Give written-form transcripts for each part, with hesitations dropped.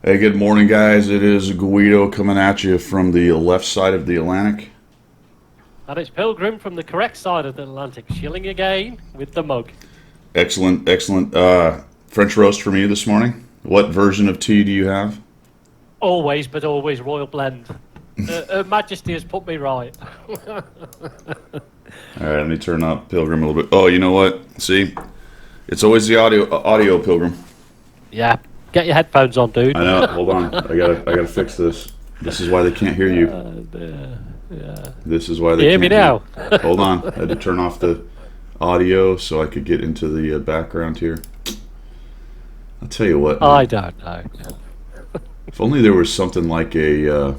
Hey, good morning, guys. It is Guido coming at you from the left side of the Atlantic. And it's Pilgrim from the correct side of the Atlantic, shilling again with the mug. Excellent, excellent. French roast from you this morning. What version of tea do you have? Always, but always Royal Blend. Her Majesty has put me right. All right, let me turn up Pilgrim a little bit. Oh, you know what? See, it's always the audio Pilgrim. Yeah, get your headphones on, dude. I know. Hold on. I gotta fix this. This is why they can't hear you. Yeah. This is why You they hear can't me now? hear. Hold on. I had to turn off the audio so I could get into the background here. I'll tell you what. I don't know. If only there was something like a.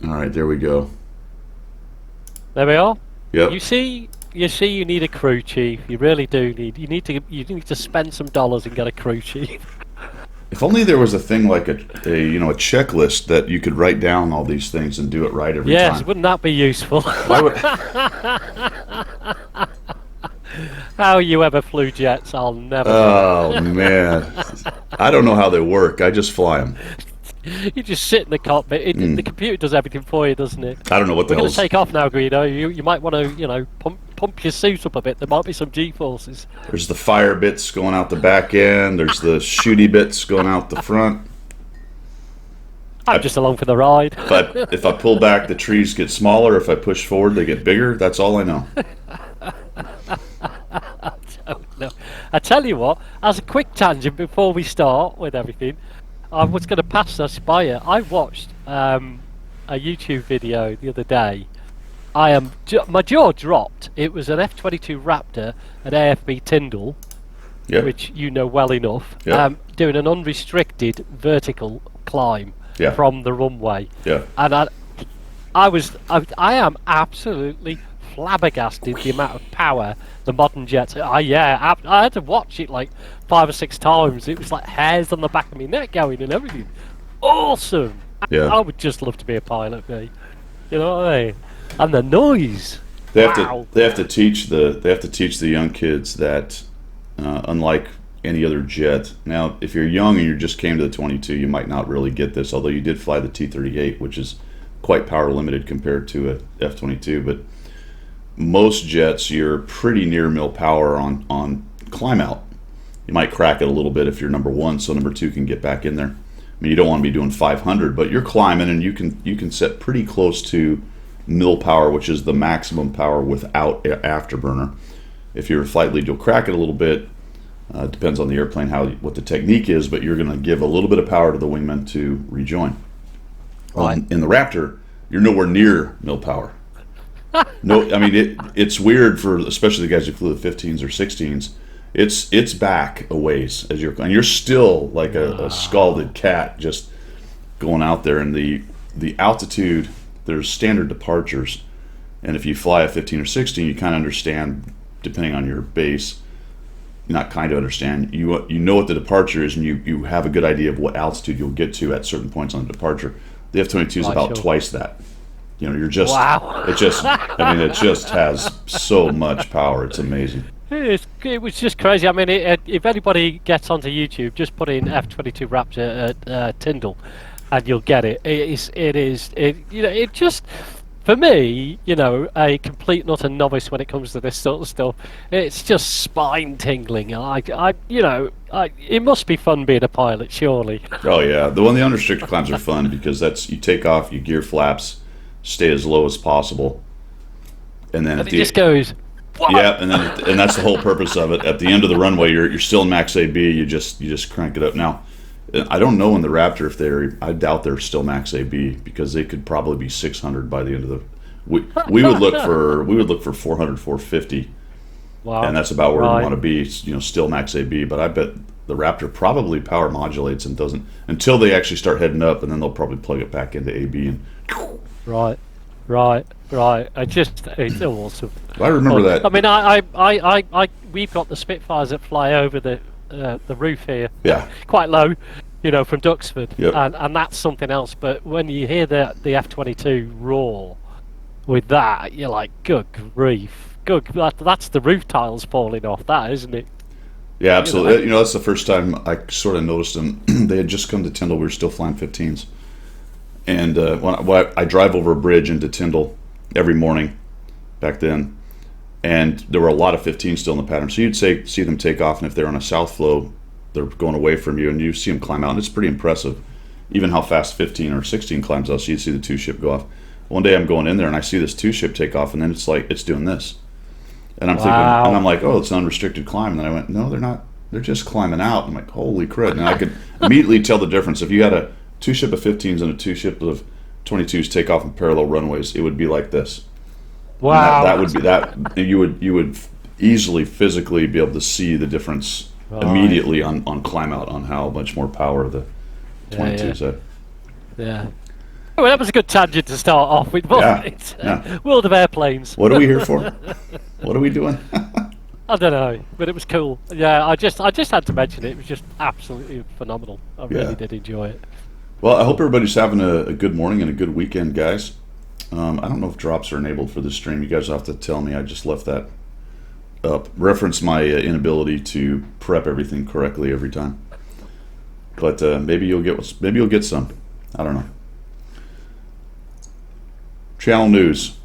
All right, there we go. There we are. Yep. You need a crew chief. You really do need. You need to spend some dollars and get a crew chief. If only there was a thing like a checklist that you could write down all these things and do it right every Yes, time. wouldn't that be useful? Why would, How you ever flew jets, I'll never oh man, I don't know how they work. I just fly them. You just sit in the cockpit. The computer does everything for you, doesn't it? I don't know what the We're going hell's. to take off now, Guido. You might want to, pump your suit up a bit. There might be some G-forces. There's the fire bits going out the back end. There's the shooty bits going out the front. I'm just along for the ride. But if I pull back, the trees get smaller. If I push forward, they get bigger. That's all I know. Oh, no. I tell you what, as a quick tangent before we start with everything, I was going to pass us by you. I watched a YouTube video the other day. My jaw dropped. It was an F-22 Raptor at AFB Tyndall, Yeah. which you know well enough, Yeah. doing an unrestricted vertical climb Yeah. from the runway. Yeah. And I am absolutely flabbergasted the amount of power the modern jets. I had to watch it like 5 or 6 times. It was like hairs on the back of my neck going and everything. Awesome. Yeah. I would just love to be a pilot, me. You know what I mean? And the noise. They have Wow. to teach the young kids that unlike any other jet. Now, if you're young and you just came to the 22, you might not really get this. Although you did fly the T-38, which is quite power limited compared to a F-22, but most jets you're pretty near mil power on climb out. You might crack it a little bit if you're number one, so number two can get back in there. I mean, you don't want to be doing 500, but you're climbing and you can set pretty close to mil power, which is the maximum power without afterburner. If you're flight lead, you'll crack it a little bit. Depends on the airplane what the technique is, but you're going to give a little bit of power to the wingman to rejoin. Right. In the Raptor, you're nowhere near mil power. No, I mean it's weird for especially the guys who flew the 15s or 16s. It's back a ways as and you're still like a scalded cat just going out there. And the altitude, there's standard departures, and if you fly a 15 or 16, you kind of understand depending on your base. Not kind of understand. You know what the departure is, and you have a good idea of what altitude you'll get to at certain points on the departure. The F-22 is about twice that. You're just Wow. it just has so much power. It's amazing. It was just crazy. I mean, if anybody gets onto YouTube, just put in F-22 Raptor at Tyndall, and you'll get it. It just, for me, a complete not a novice when it comes to this sort of stuff. It's just spine tingling. It must be fun being a pilot, surely. Oh yeah, the unrestricted climbs are fun because you take off, you gear flaps, stay as low as possible, and then And it just goes. yeah, and that's the whole purpose of it. At the end of the runway, you're still in max AB. You just crank it up. Now, I don't know in the Raptor I doubt they're still max AB because they could probably be 600 by the end of the. We would look for 400, 450, Wow. and that's about where Right. we want to be. Still max AB, but I bet the Raptor probably power modulates and doesn't until they actually start heading up, and then they'll probably plug it back into AB and. Right. It's awesome. I remember that. I mean, we've got the Spitfires that fly over the roof here. Yeah. Quite low, from Duxford, Yep. and that's something else. But when you hear the F-22 roar with that, you're like, good grief, that's the roof tiles falling off. That isn't it? Yeah, absolutely. You know, that's the first time I sort of noticed them. They had just come to Tyndall. We were still flying 15s. And when I drive over a bridge into Tyndall every morning back then, and there were a lot of 15s still in the pattern. So you'd see them take off, and if they're on a south flow, they're going away from you, and you see them climb out, and it's pretty impressive. Even how fast 15 or 16 climbs out, so you'd see the two-ship go off. One day I'm going in there, and I see this two-ship take off, and then it's like, it's doing this. And I'm thinking, and I'm like, oh, it's an unrestricted climb. And then I went, no, they're not. They're just climbing out. I'm like, holy crud. And I could immediately tell the difference. If you had a two-ship of 15s and a two-ship of 22s take off in parallel runways, it would be like this. Wow. That would be that. You would easily physically be able to see the difference immediately on climb out, on how much more power the 22s had. Yeah. Well, that was a good tangent to start off with, wasn't it? Yeah. World of airplanes. What are we here for? What are we doing? I don't know, but it was cool. Yeah, I just had to mention it. It was just absolutely phenomenal. I really did enjoy it. Well, I hope everybody's having a good morning and a good weekend, guys. I don't know if drops are enabled for this stream. You guys will have to tell me. I just left that up. Reference my inability to prep everything correctly every time. But maybe you'll get some. I don't know. Channel news.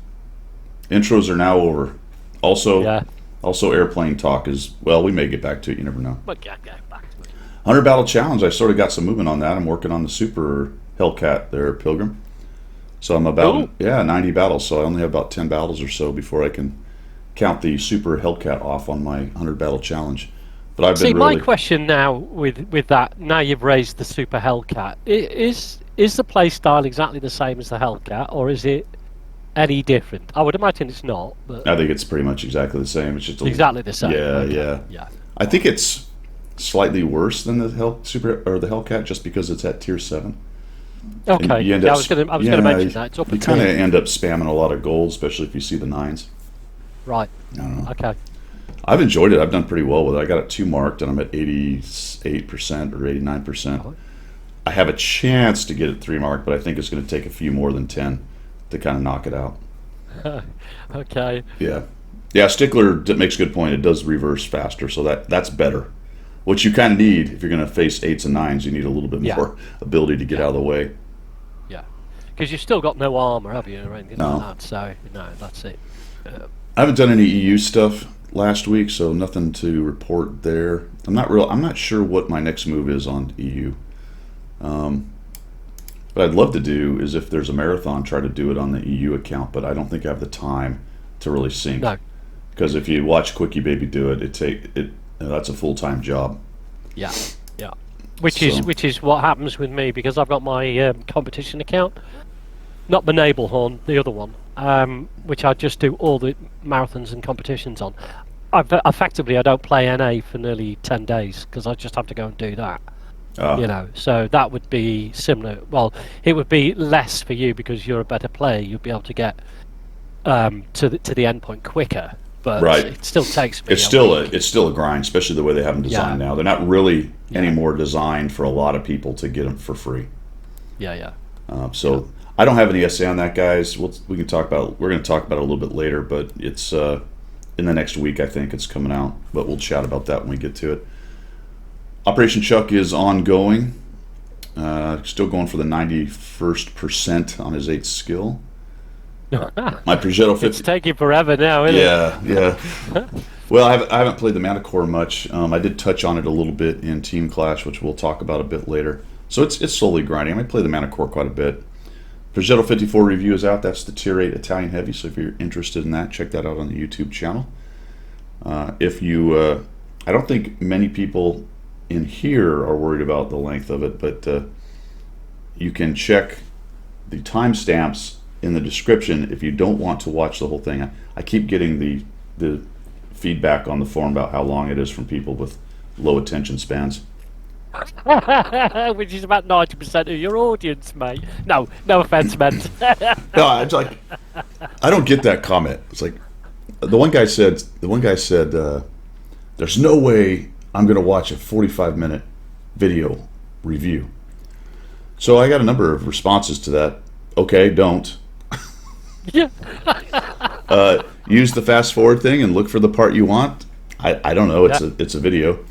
Intros are now over. Also airplane talk is, well, we may get back to it. You never know. But get back to it. 100 battle challenge. I sort of got some movement on that. I'm working on the super Hellcat there, Pilgrim. So I'm about 90 battles. So I only have about 10 battles or so before I can count the super Hellcat off on my 100 battle challenge. But I've been my question now with that, now you've raised the super Hellcat, is the play style exactly the same as the Hellcat, or is it any different? I would imagine it's not. But I think it's pretty much exactly the same. It's just exactly the same. Yeah. I think it's slightly worse than the Hellcat just because it's at tier 7. Okay. I was going to mention that. It's up you kind of end up spamming a lot of gold, especially if you see the 9s. Right. I don't know. Okay. I've enjoyed it. I've done pretty well with it. I got it 2 marked, and I'm at 88% or 89%. Oh. I have a chance to get it 3 marked, but I think it's going to take a few more than 10 to kind of knock it out. Okay. Yeah. Stickler makes a good point. It does reverse faster, so that's better. What you kind of need if you're going to face 8s and 9s, you need a little bit more ability to get out of the way. Yeah, because you've still got no armor, have you, or anything like that? So no, that's it. I haven't done any EU stuff last week, so nothing to report there. I'm not sure what my next move is on EU. What I'd love to do is, if there's a marathon, try to do it on the EU account, but I don't think I have the time to really sync. No. Because if you watch Quickie Baby do it, that's a full-time job. Yeah. Which is what happens with me, because I've got my competition account, not the Nablehorn, the other one, which I just do all the marathons and competitions on. Effectively, I don't play NA for nearly 10 days because I just have to go and do that. So that would be similar. Well, it would be less for you because you're a better player. You'd be able to get to the end point quicker. But it still takes me. It's still a grind, especially the way they have them designed now. They're not really anymore designed for a lot of people to get them for free. Yeah. So I don't have any essay on that, guys. We're going to talk about it a little bit later, but it's in the next week. I think it's coming out, but we'll chat about that when we get to it. Operation Chuck is ongoing. Still going for the 91st percent on his 8th skill. My Progetto 50. It's taking forever now, isn't it? Yeah. Well, I haven't played the Manticore much. I did touch on it a little bit in Team Clash, which we'll talk about a bit later. So it's slowly grinding. I might play the Manticore quite a bit. Progetto 54 review is out. That's the Tier 8 Italian Heavy, so if you're interested in that, check that out on the YouTube channel. I don't think many people in here are worried about the length of it, but you can check the timestamps in the description if you don't want to watch the whole thing. I keep getting the feedback on the forum about how long it is from people with low attention spans. Which is about 90% of your audience, mate. No offense meant. No, it's like, I don't get that comment. It's like, the one guy said, there's no way I'm going to watch a 45-minute video review. So I got a number of responses to that. Okay, don't. Yeah. Use the fast forward thing and look for the part you want. I don't know. It's a video.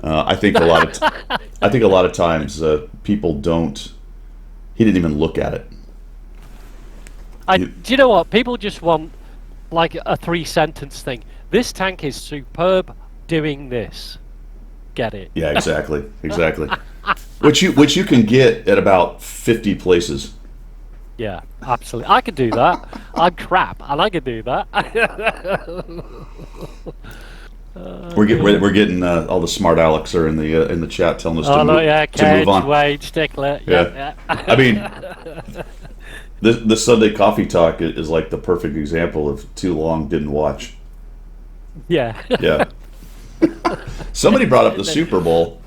I think a lot of I think a lot of times people don't. He didn't even look at it. Do you know what? People just want like a 3-sentence thing. This tank is superb doing this. Get it? Yeah, exactly, exactly. Which you can get at about 50 places. Yeah, absolutely. I could do that. I'm crap, and I could do that. We're getting all the smart Alex are in the chat telling us to Cage, move on. Wade, Stickler. Yeah. I mean, the Sunday coffee talk is like the perfect example of too long didn't watch. Yeah. Yeah. Somebody brought up the Super Bowl.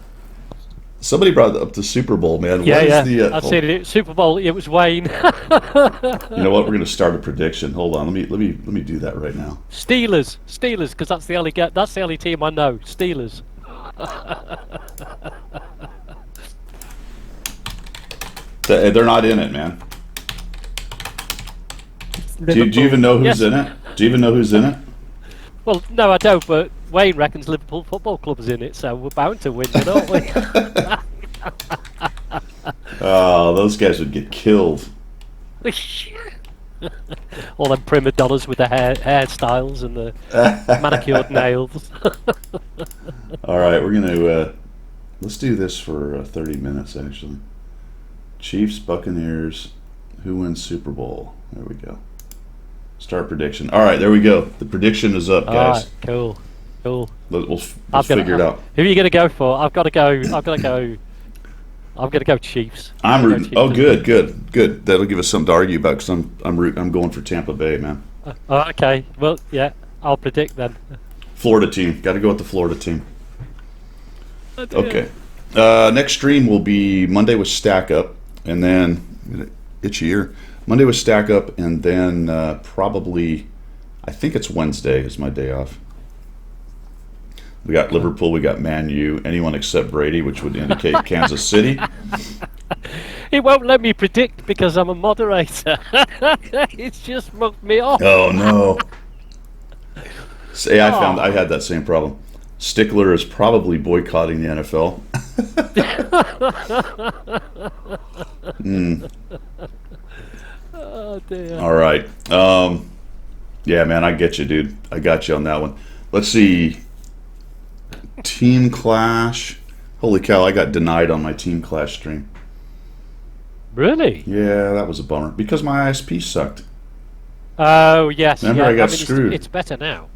Somebody brought up the Super Bowl, man. Yeah. I've seen it. Super Bowl. It was Wayne. You know what? We're going to start a prediction. Hold on. Let me do that right now. Steelers, because that's the only team I know. Steelers. They're not in it, man. Do you even know who's in it? Do you even know who's in it? Well, no, I don't. But Wayne reckons Liverpool Football Club is in it, so we're bound to win, aren't we? Oh, those guys would get killed. All them prima donnas with the hairstyles and the manicured nails. All right, we're gonna let's do this for 30 minutes actually. Chiefs, Buccaneers, who wins Super Bowl? There we go. Start prediction. All right, there we go. The prediction is up, guys. Cool. We'll figure it out. Who are you going to go for? I'm going to go Chiefs. I'm rooting. Oh, good. That'll give us something to argue about because I'm going for Tampa Bay, man. Okay. Well, yeah. I'll predict then. Florida team. Got to go with the Florida team. Okay. Next stream will be Monday with Stack Up, and then itchy ear. Monday with Stack Up, and then probably I think it's Wednesday is my day off. We got Liverpool, we got Man U, anyone except Brady, which would indicate Kansas City. It won't let me predict because I'm a moderator. It's just mugged me off. Oh no. Say, I had that same problem. Stickler is probably boycotting the NFL. Oh dear. All right. Yeah, man, I get you, dude. I got you on that one. Let's see. Team Clash. Holy cow, I got denied on my Team Clash stream. Really? Yeah, that was a bummer. Because my ISP sucked. Oh, yes. Remember, I got screwed. It's better now.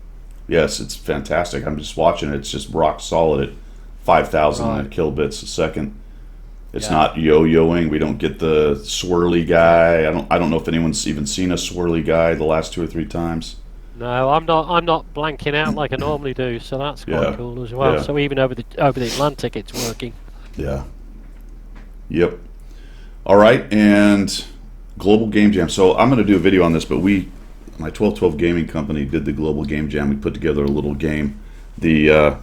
Yes, it's fantastic. I'm just watching it. It's just rock solid at 5,000 kilobits a second. It's not yo-yoing. We don't get the swirly guy. I don't know if anyone's even seen a swirly guy the last 2 or 3 times. No, I'm not blanking out like I normally do, so that's quite cool as well. Yeah. So even over the Atlantic, it's working. Yeah. Yep. All right, and Global Game Jam. So I'm going to do a video on this, but my 1212 Gaming Company did the Global Game Jam. We put together a little game. The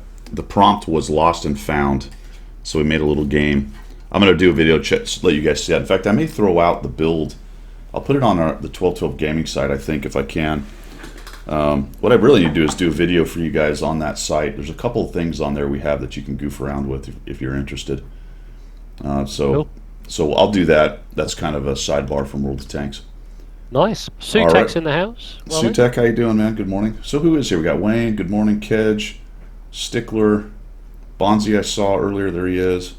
prompt was lost and found, so we made a little game. I'm going to do a video to let you guys see that. In fact, I may throw out the build. I'll put it on the 1212 Gaming site, I think, if I can. What I really need to do is do a video for you guys on that site. There's a couple of things on there we have that you can goof around with if you're interested. So I'll do that. That's kind of a sidebar from World of Tanks. Nice. Sutek's in the house. Sutek, how you doing, man? Good morning. So who is here? We got Wayne. Good morning, Kedge, Stickler, Bonzi. I saw earlier. There he is.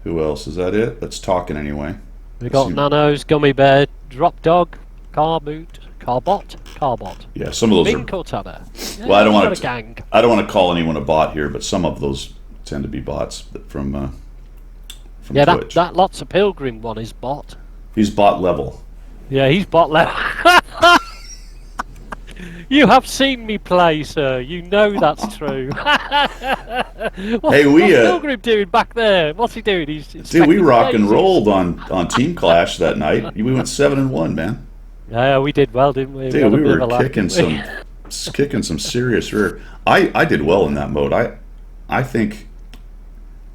Who else? Is that it? That's talking anyway. We got Nanos, Gummy Bear, Drop Dog, Carbot. Yeah, some of those Bing are. Cortana. Yeah, Well, I don't want to call anyone a bot here, but some of those tend to be bots from Twitch. that Lots of Pilgrim one is bot. He's bot level. Yeah, he's bot level. You have seen me play, sir. You know that's true. What's Pilgrim doing back there? What's he doing? Dude, we rock and rolled on Team Clash that night. We went 7-1, man. Yeah, we did well, didn't we? Dude, we were kicking some serious rear. I did well in that mode. I think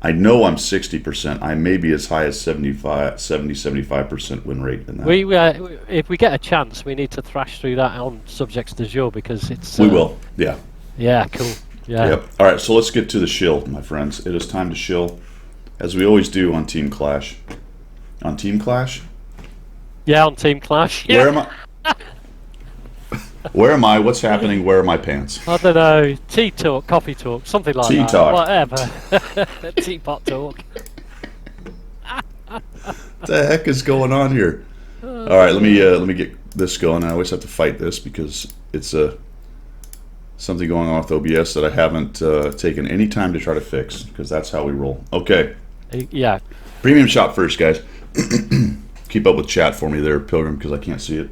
I know I'm 60%. I may be as high as 75% win rate in that. If we get a chance, we need to thrash through that on subjects du jour because it's. We will. Yeah. Yeah. Cool. Yeah. Yep. All right, so let's get to the shill, my friends. It is time to shill, as we always do on Team Clash. On Team Clash? Yeah, on Team Clash. Yeah. Where am I? Where am I? What's happening? Where are my pants? I don't know. Tea talk, coffee talk, something like Tea that. talk. Whatever. Teapot talk. What the heck is going on here? All right, let me get this going. I always have to fight this because it's something going on with OBS that I haven't taken any time to try to fix, because that's how we roll. Okay. Yeah. Premium shop first, guys. Keep up with chat for me there, Pilgrim, because I can't see it.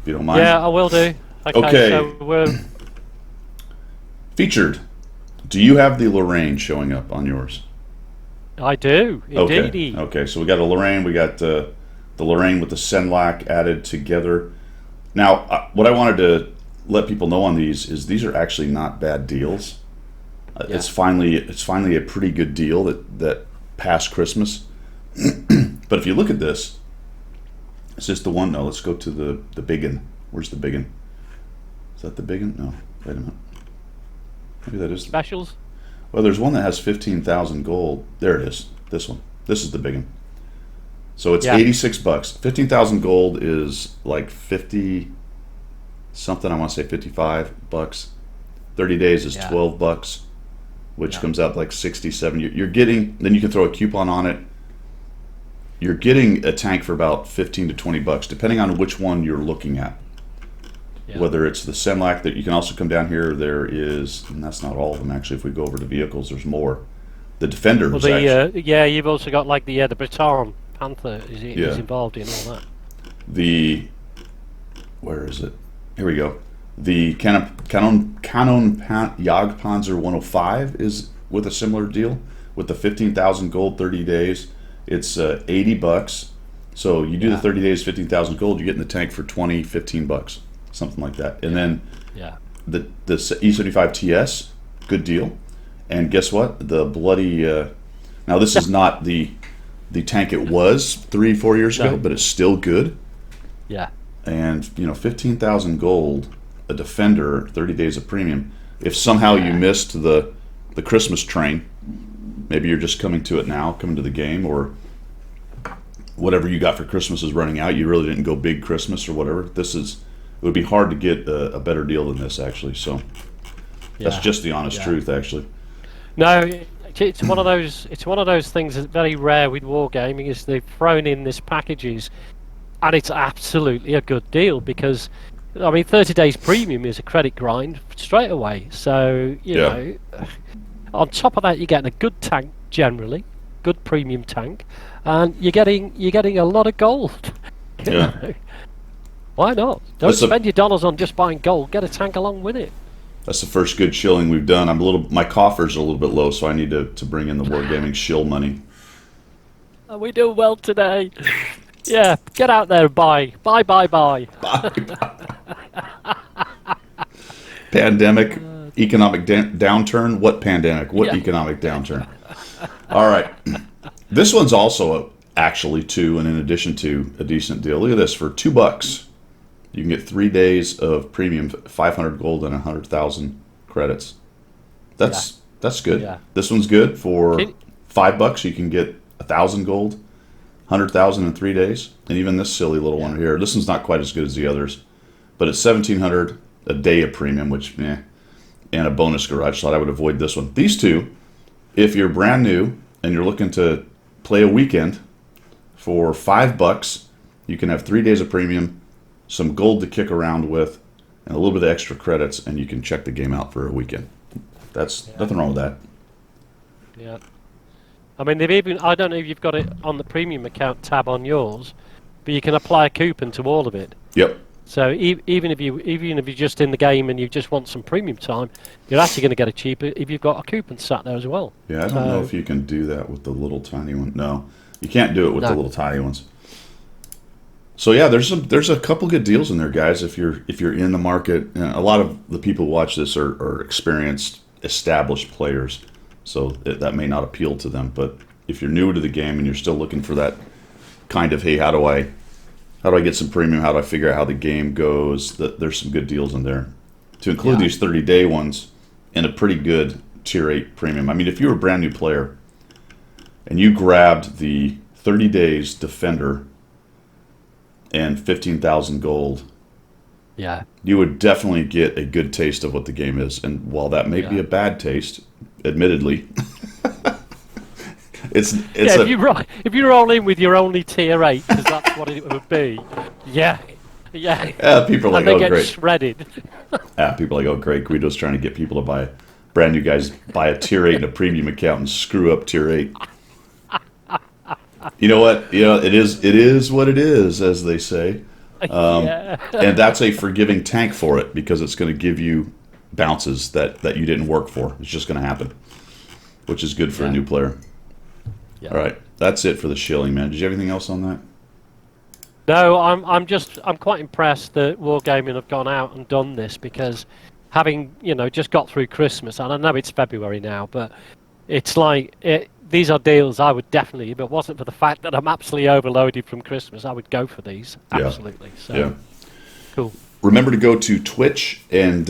If you don't mind. Yeah, I will do. Okay. So we're... Featured. Do you have the Lorraine showing up on yours? I do, indeed. Okay, so we got a Lorraine. We got the Lorraine with the Senlac added together. Now, what I wanted to let people know on these are actually not bad deals. Yeah. It's finally a pretty good deal that past Christmas. But if you look at this, is this the one? No, let's go to the biggin. Where's the biggin? Is that the biggin? No, wait a minute. Maybe that is Specials? Well, there's one that has 15,000 gold. There it is. This one. This is the biggin. So it's $86. 15,000 gold is like 50 something. I want to say $55. 30 days is $12, which comes out like 67. You're getting. Then you can throw a coupon on it. You're getting a tank for about 15 to $20, depending on which one you're looking at. Yeah. Whether it's the Senlac, that you can also come down here. There is, and that's not all of them actually. If we go over to vehicles, there's more. The Defender. Well, you've also got like the Breton Panther is involved in all that. Where is it? Here we go. The Canon Jagdpanzer 105 is with a similar deal with the 15,000 gold, 30 days. It's $80. So you do the 30 days, 15,000 gold. You get in the tank for $15, something like that. And then the E75 TS, good deal. And guess what? The bloody now this is not the tank it was 3-4 years ago, but it's still good. Yeah. And 15,000 gold, a Defender, 30 days of premium. If somehow you missed the Christmas train, maybe you're just coming to it now, coming to the game, or whatever you got for Christmas is running out. You really didn't go big Christmas or whatever. It would be hard to get a better deal than this, actually. So that's just the honest truth, actually. No, it's one of those. It's one of those things that's very rare with wargaming. Is they've thrown in this packages, and it's absolutely a good deal because, I mean, 30 days premium is a credit grind straight away. So you know, on top of that, you're getting a good tank generally, good premium tank, and you're getting a lot of gold. You know? Why not? Don't spend your dollars on just buying gold. Get a tank along with it. That's the first good shilling we've done. My coffers are a little bit low, so I need to bring in the wargaming shill money. We do well today. Yeah, get out there and buy. Pandemic, economic downturn. What pandemic? What economic downturn? All right. This one's also actually and in addition to a decent deal. Look at this, for $2. You can get 3 days of premium, 500 gold and 100,000 credits. That's good. Yeah. This one's good for $5. You can get 1,000 gold, 100,000 in 3 days, and even this silly little one here. This one's not quite as good as the others, but it's 1,700 a day of premium, which and a bonus garage slot. I would avoid this one. These two, if you're brand new and you're looking to play a weekend for $5, you can have 3 days of premium, some gold to kick around with, and a little bit of extra credits, and you can check the game out for a weekend. That's nothing wrong with that. Yeah. I mean, I don't know if you've got it on the premium account tab on yours, but you can apply a coupon to all of it. Yep. So even if you're just in the game and you just want some premium time, you're actually going to get it cheaper if you've got a coupon sat there as well. Yeah, I don't know if you can do that with the little tiny one. No, you can't do it with the little tiny ones. So yeah, there's a couple good deals in there, guys. If you're in the market, a lot of the people who watch this are experienced, established players, so that may not appeal to them. But if you're new to the game and you're still looking for that kind of, hey, how do I get some premium? How do I figure out how the game goes? There's some good deals in there. To include these 30-day ones in a pretty good Tier 8 premium. I mean, if you were a brand new player and you grabbed the 30 Days Defender and 15,000 gold, Yeah. you would definitely get a good taste of what the game is. And while that may be a bad taste, admittedly, it's if you roll in with your only Tier 8, because that's what it would be. Yeah. People are like, and they oh, get great. shredded. People are like, oh, great. Guido's trying to get people to buy, brand new guys, buy a Tier 8 and a premium account and screw up Tier 8. You know what? It is what it is, as they say. And that's a forgiving tank for it, because it's going to give you bounces that you didn't work for. It's just going to happen, which is good for a new player. Yeah. All right, that's it for the shilling, man. Did you have anything else on that? No, I'm quite impressed that Wargaming have gone out and done this, because having just got through Christmas, and I know it's February now, but it's like these are deals I would definitely, if it wasn't for the fact that I'm absolutely overloaded from Christmas, I would go for these. Absolutely. So, cool. Remember to go to Twitch and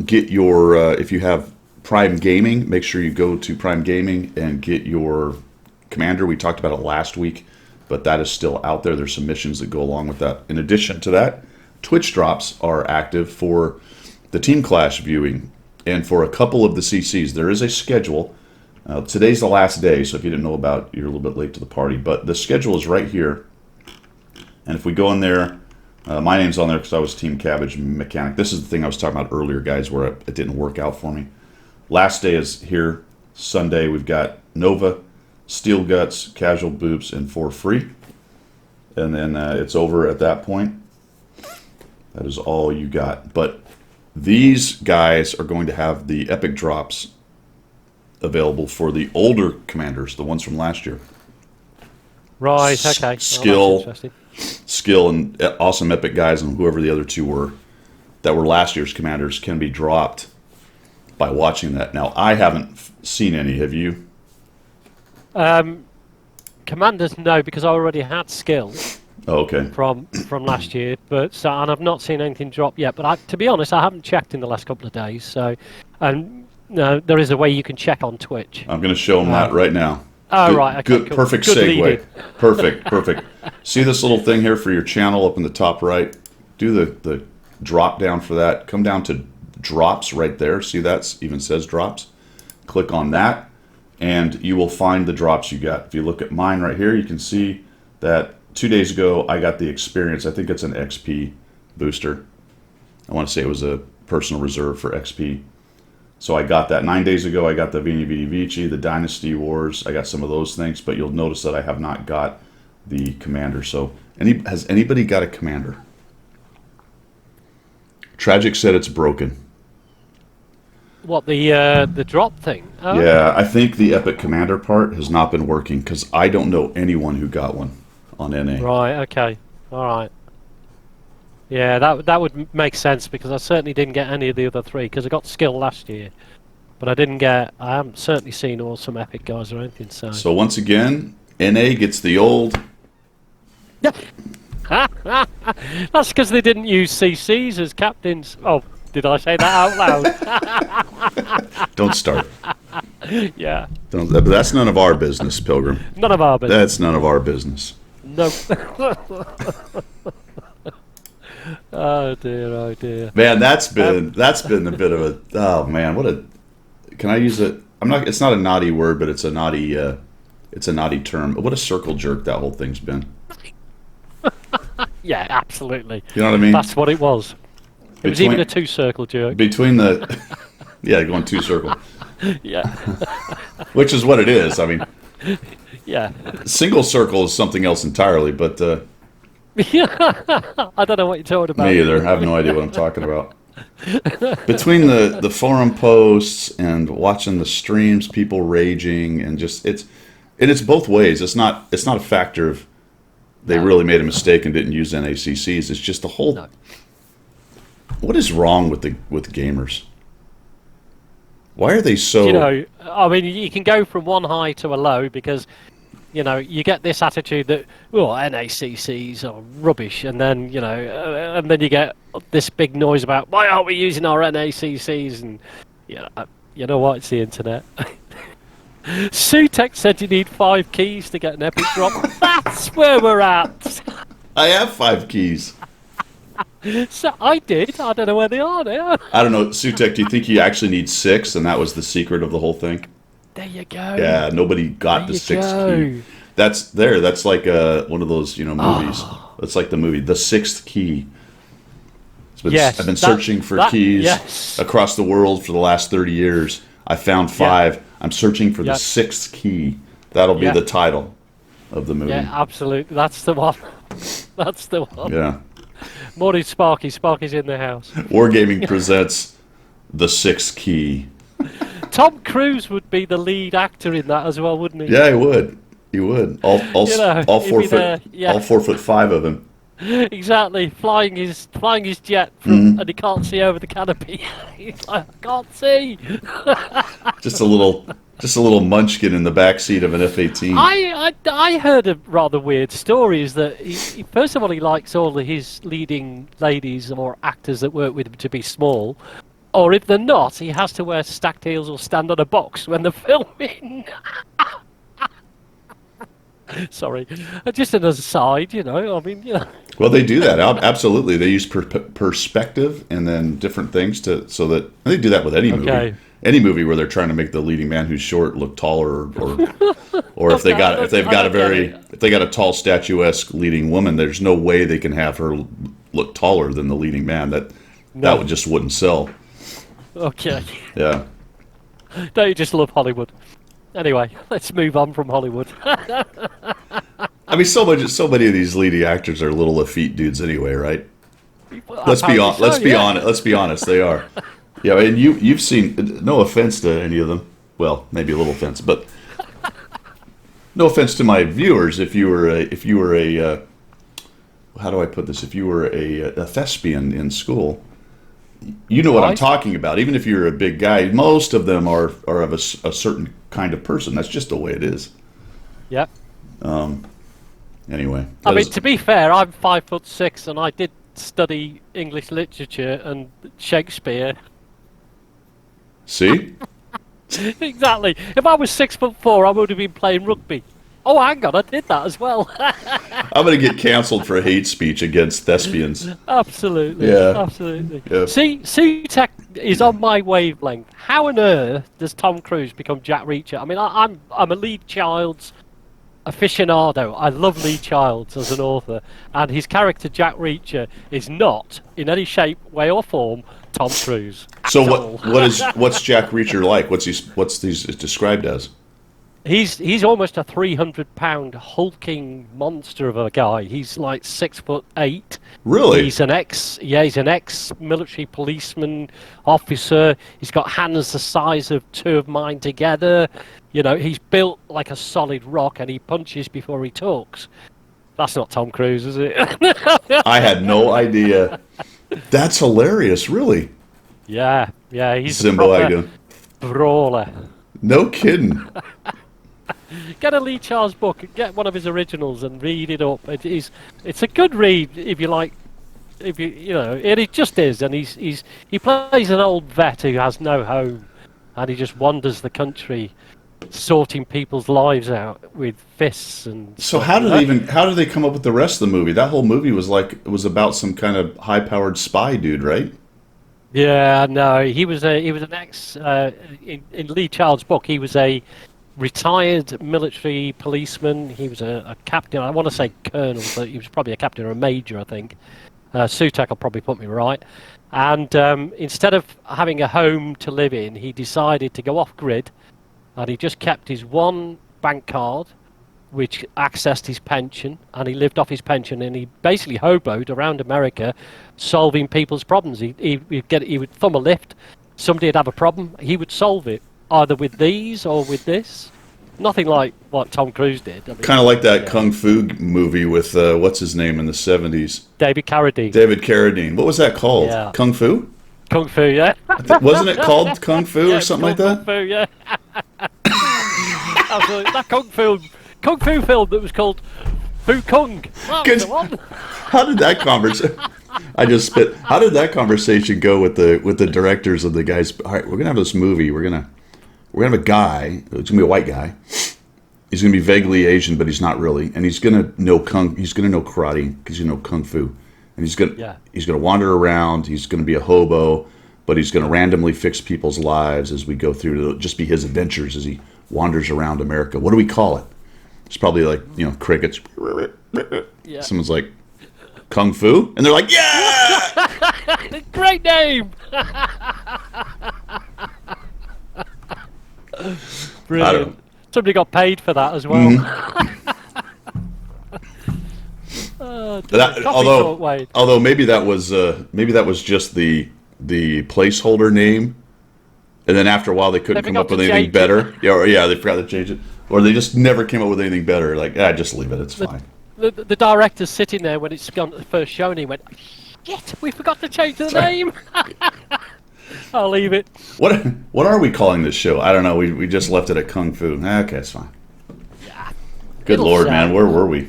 get your, if you have Prime Gaming, make sure you go to Prime Gaming and get your Commander. We talked about it last week, but that is still out there. There's some missions that go along with that. In addition to that, Twitch drops are active for the Team Clash viewing and for a couple of the CCs. There is a schedule. Today's the last day, so if you didn't know about it, you're a little bit late to the party. But the schedule is right here. And if we go in there, my name's on there because I was Team Cabbage Mechanic. This is the thing I was talking about earlier, guys, where it didn't work out for me. Last day is here. Sunday, we've got Nova, Steel Guts, Casual Boobs, and 4 free. And then it's over at that point. That is all you got. But these guys are going to have the epic drops available for the older commanders, the ones from last year. Right, okay. Skill, and awesome epic guys, and whoever the other two were that were last year's commanders can be dropped by watching that. Now, I haven't seen any. Have you? Commanders, no, because I already had skill. Oh, okay. From last year, and I've not seen anything drop yet. But to be honest, I haven't checked in the last couple of days. So, no, there is a way you can check on Twitch. I'm going to show them that right now. Oh, good, right. Okay, good, cool. perfect Good segue. lead-in. Perfect. See this little thing here for your channel up in the top right? Do the drop down for that. Come down to drops right there. See that even says drops? Click on that, and you will find the drops you got. If you look at mine right here, you can see that 2 days ago I got the experience. I think it's an XP booster. I want to say it was a personal reserve for XP. So I got that 9 days ago. I got the Vini Vidi Vici, the Dynasty Wars. I got some of those things, but you'll notice that I have not got the commander. So has anybody got a commander? Tragic said it's broken. What, the drop thing? Oh, Yeah, I think the epic commander part has not been working because I don't know anyone who got one on NA. Right. Okay. All right. Yeah, that would make sense, because I certainly didn't get any of the other three, because I got skill last year, but I haven't certainly seen awesome epic guys or anything. So once again, NA gets the old. That's because they didn't use CCs as captains. Oh, did I say that out loud? Don't start. Yeah. But that's none of our business, Pilgrim. None of our business. That's none of our business. No. Oh dear. Man, that's been a bit of a, oh man, can I use it? It's not a naughty word, but it's a naughty term. What a circle jerk that whole thing's been. Yeah, absolutely. You know what I mean? That's what it was. It was even a 2-circle jerk. Between the, yeah, going 2-circle. Yeah. Which is what it is. I mean, yeah. Single circle is something else entirely, but I don't know what you're talking about. me either. I have no idea what I'm talking about. Between the forum posts and watching the streams, people raging, and just it's both ways. It's not a factor of they really made a mistake and didn't use NACCs. It's just the whole. No. What is wrong with gamers? Why are they so? I mean, you can go from one high to a low because, you get this attitude that, NACCs are rubbish, and then, and then you get this big noise about why aren't we using our NACCs, and Yeah, you know what? It's the internet. Sutek said you need 5 keys to get an epic drop. That's where we're at. I have 5 keys. So I did. I don't know where they are now. I don't know, Sutek. Do you think you actually need 6, and that was the secret of the whole thing? There you go. Yeah, nobody got the 6th key. That's like one of those movies. It's like the movie The Sixth Key. Yes, I've been searching for keys across the world for the last 30 years. I found 5. I'm searching for the 6th key. That'll be the title of the movie. Yeah, absolutely. That's the one. That's the one. Yeah. Morning, Sparky. Sparky's in the house. Wargaming presents The Sixth Key. Tom Cruise would be the lead actor in that as well, wouldn't he? Yeah, he would. He would. All 4 foot, all 4'5" of him. Exactly, flying his jet from, and he can't see over the canopy. He's like, I can't see. Just a little munchkin in the back seat of an F-18. I heard a rather weird story. Is that he first of all, he likes all of his leading ladies or actors that work with him to be small, or if they're not, he has to wear stacked heels or stand on a box when they're filming. Sorry, just an aside, I mean, Well, they do that. Absolutely. They use perspective and then different things so that they do that with any movie. Okay. Any movie where they're trying to make the leading man who's short look taller, or if they've got a tall statuesque leading woman, there's no way they can have her look taller than the leading man. That just wouldn't sell. Okay. Yeah. Don't you just love Hollywood? Anyway, let's move on from Hollywood. I mean, so many of these leading actors are little effete dudes anyway, right? Well, Let's be honest. Let's be honest. They are. Yeah, and you've seen. No offense to any of them. Well, maybe a little offense, but no offense to my viewers. If you were a how do I put this? If you were a thespian in school, you know what I'm talking about. Even if you're a big guy, most of them are of a certain kind of person. That's just the way it is. Yep. Anyway, I mean, to be fair, I'm 5'6", and I did study English literature and Shakespeare. See? Exactly. If I was 6'4", I would have been playing rugby. Oh, hang on, I did that as well. I'm going to get canceled for hate speech against thespians. Absolutely. Yeah. Absolutely. Yeah. See, Sutek is on my wavelength. How on earth does Tom Cruise become Jack Reacher? I mean, I'm a Lee Childs aficionado. I love Lee Childs as an author, and his character Jack Reacher is not, in any shape, way, or form, Tom Cruise. So what's Jack Reacher like? What's he described as? He's almost a 300-pound hulking monster of a guy. He's like 6'8". Really? He's an ex-military policeman officer. He's got hands the size of 2 of mine together. He's built like a solid rock, and he punches before he talks. That's not Tom Cruise, is it? I had no idea. That's hilarious, really. Yeah, he's Zimbo, a how you doing? brawler. No kidding. Get a Lee Charles book, get one of his originals, and read it up. It's a good read if you like. And it just is. And he plays an old vet who has no home, and he just wanders the country, sorting people's lives out with fists and. So how do they come up with the rest of the movie? That whole movie was about some kind of high-powered spy dude, right? Yeah, no, he was an ex in Lee Child's book. He was a retired military policeman. He was a captain. I want to say colonel, but he was probably a captain or a major, I think. Sutek will probably put me right. And instead of having a home to live in, he decided to go off grid, and he just kept his one bank card, which accessed his pension, and he lived off his pension, and he basically hoboed around America solving people's problems. He would thumb a lift, somebody would have a problem, he would solve it, either with these or with this. Nothing like what Tom Cruise did. I mean, kind of like that Kung Fu movie with, what's his name in the 70s? David Carradine. David Carradine. What was that called? Yeah. Kung Fu? Kung Fu, yeah. Wasn't it called Kung Fu or something like that? Kung Fu, yeah. Absolutely. That Kung Fu film that was called Fu Kung. That was the one. How did that conversation? I just spit. How did that conversation go with the directors and the guys? All right, we're gonna have this movie. We're gonna have a guy. It's gonna be a white guy. He's gonna be vaguely Asian, but he's not really. And he's gonna know He's gonna know karate because you know kung fu. And he's gonna wander around. He's gonna be a hobo, but he's gonna randomly fix people's lives as we go through. It'll just be his adventures as he wanders around America. What do we call it? It's probably like crickets. Yeah. Someone's like kung fu, and they're like, yeah. Great name. Brilliant. Somebody got paid for that as well. Although maybe that was just the placeholder name, and then after a while they couldn't come up with anything better. Yeah, they forgot to change it, or they just never came up with anything better. Like, just leave it. It's fine. The director's sitting there when it's gone first shown, and he went, "Shit, we forgot to change the name." I'll leave it. What are we calling this show? I don't know. We just left it at Kung Fu. Okay, it's fine. Yeah. Good Lord, man. Where were we?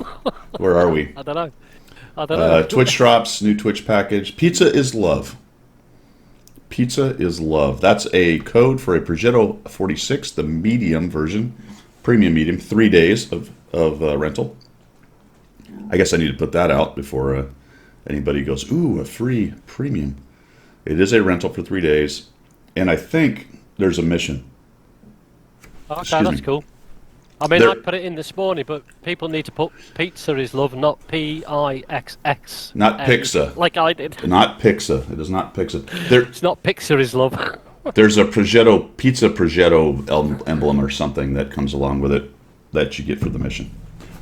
Where are we? I don't know. Twitch drops, new Twitch package. Pizza is love. Pizza is love. That's a code for a Progetto 46, the medium version, premium medium, 3 days of rental. I guess I need to put that out before anybody goes, ooh, a free premium. It is a rental for 3 days, and I think there's a mission. Okay, that's cool. I mean, I put it in this morning, but people need to put pizza is love, not P-I-X-X. Not Pixa. Like I did. Not Pixa. It is not Pixa. It's not pizza is love. There's a Pizza Progetto emblem or something that comes along with it that you get for the mission.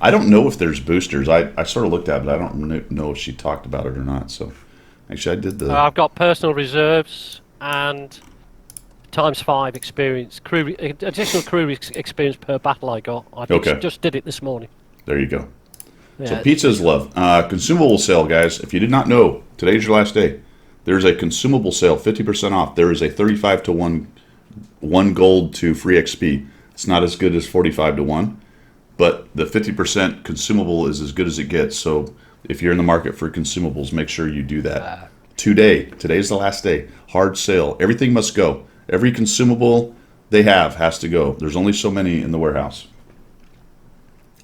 I don't know if there's boosters. I sort of looked at it, but I don't know if she talked about it or not, so... Actually, I did the... I've got personal reserves and ×5 experience, additional crew experience per battle I got. I just did it this morning. There you go. Yeah. So pizza is love. Consumable sale, guys. If you did not know, today's your last day. There's a consumable sale, 50% off. There is a 35 to 1 gold to free XP. It's not as good as 45 to 1, but the 50% consumable is as good as it gets, so... If you're in the market for consumables, make sure you do that. Today's the last day. Hard sale. Everything must go. Every consumable they have has to go. There's only so many in the warehouse.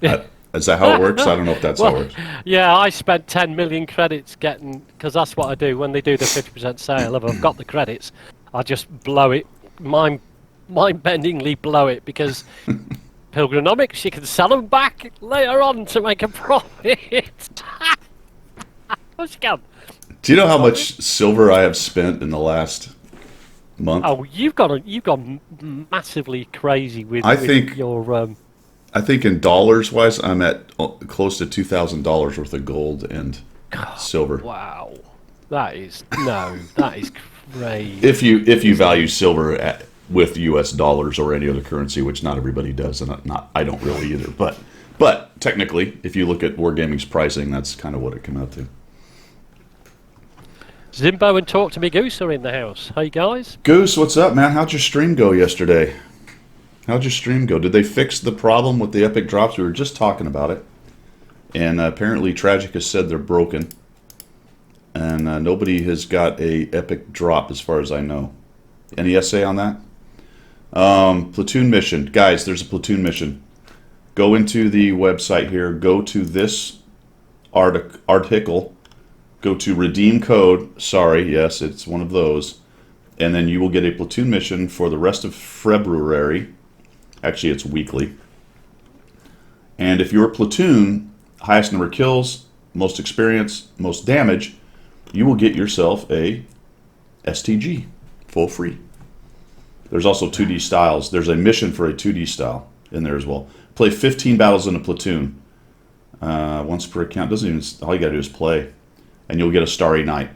Is that how it works? I don't know if that's how it works. Yeah, I spent 10 million credits because that's what I do when they do the 50% sale. If I've got the credits, I just blow it, mind-bendingly blow it, because... Pilgrinomics, you can sell them back later on to make a profit. What's you got? Do you know how much silver I have spent in the last month? Oh, you've gone massively crazy with your. I think in dollars wise, I'm at close to $2,000 worth of gold and silver. Wow, that is crazy. If you value silver with U.S. dollars or any other currency, which not everybody does, and I don't really either. But technically, if you look at Wargaming's pricing, that's kind of what it came out to. Zimbo and Talk to Me Goose are in the house. Hey guys. Goose, what's up, man? How'd your stream go yesterday? How'd your stream go? Did they fix the problem with the epic drops? We were just talking about it, and apparently Tragic has said they're broken, and nobody has got a epic drop as far as I know. Any essay on that? Platoon Mission. Guys, there's a Platoon Mission. Go into the website here. Go to this article. Go to redeem code. Sorry, yes, it's one of those. And then you will get a Platoon Mission for the rest of February. Actually, it's weekly. And if your platoon, highest number of kills, most experience, most damage, you will get yourself a STG, full free. There's also 2D styles. There's a mission for a 2D style in there as well. Play 15 battles in a platoon. Once per account. Doesn't even. All you gotta do is play, and you'll get a Starry Night.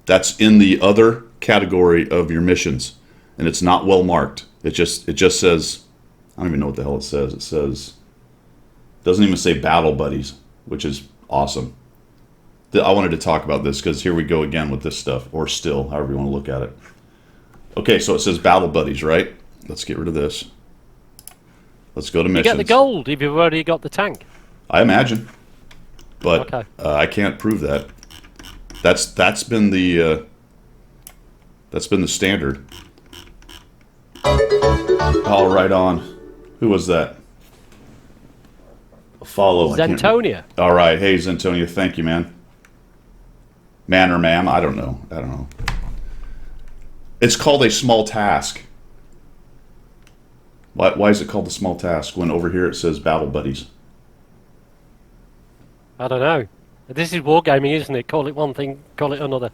That's in the other category of your missions, and it's not well marked. It just says. I don't even know what the hell it says. It says. Doesn't even say Battle Buddies, which is awesome. I wanted to talk about this because here we go again with this stuff, or still, however you want to look at it. Okay, so it says Battle Buddies, right? Let's get rid of this. Let's go to missions. You get the gold if you've already got the tank. I imagine. but Okay. I can't prove that. That's been the standard. All right, on. Who was that? A follow. Zentonia. All right, hey Zentonia, thank you, man. Man or ma'am, I don't know. It's called a small task. Why is it called a small task when over here it says Battle Buddies? I don't know. This is wargaming, isn't it? Call it one thing, call it another.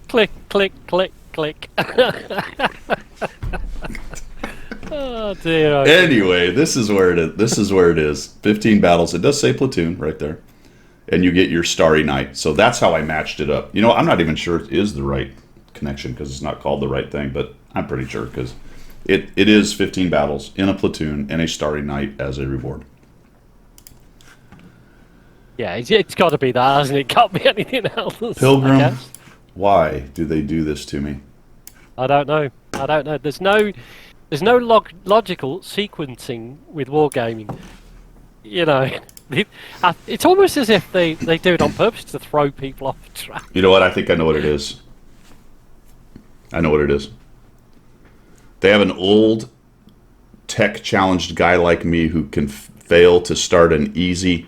Click, click, click, click. Oh dear. Anyway, this is where it is. 15 battles. It does say Platoon right there. And you get your Starry Night. So that's how I matched it up. You know, I'm not even sure it is the right connection because it's not called the right thing, but I'm pretty sure because it is 15 battles in a platoon and a Starry Night as a reward. Yeah, it's got to be that, hasn't it? Can't be anything else. Pilgrim, why do they do this to me? I don't know. There's no logical sequencing with wargaming. You know, it's almost as if they do it on purpose to throw people off the track. You know what? I think I know what it is. They have an old tech-challenged guy like me who can fail to start an easy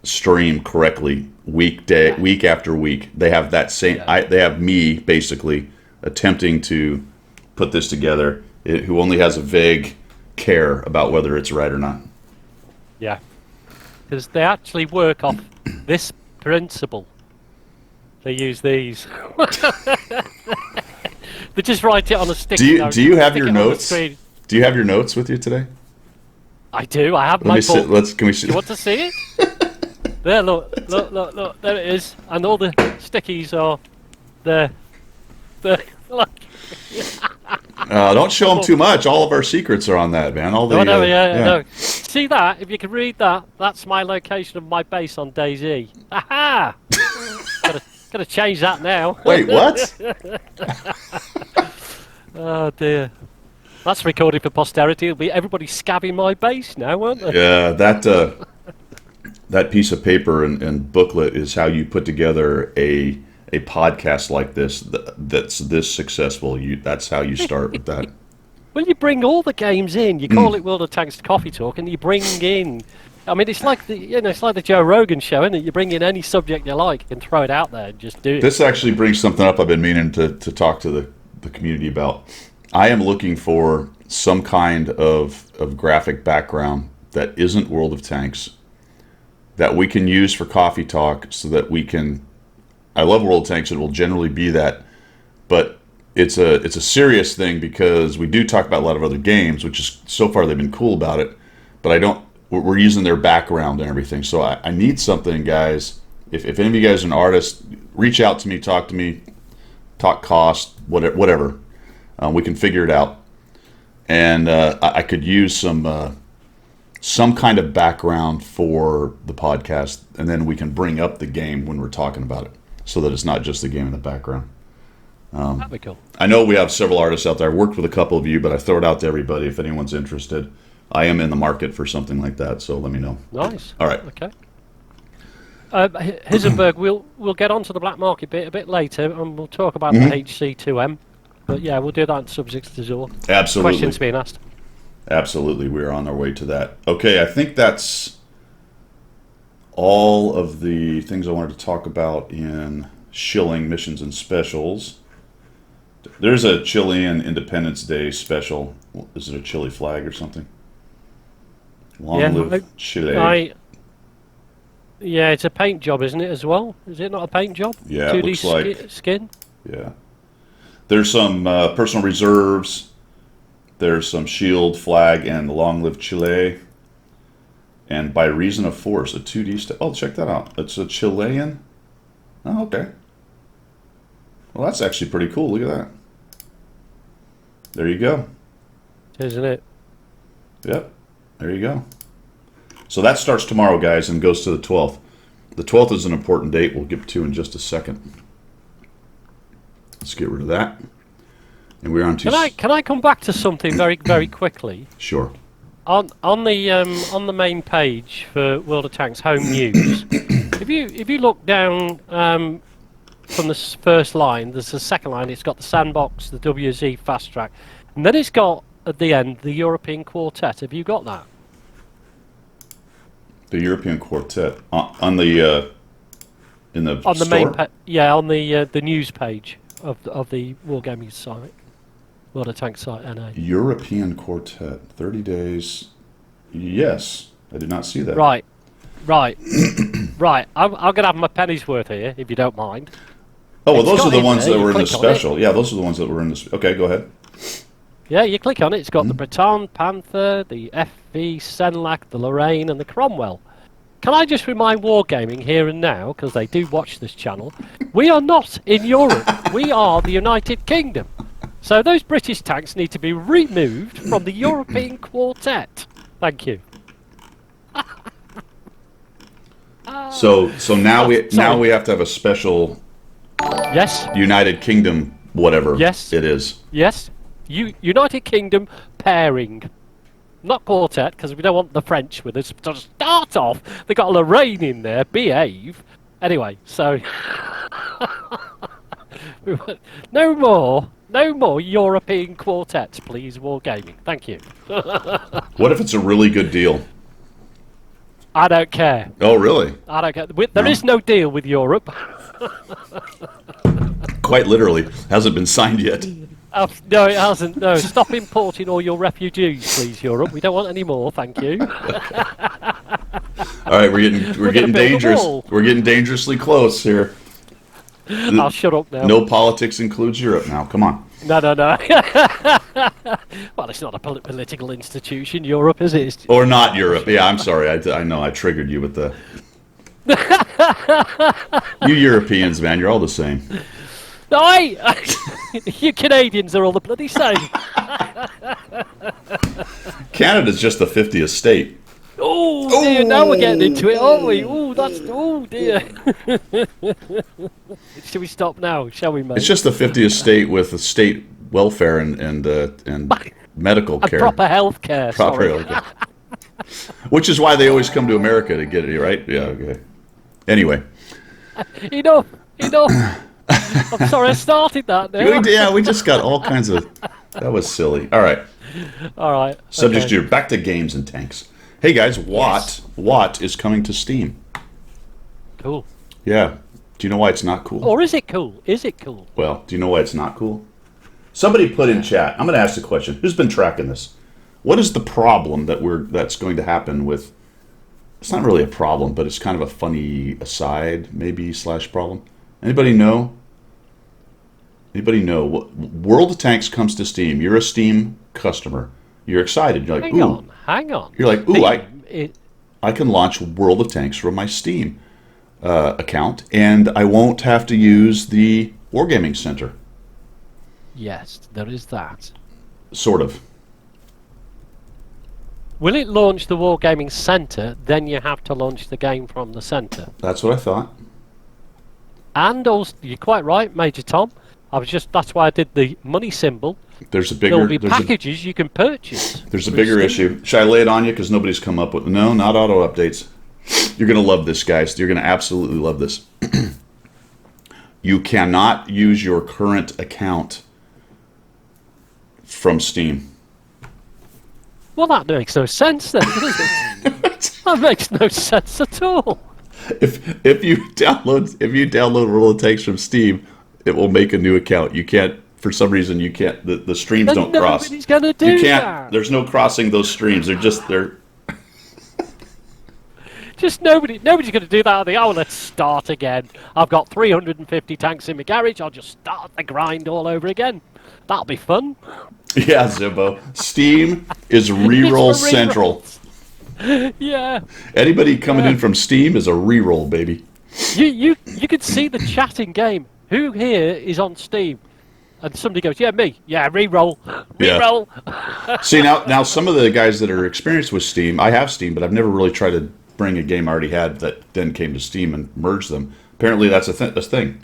stream correctly week after week. They have that same. They have me basically attempting to put this together, who only has a vague care about whether it's right or not. Yeah, because they actually work off this principle. They use these. They just write it on a sticky note. Do you have your notes? Do you have your notes with you today? I do. I have my book. Can we see? You want to see it? There, look. There it is. And all the stickies are there. Look. Don't show them too much. All of our secrets are on that, man. All the. No. See that? If you can read that, that's my location of my base on DayZ. Aha! Gotta change that now. Wait, what? Oh dear. That's recorded for posterity. It'll be everybody scabbing my base now, won't they? Yeah, that piece of paper and booklet is how you put together a podcast like this that's this successful. That's how you start with that. Well, you bring all the games in. You call it World of Tanks Coffee Talk, and you bring in. I mean, it's like the Joe Rogan show, isn't it? You bring in any subject you like and throw it out there and just do it. This actually brings something up I've been meaning to talk to the community about. I am looking for some kind of graphic background that isn't World of Tanks that we can use for Coffee Talk so that we can. I love World of Tanks. It will generally be that, but it's a serious thing because we do talk about a lot of other games, which is so far they've been cool about it, but I don't. We're using their background and everything. So I need something, guys. If any of you guys are an artist, reach out to me, talk to me, talk cost, whatever. We can figure it out. And I could use some kind of background for the podcast, and then we can bring up the game when we're talking about it so that it's not just the game in the background. That'd be cool. I know we have several artists out there. I worked with a couple of you, but I throw it out to everybody if anyone's interested. I am in the market for something like that, so let me know. Nice. All right. Okay. Hisenberg, we'll get onto the black market bit a bit later, and we'll talk about the HC2M. But yeah, we'll do that in subjects to Zor. Absolutely. Questions being asked. Absolutely, we are on our way to that. Okay, I think that's all of the things I wanted to talk about in shilling missions and specials. There's a Chilean Independence Day special. Is it a Chile flag or something? Long live Chile. Yeah, it's a paint job, isn't it, as well? Is it not a paint job? Yeah, it looks like skin. Yeah. There's some personal reserves. There's some shield, flag, and long live Chile. And by reason of force, a 2D... Oh, check that out. It's a Chilean. Oh, okay. Well, that's actually pretty cool. Look at that. There you go. Isn't it? Yep. There you go. So that starts tomorrow, guys, and goes to the 12th. The 12th is an important date we'll get to in just a second. Let's get rid of that. And we're on to... Can I come back to something very, very quickly? Sure. on the main page for World of Tanks Home News, if you look down from the first line, there's the second line. It's got the sandbox, the WZ fast track, and then it's got at the end the European Quartet. Have you got that? The European Quartet on the in the On the store? on the news page of the Wargaming site, World of Tanks site, NA. European Quartet, 30 days. Yes, I did not see that. Right. I'm going to have my penny's worth here, if you don't mind. Oh, well, It's those got are the in ones there, that you were in the click on it. special. Yeah, those are the ones that were in the. Okay, go ahead. Yeah, you click on it. It's got the Breton, Panther, the FV, Senlac, the Lorraine, and the Cromwell. Can I just remind Wargaming here and now, because they do watch this channel, we are not in Europe. We are the United Kingdom. So those British tanks need to be removed from the European Quartet. Thank you. So now sorry. we have to have a special Yes, United Kingdom whatever. Yes. it is. yes. United Kingdom pairing. Not quartet, because we don't want the French with us. To start off, they got Lorraine in there, behave. Anyway, so... no more European quartets, please, Wargaming. Thank you. What if it's a really good deal? I don't care. Oh, really? I don't care. There is no deal with Europe. Quite literally, hasn't been signed yet. No, it hasn't. No, stop importing all your refugees, please, Europe. We don't want any more, thank you. All right, we're getting gonna build a dangerous. wall. We're getting dangerously close here. I'll shut up now. No politics includes Europe now. Come on. No. Well, it's not a political institution, Europe, is it? Or not Europe. Yeah, I'm sorry. I know I triggered you with the. You Europeans, man, you're all the same. No, you Canadians are all the bloody same. Canada's just the 50th state. Oh dear, now we're getting into it, aren't we? Oh dear. Shall we stop now? Shall we, mate? It's just the 50th state with state welfare and medical care. Proper health care. Proper Sorry. health care. Which is why they always come to America to get it, right? Yeah, okay. Anyway. Enough. I'm sorry I started that now. We just got all kinds of... That was silly. All right. All right. Subject okay. to back to games and tanks. Hey guys, Watt is coming to Steam. Cool. Yeah. Do you know why it's not cool? Or is it cool? Is it cool? Well, do you know why it's not cool? Somebody put in chat. I'm going to ask the question. Who's been tracking this? What is the problem that's going to happen with? It's not really a problem, but it's kind of a funny aside, maybe / problem. Anybody know? Anybody know? World of Tanks comes to Steam. You're a Steam customer. You're excited. You're like, Hang on. You're like, ooh, Steam, I can launch World of Tanks from my Steam account, and I won't have to use the Wargaming Center. Yes, there is that. Sort of. Will it launch the Wargaming Center? Then you have to launch the game from the center. That's what I thought. And also, you're quite right, Major Tom. That's why I did the money symbol. There's a bigger. There'll be packages you can purchase. There's a bigger issue. Should I lay it on you? Because nobody's come up with. No, not auto updates. You're gonna love this, guys. You're gonna absolutely love this. You cannot use your current account from Steam. Well, that makes no sense then, does it? That makes no sense at all. If you download World of Tanks from Steam, it will make a new account. You can't, for some reason, you can't. The streams Then don't cross. Nobody's gonna do You can't. that. There's no crossing those streams. They're. Just nobody's going to do that. Let's start again. I've got 350 tanks in my garage. I'll just start the grind all over again. That'll be fun. Yeah, Zimbo. Steam is reroll It's for central. Yeah. Anybody coming in from Steam is a reroll, baby. You can see the chat in game. Who here is on Steam? And somebody goes, yeah, me. Yeah, reroll. Yeah. Reroll. See, now some of the guys that are experienced with Steam, I have Steam, but I've never really tried to bring a game I already had that then came to Steam and merge them. Apparently that's a thing.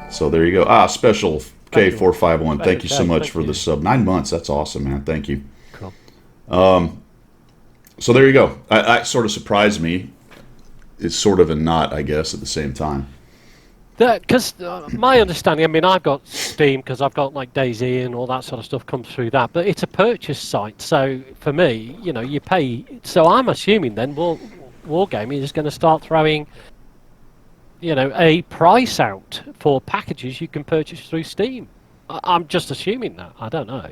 So there you go. Special K451. Thank you so much for the sub. 9 months. That's awesome, man. Thank you. Cool. So there you go. I sort of surprised me. It's sort of a not, I guess, at the same time. Because my understanding, I mean, I've got Steam because I've got like DayZ and all that sort of stuff comes through that, but it's a purchase site. So for me, you know, you pay. So I'm assuming then, well, Wargaming is going to start throwing, you know, a price out for packages you can purchase through Steam. I'm just assuming that. I don't know.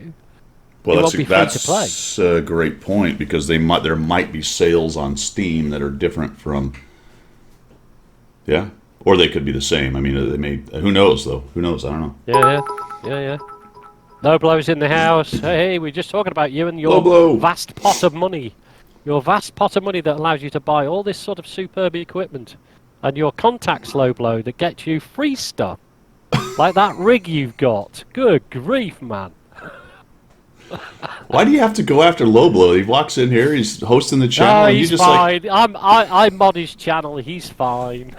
Well, It won't be free to play. that's a great point because there might be sales on Steam that are different from. Yeah. Or they could be the same. I mean, they may. Who knows, though? Who knows? I don't know. Yeah. No blows in the house. Hey, we're just talking about you and your Low blow. vast pot of money. Your vast pot of money that allows you to buy all this sort of superb equipment. And your contacts, low blow, that gets you free stuff. Like that rig you've got. Good grief, man. Why do you have to go after Low Blow? He walks in here, he's hosting the channel, No, and you he's just fine. I mod his channel. He's fine.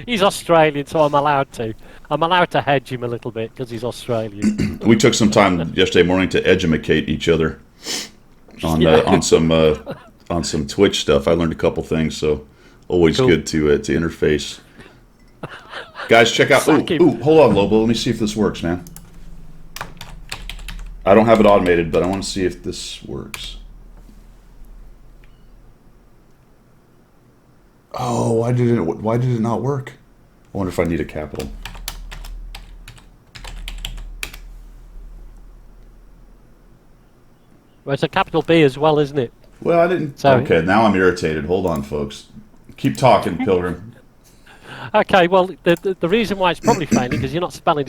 He's Australian, so I'm allowed to. I'm allowed to hedge him a little bit because he's Australian. We took some time yesterday morning to edumacate each other on some Twitch stuff. I learned a couple things, so always Cool. good to interface. Guys, check out. Sack him. Ooh, hold on, Lobo. Let me see if this works, man. I don't have it automated, but I want to see if this works. Oh, why did it not work? I wonder if I need a capital. Well, it's a capital B as well, isn't it? Well, I didn't. Sorry. Okay, now I'm irritated. Hold on, folks. Keep talking, Pilgrim. Okay, well, the reason why it's probably failing because you're not spelling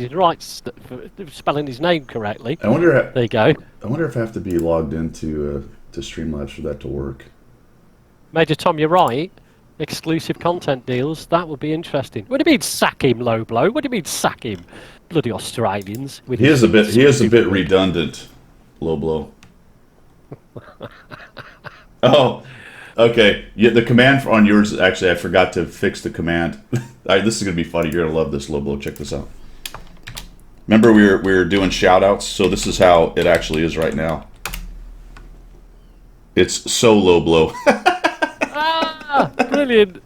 spelling his name correctly. I wonder. There you go. I wonder if I have to be logged into to Streamlabs for that to work. Major Tom, you're right. Exclusive content deals. That would be interesting. What do you mean sack him, low blow? What do you mean sack him? Bloody Australians. With He is a bit. his He is a bit stupid- redundant. Low blow. Oh, okay. Yeah, the command on yours. Actually, I forgot to fix the command. All right, this is gonna be funny. You're gonna love this, Low blow. Check this out. Remember, we were doing shout outs. So this is how it actually is right now. It's so Low blow. Ah, brilliant.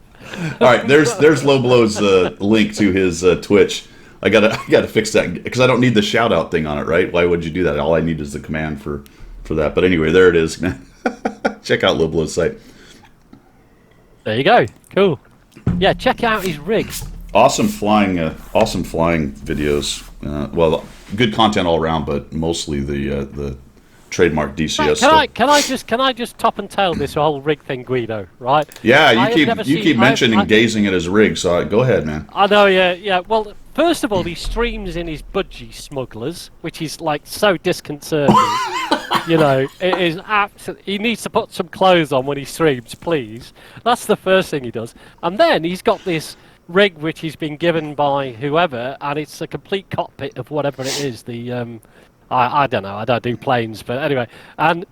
All right, there's Low Blow's link to his Twitch. I gotta fix that because I don't need the shout out thing on it, right? Why would you do that? All I need is the command for that. But anyway, there it is. Check out Low Blow's site. There you go. Cool. Yeah, check out his rig. Awesome flying videos. Well, good content all around, but mostly the trademark DCS stuff. Can I just top and tail this whole rig thing, Guido? Right? Yeah, I you have never keep seen- mentioning gazing at his rig. So go ahead, man. I know, yeah. Well, first of all, he streams in his budgie smugglers, which is like so disconcerting. You know, it is absolutely. He needs to put some clothes on when he streams, please. That's the first thing he does, and then he's got this rig which he's been given by whoever, and it's a complete cockpit of whatever it is. I don't know. I don't do planes, but anyway, and.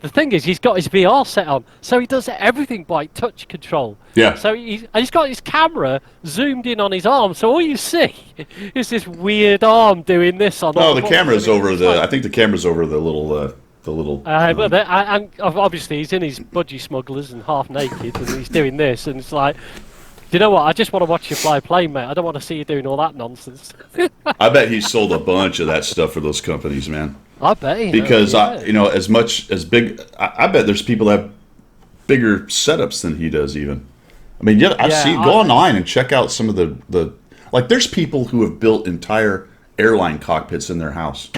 The thing is, he's got his VR set on, so he does everything by touch control. Yeah. So he's got his camera zoomed in on his arm, so all you see is this weird arm doing this on. Oh, all the buttons, camera's and over it's the. like- I think the camera's over the little. and obviously he's in his budgie smugglers and half naked, and he's doing this, and it's like, do you know what? I just want to watch you fly a plane, mate. I don't want to see you doing all that nonsense. I bet he sold a bunch of that stuff for those companies, man. I bet he has, Because yeah. as much as big, I bet there's people that have bigger setups than he does. Even, I mean, yeah, go online and check out some of the like. There's people who have built entire airline cockpits in their house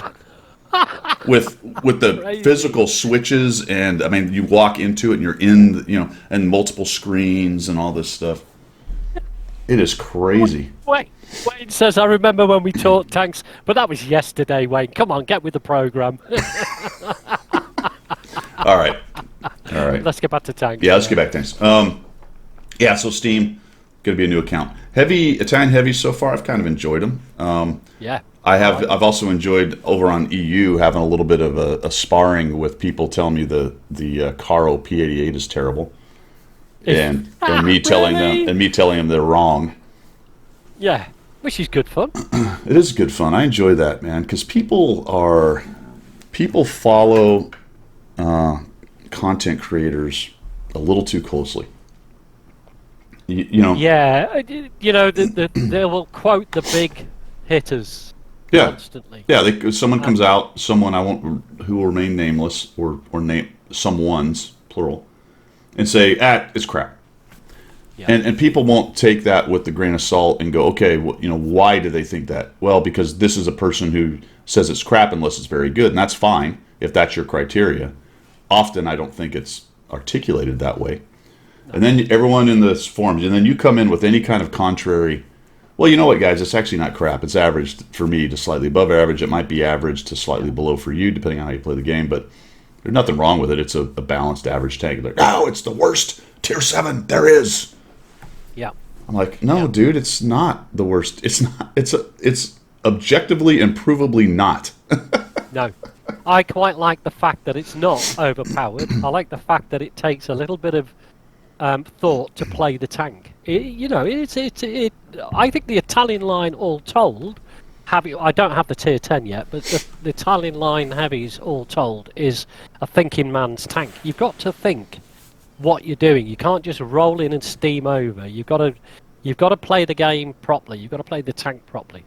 with the Crazy. physical switches, and I mean, you walk into it and you're in, and multiple screens and all this stuff. It is crazy. Wayne says, I remember when we taught tanks, but that was yesterday, Wayne. Come on, get with the program. All right. Let's get back to tanks. Yeah, let's get back to things. Yeah, so Steam, gonna be a new account. Italian heavies so far, I've kind of enjoyed them. Yeah. I've also enjoyed over on EU having a little bit of a sparring with people telling me the Caro P88 is terrible, and me telling them they're wrong. Yeah, which is good fun. It is good fun. I enjoy that, man, because people follow content creators a little too closely. You know, Yeah, they will quote the big hitters yeah, constantly. yeah. Someone comes out, someone I won't, who will remain nameless, or name someone's plural, and say, it's crap. Yeah, And people won't take that with a grain of salt and go, okay, well, why do they think that? Well, because this is a person who says it's crap unless it's very good, and that's fine if that's your criteria. Often, I don't think it's articulated that way. no. And then everyone in the forums, and then you come in with any kind of contrary. Well, you know what, guys? It's actually not crap. It's average for me to slightly above average. It might be average to slightly below for you, depending on how you play the game. But there's nothing wrong with it. It's a balanced average tank. Like, oh, it's the worst tier 7 there is. Yeah. I'm like, no, dude, it's not the worst. It's not. It's objectively and provably not. No. I quite like the fact that it's not overpowered. I like the fact that it takes a little bit of thought to play the tank. I think the Italian line, all told, I don't have the tier 10 yet, but the Italian line heavies, all told, is a thinking man's tank. You've got to think what you're doing. You can't just roll in and steam over. You've got to play the game properly. You've got to play the tank properly.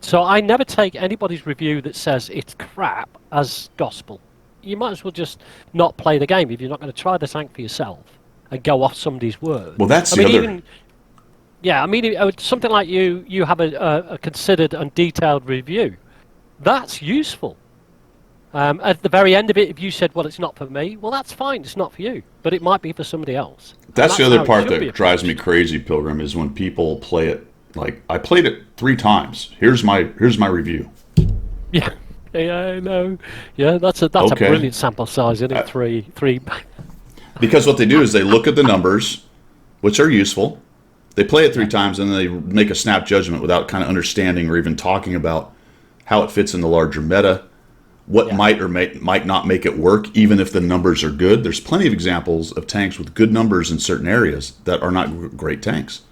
So I never take anybody's review that says it's crap as gospel. You might as well just not play the game if you're not going to try the tank for yourself and go off somebody's word. Well, that's the other. Something like you have a considered and detailed review. That's useful. At the very end of it, if you said, well, it's not for me, well, that's fine. It's not for you. But it might be for somebody else. That's the other part that drives me crazy, Pilgrim, is when people play it like, I played it 3 times. Here's my review. Yeah. Yeah, I know. Yeah, that's Okay. a brilliant sample size, isn't it? Three. Because what they do is they look at the numbers, which are useful. They play it 3 times, and then they make a snap judgment without kind of understanding or even talking about how it fits in the larger meta, what might or might not make it work, even if the numbers are good. There's plenty of examples of tanks with good numbers in certain areas that are not great tanks.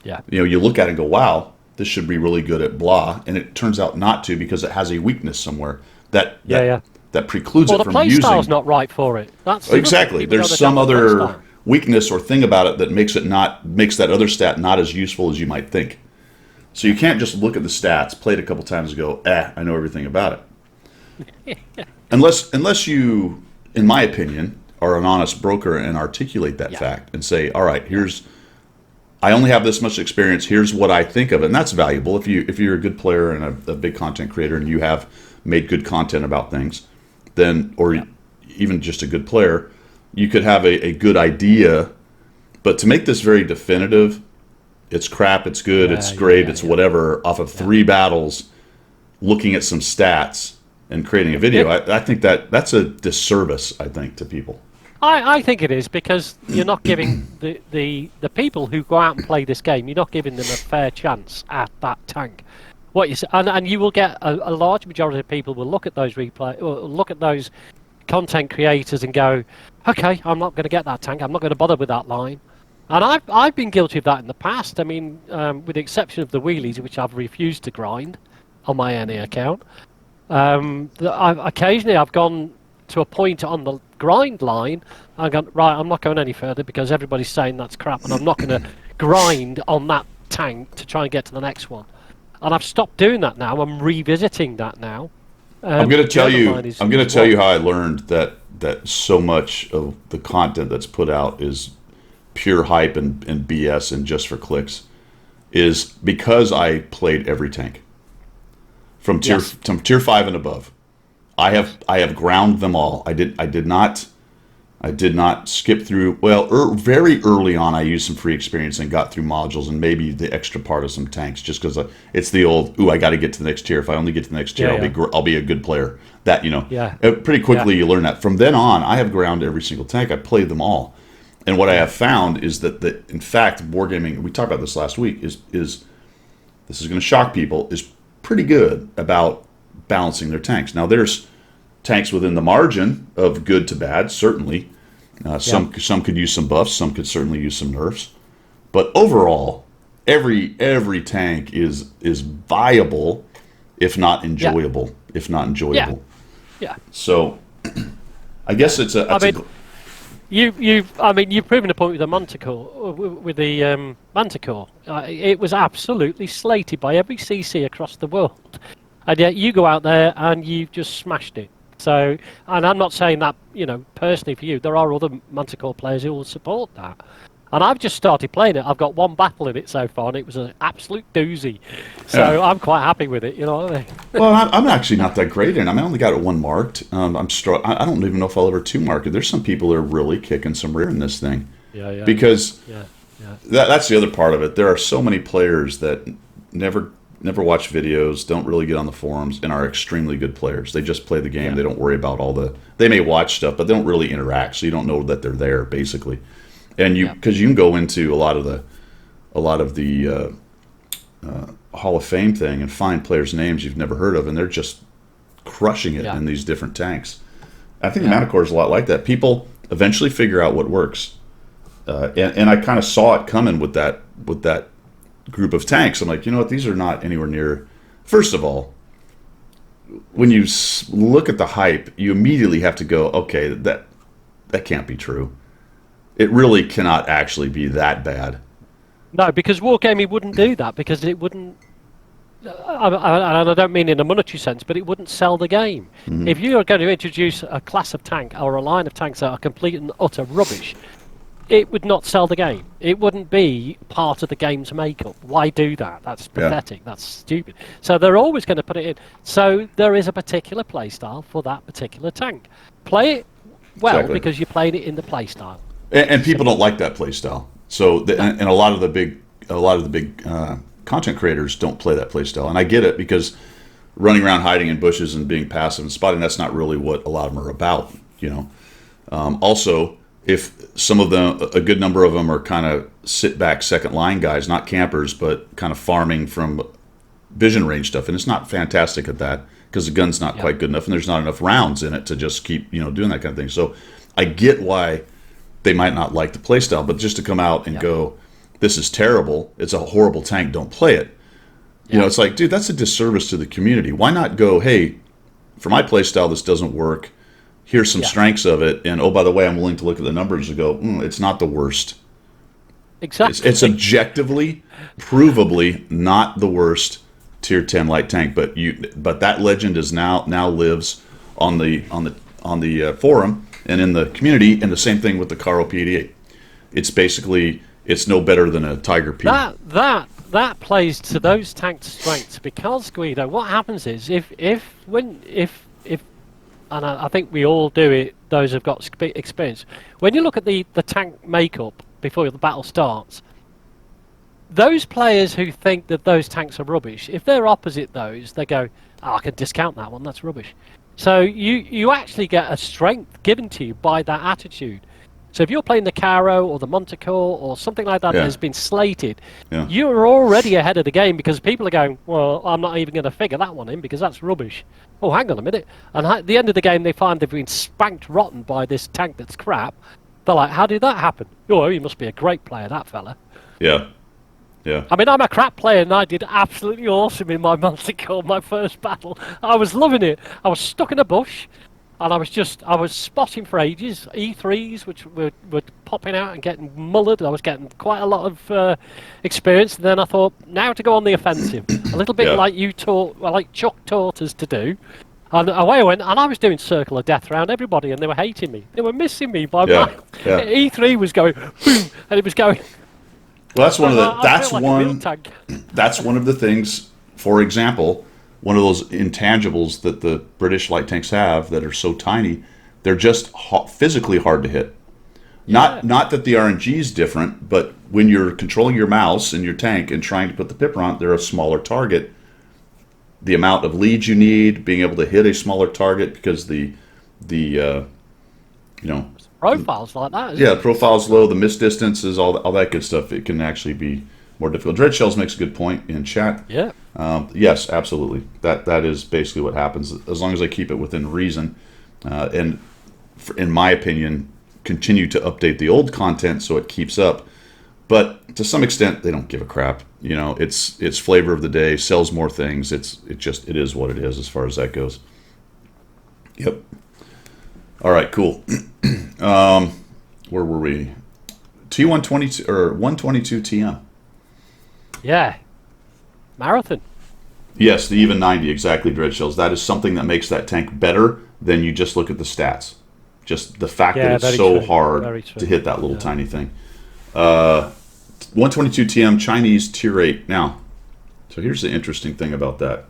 Yeah. You look at it and go, wow, this should be really good at blah, and it turns out not to because it has a weakness somewhere that precludes it from using. Well, the playstyle's not right for it. That's exactly. There's some other weakness or thing about it that makes that other stat not as useful as you might think. So you can't just look at the stats, play it a couple times, and go, I know everything about it. Unless you, in my opinion, are an honest broker and articulate that fact and say, all right, I only have this much experience. Here's what I think of it, and that's valuable if you're a good player and a big content creator and you have made good content about things, then even just a good player, you could have a good idea. But to make this very definitive, it's crap, it's good, it's great, it's whatever, off of 3 battles, looking at some stats and creating a video, I think that's a disservice, I think, to people. I think it is, because you're not giving the people who go out and play this game, you're not giving them a fair chance at that tank. What you say, and you will get a large majority of people will look at those look at those content creators and go, okay, I'm not going to get that tank. I'm not going to bother with that line. And I've been guilty of that in the past. I mean, with the exception of the wheelies, which I've refused to grind on my NE account. Occasionally I've gone to a point on the grind line, I've gone, right, I'm not going any further because everybody's saying that's crap, and I'm not going to grind on that tank to try and get to the next one. And I've stopped doing that now. I'm revisiting that now. I'm going to tell you how I learned that so much of the content that's put out is pure hype and BS and just for clicks, is because I played every tank from tier 5 and above. I have ground them all. I did not skip through. Well, very early on, I used some free experience and got through modules and maybe the extra part of some tanks, just because it's the old, I got to get to the next tier. If I only get to the next tier, I'll be a good player. That pretty quickly you learn that. From then on, I have ground every single tank. I played them all, and what I have found is that in fact, wargaming. We talked about this last week. Is this is going to shock people? Is pretty good about balancing their tanks. Now, there's tanks within the margin of good to bad, certainly. Some could use some buffs, some could certainly use some nerfs. But overall, every tank is viable, if not enjoyable. Yeah. So I guess it's a. I That's mean, you've proven a point with the Manticore, with the Manticore. It was absolutely slated by every CC across the world, and yet you go out there and you've just smashed it. So, and I'm not saying that personally for you. There are other Manticore players who will support that. And I've just started playing it. I've got one battle in it so far, and it was an absolute doozy. So I'm quite happy with it. You know what I mean? Well, I'm actually not that great in it. I mean, I only got it one marked. I don't even know if I'll ever two mark it. There's some people that are really kicking some rear in this thing. Yeah. Because yeah. that's the other part of it. There are so many players that never watch videos, don't really get on the forums, and are extremely good players. They just play the game. Yeah. They don't worry about all the. They may watch stuff, but they don't really interact. So you don't know that they're there, basically. And because you can go into a lot of the Hall of Fame thing and find players' names you've never heard of, and they're just crushing it in these different tanks. I think the Manticore is a lot like that. People eventually figure out what works, and I kind of saw it coming with that group of tanks. I'm like, you know what? These are not anywhere near. First of all, when you look at the hype, you immediately have to go, okay, that can't be true. It really cannot actually be that bad. No, because Wargaming wouldn't do that, because it wouldn't. I don't mean in a monetary sense, but it wouldn't sell the game. Mm-hmm. If you are going to introduce a class of tank or a line of tanks that are complete and utter rubbish, it would not sell the game. It wouldn't be part of the game's makeup. Why do that? That's pathetic. Yeah. That's stupid. So they're always going to put it in. So there is a particular playstyle for that particular tank. Play it well because you're playing it in the playstyle. And people don't like that play style. So, and a lot of the big content creators don't play that play style. And I get it, because running around hiding in bushes and being passive and spotting, that's not really what a lot of them are about. Also, if some of them, a good number of them are kind of sit back second line guys, not campers, but kind of farming from vision range stuff, and it's not fantastic at that because the gun's not quite good enough, and there's not enough rounds in it to just keep doing that kind of thing. So I get why they might not like the playstyle, but just to come out and go, this is terrible, it's a horrible tank, don't play it. It's like, dude, that's a disservice to the community. Why not go, hey, for my playstyle, this doesn't work. Here's some strengths of it, and oh, by the way, I'm willing to look at the numbers and go, it's not the worst. Exactly. It's objectively, provably not the worst tier 10 light tank, but that legend is now lives on the forum and in the community, and the same thing with the Caro P88. It's basically, it's no better than a Tiger P. That plays to those tank strengths, because, Guido, what happens is if and I think we all do it, those who've got experience, when you look at the tank makeup before the battle starts, those players who think that those tanks are rubbish, if they're opposite those, they go, I can discount that one, that's rubbish. So you actually get a strength given to you by that attitude. So if you're playing the Caro or the Manticore or something like that that has been slated, you're already ahead of the game, because people are going, well, I'm not even going to figure that one in because that's rubbish. Oh, hang on a minute. And at the end of the game, they find they've been spanked rotten by this tank that's crap. They're like, how did that happen? Oh, he must be a great player, that fella. Yeah. Yeah. I mean, I'm a crap player, and I did absolutely awesome in my Manticore, my first battle. I was loving it. I was stuck in a bush, and I was spotting for ages, E3s, which were popping out and getting mullered. I was getting quite a lot of experience. And then I thought, now to go on the offensive. A little bit like Chuck taught us to do. And away I went, and I was doing circle of death around everybody, and they were hating me. They were missing me by E3 was going boom, and it was going. Well, that's that's one of the things. For example, one of those intangibles that the British light tanks have that are so tiny, they're just physically hard to hit. Not that the RNG is different, but when you're controlling your mouse and your tank and trying to put the pipper on, they're a smaller target. The amount of leads you need, being able to hit a smaller target, because the profile's like that. The profile's low, the miss distances, all that good stuff. It can actually be more difficult. Dread Shells makes a good point in chat. Yeah. Yes, absolutely. That is basically what happens, as long as I keep it within reason, and in my opinion, continue to update the old content so it keeps up. But to some extent, they don't give a crap. It's flavor of the day, sells more things. It is what it is as far as that goes. Yep. All right, cool. Where were we? T122 or 122 TM. Yeah, marathon. Yes, the even 90, exactly, Dreadshells. That is something that makes that tank better than you just look at the stats. Just the fact that Yeah, it's very so true. hard Very true. to hit that little Yeah. tiny thing. 122 TM Chinese tier 8. Now, so here's the interesting thing about that.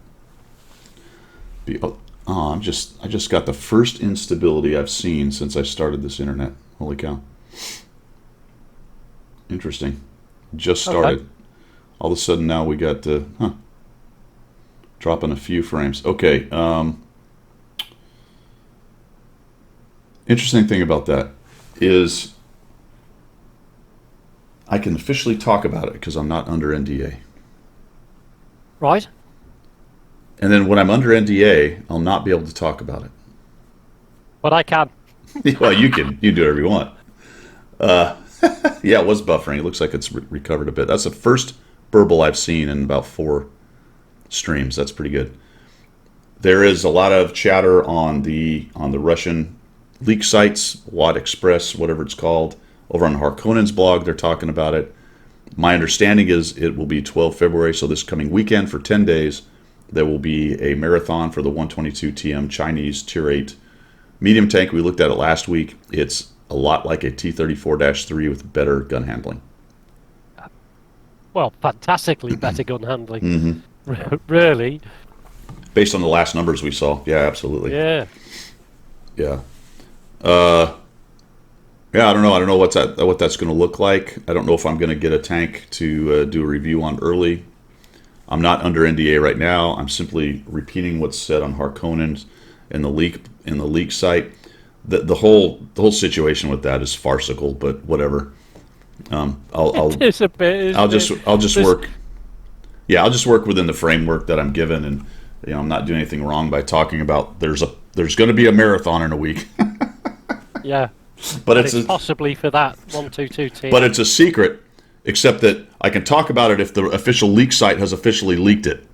I just got the first instability I've seen since I started this internet. Holy cow. Interesting. Just started. Okay. All of a sudden now we got dropping a few frames. Okay. Interesting thing about that is I can officially talk about it because I'm not under NDA. Right. And then when I'm under NDA, I'll not be able to talk about But I can. it. Well, you do whatever you want. Yeah, it was buffering. It looks like it's recovered a bit. That's the first burble I've seen in about 4 streams. That's pretty good. There is a lot of chatter on the Russian leak sites, Watt Express, whatever it's called. Over on Harkonnen's blog, they're talking about it. My understanding is it will be 12 February, so this coming weekend for 10 days, there will be a marathon for the 122 TM Chinese Tier 8 medium tank. We looked at it last week. It's a lot like a T-34-3 with better gun handling. Well, fantastically better gun handling. Really. Based on the last numbers we saw. Yeah, absolutely. Yeah. Yeah. Yeah, I don't know. I don't know what that's going to look like. I don't know if I'm going to get a tank to do a review on early. I'm not under NDA right now. I'm simply repeating what's said on Harkonnen's in the leak site. The whole situation with that is farcical, but whatever. It is a bit. I'll just work. Yeah, I'll just work within the framework that I'm given, and I'm not doing anything wrong by talking about there's going to be a marathon in a week. Yeah. But And it's possibly for that 122 team. But it's a secret, except that I can talk about it if the official leak site has officially leaked it.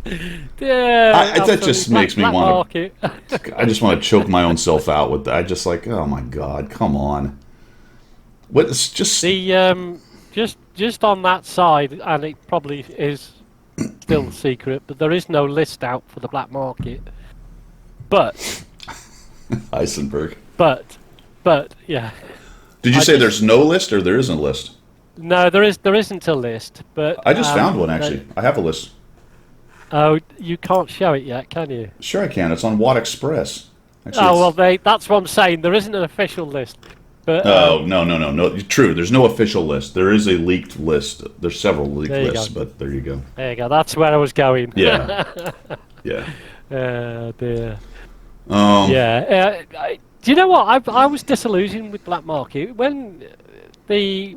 Yeah, that just makes me black want market. to. I just want to choke my own self out with that. I just like, oh my god, come on. What? It's just The just on that side, and it probably is still a secret, but there is no list out for the black market. But Eisenberg. But yeah. Did you say there's no list or there isn't a list? No, there isn't a list. But I just found one actually. I have a list. Oh, you can't show it yet, can you? Sure, I can. It's on Watt Express. Actually, Oh well, that's what I'm saying. There isn't an official list. But oh no. True. There's no official list. There is a leaked list. There's several leaked lists, but there you go. There you go. That's where I was going. Yeah. Yeah. Dear. Yeah. Do you know what? I was disillusioned with Black Market when the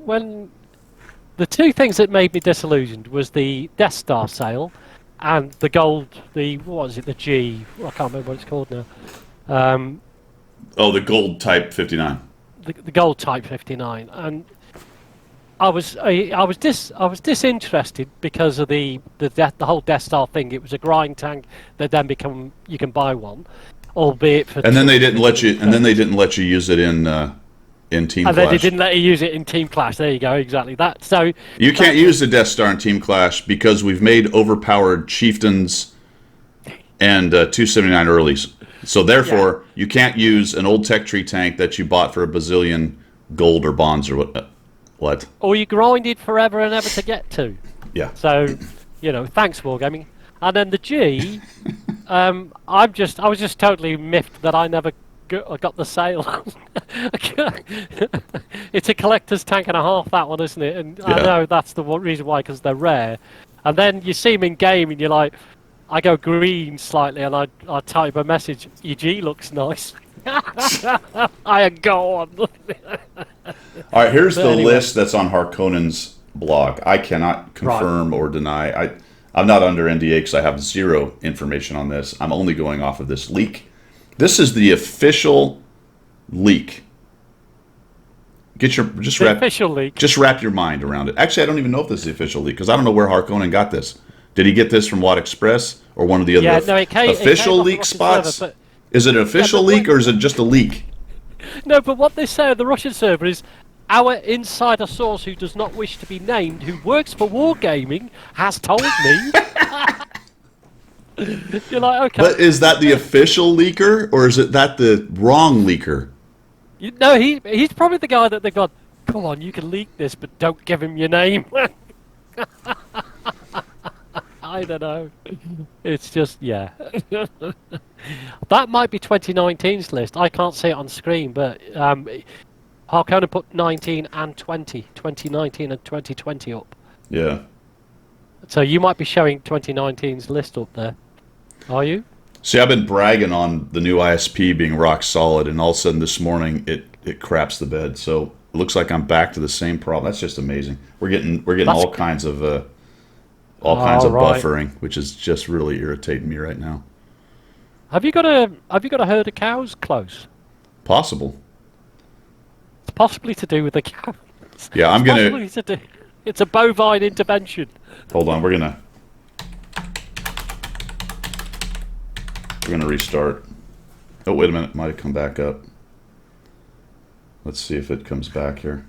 two things that made me disillusioned was the Death Star sale and the gold. What was it? The G. I can't remember what it's called now. The gold Type 59. The gold Type 59, and I was disinterested because of the whole Death Star thing. It was a grind tank that then you can buy one, albeit for. And then they didn't let you. And then they didn't let you use it in Team Clash. And then they didn't let you use it in Team Clash. There you go, exactly that. So you can't use the Death Star in Team Clash because we've made overpowered chieftains and 279 earlies. So therefore, you can't use an old tech tree tank that you bought for a bazillion gold or bonds or what. Or you grinded forever and ever to get to. Yeah. So, thanks Wargaming. And then the G, I was just totally miffed that I never got the sale. It's a collector's tank and a half, that one, isn't it? And yeah. I know that's the reason why, because they're rare. And then you see them in game and you're like, I go green slightly and I type a message, your G looks nice. I go on. All right, here's the list that's on Harkonnen's blog. I cannot confirm or deny. I'm not under NDA because I have zero information on this. I'm only going off of this leak. This is the official leak. Official leak. Just wrap your mind around it. Actually, I don't even know if this is the official leak because I don't know where Harkonnen got this. Did he get this from Watt Express or one of the other official leak spots? Server, is it an official leak or is it just a leak? No, but what they say on the Russian server is our insider source, who does not wish to be named, who works for Wargaming, has told me. You're like, okay. But is that the official leaker or is it that the wrong leaker? No, he's probably the guy that they got. Come on, you can leak this, but don't give him your name. I don't know. It's just, yeah. That might be 2019's list. I can't see it on screen, but Harkonnen put 19 and 20. 2019 and 2020 up. Yeah. So you might be showing 2019's list up there. Are you? See, I've been bragging on the new ISP being rock solid, and all of a sudden this morning it craps the bed. So it looks like I'm back to the same problem. That's just amazing. We're getting all kinds of buffering, which is just really irritating me right now. Have you got a herd of cows close? Possible. It's possibly to do with the cows. Yeah, I'm gonna. It's a bovine intervention. Hold on, we're gonna restart. Oh, wait a minute, might have come back up. Let's see if it comes back here.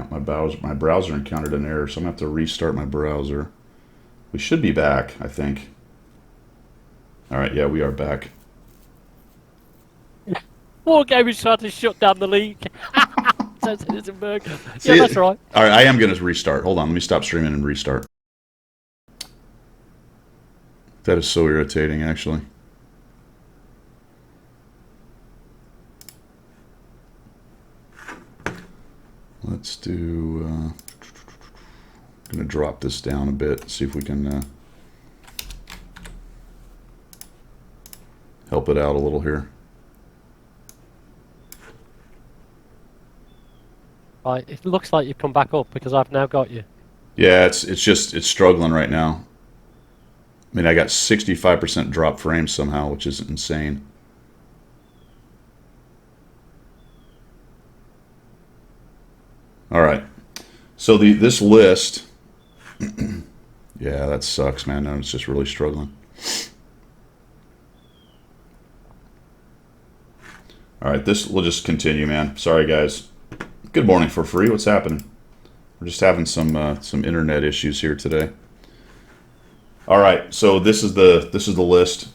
My browser encountered an error, so I'm gonna have to restart my browser. We should be back, I think. All right, yeah, we are back. Wargaming's trying to shut down the league. Says it isn't bug. Yeah, that's right. All right, I am gonna restart. Hold on, let me stop streaming and restart. That is so irritating, actually. Let's do. I'm gonna drop this down a bit. See if we can help it out a little here. Right, it looks like you've come back up because I've now got you. Yeah, it's struggling right now. I mean, I got 65% drop frames somehow, which is insane. All right, so this list, yeah, that sucks, man. No, it's just really struggling. All right, we'll just continue, man. Sorry, guys. Good morning for free. What's happening? We're just having some internet issues here today. All right, so this is the list.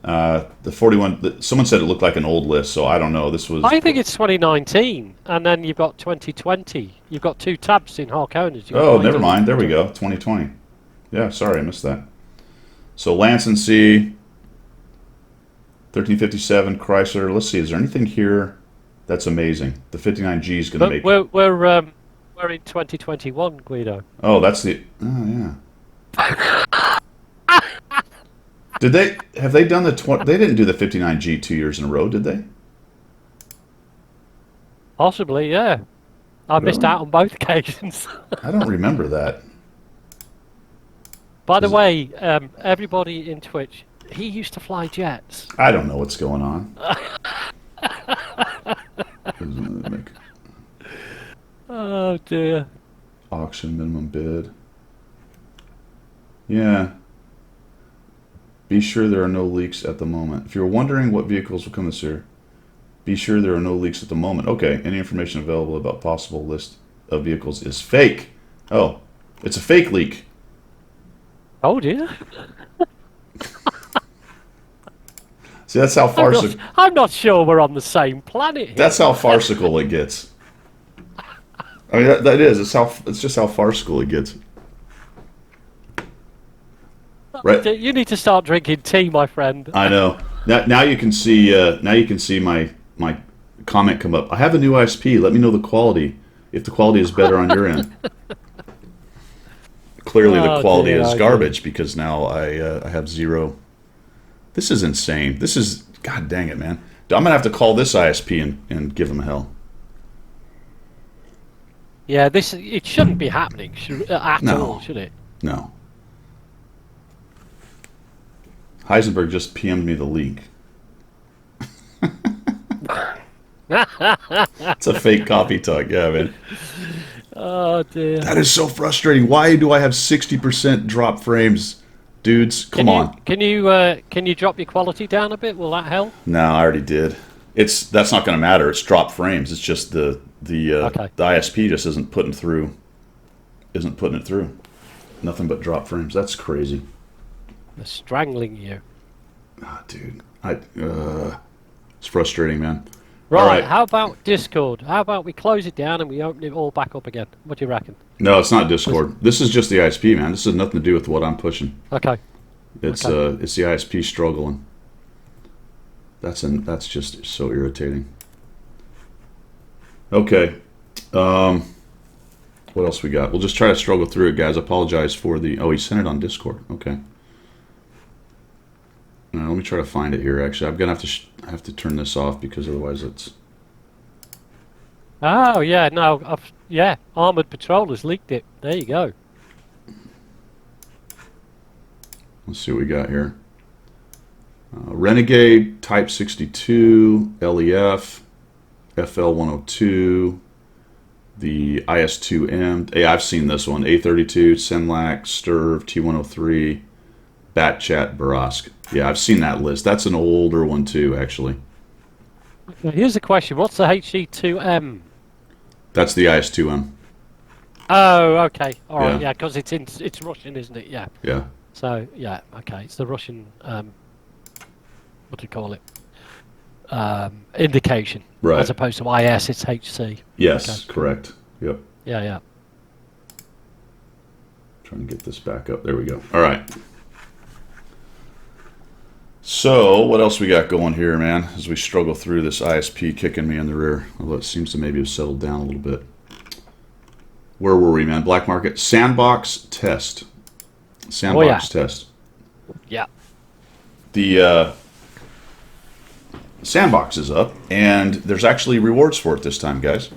The 41. Someone said it looked like an old list, so I don't know. This was. I think it's 2019, and then you've got 2020. You've got two tabs in Harkonnen. Oh, never mind. There we go. 2020. Yeah, sorry, I missed that. So Lance and C. 1357 Chrysler. Let's see. Is there anything here that's amazing? The 59G is going to make. We're in 2021, Guido. Oh, that's the. Oh yeah. Have they done the they didn't do the 59G 2 years in a row, did they? Possibly, yeah. I missed out on both occasions. I don't remember that. By the way, everybody in Twitch, he used to fly jets. I don't know what's going on. Oh dear. Auction minimum bid. Yeah. Be sure there are no leaks at the moment. If you're wondering what vehicles will come this year, be sure there are no leaks at the moment. Okay, any information available about possible list of vehicles is fake. Oh, it's a fake leak. Oh dear. See, that's how farcical. I'm not sure we're on the same planet here. That's how farcical it gets. I mean, that is. It's just how farcical it gets. Right. You need to start drinking tea, my friend. I know. Now you can see. Now you can see my comment come up. I have a new ISP. Let me know the quality. If the quality is better on your end. Clearly, the quality is garbage because now I have zero. This is insane. This is God dang it, man. I'm gonna have to call this ISP and give them hell. Yeah, it shouldn't be happening at all, should it? No. Heisenberg just PM'd me the leak. It's a fake copy talk, yeah, man. Oh dear. That is so frustrating. Why do I have 60% drop frames, dudes? Come on. Can you drop your quality down a bit? Will that help? No, I already did. That's not going to matter. It's drop frames. It's just the ISP just isn't putting through. Isn't putting it through. Nothing but drop frames. That's crazy. They're strangling you. Ah, dude. It's frustrating, man. Right, All right. how about Discord? How about we close it down and we open it all back up again? What do you reckon? No, it's not Discord. This is just the ISP, man. This has nothing to do with what I'm pushing. Okay. It's the ISP struggling. That's just so irritating. Okay. What else we got? We'll just try to struggle through it, guys. Apologize for the... Oh, he sent it on Discord. Okay. Let me try to find it here. Actually, I'm gonna have to turn this off because otherwise it's. Oh yeah, no, Armored Patrollers leaked it. There you go. Let's see what we got here. Renegade Type 62, LEF, FL102, the IS2M. Hey, I've seen this one. A32, Senlac, Sturv, T103, Batchat, Barask. Yeah, I've seen that list. That's an older one too, actually. Now, here's a question: what's the HE2M? That's the IS2M. Oh, okay, all right, Yeah. because it's Russian, isn't it? Yeah. Yeah. So yeah, okay, it's the Russian. What do you call it? Indication, Right. as opposed to IS, it's HC. Yes, Okay. correct. Yep. Yeah. Trying to get this back up. There we go. All right. So, what else we got going here, man, as we struggle through this ISP kicking me in the rear? Although it seems to maybe have settled down a little bit. Where were we, man? Black market. Sandbox test. Sandbox test. Yeah. The sandbox is up, and there's actually rewards for it this time, guys.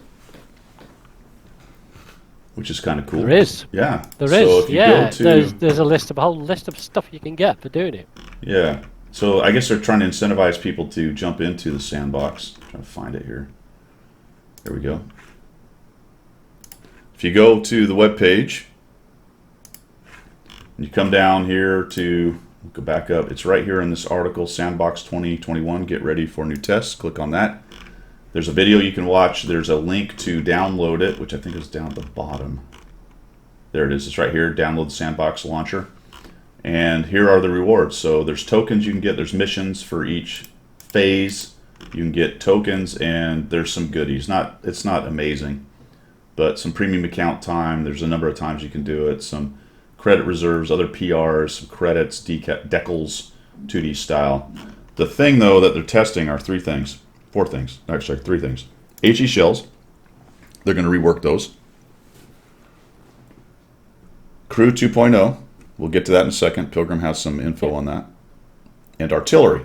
Which is kind of cool. There is. Yeah. There so is. If you Yeah. go to, There's a whole list of stuff you can get for doing it. Yeah. So I guess they're trying to incentivize people to jump into the sandbox. I'm trying to find it here. There we go. If you go to the web page, and you come down here to go back up. It's right here in this article, Sandbox 2021. Get ready for new tests. Click on that. There's a video you can watch. There's a link to download it, which I think is down at the bottom. There it is. It's right here. Download the Sandbox launcher. And here are the rewards. So there's tokens you can get. There's missions for each phase. You can get tokens, and there's some goodies. It's not amazing, but some premium account time. There's a number of times you can do it. Some credit reserves, other PRs, some credits, decals, 2D style. The thing, though, that they're testing are three things. HE shells. They're going to rework those. Crew 2.0. We'll get to that in a second. Pilgrim has some info on that. And artillery.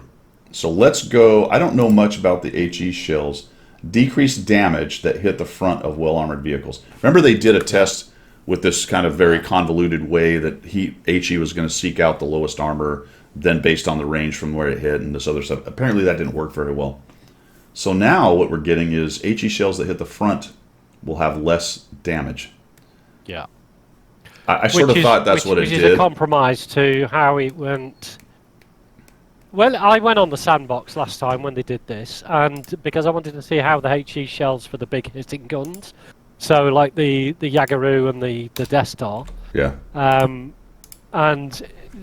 So let's go. I don't know much about the HE shells. Decreased damage that hit the front of well-armored vehicles. Remember they did a test with this kind of very convoluted way that HE was going to seek out the lowest armor, then based on the range from where it hit and this other stuff. Apparently that didn't work very well. So now what we're getting is HE shells that hit the front will have less damage. Yeah. I sort of thought that's what it did. did. Which is a compromise to how it went. Well, I went on the sandbox last time when they did this, and because I wanted to see how the HE shells for the big hitting guns, so like the Yagaroo and the Death Star. Yeah. And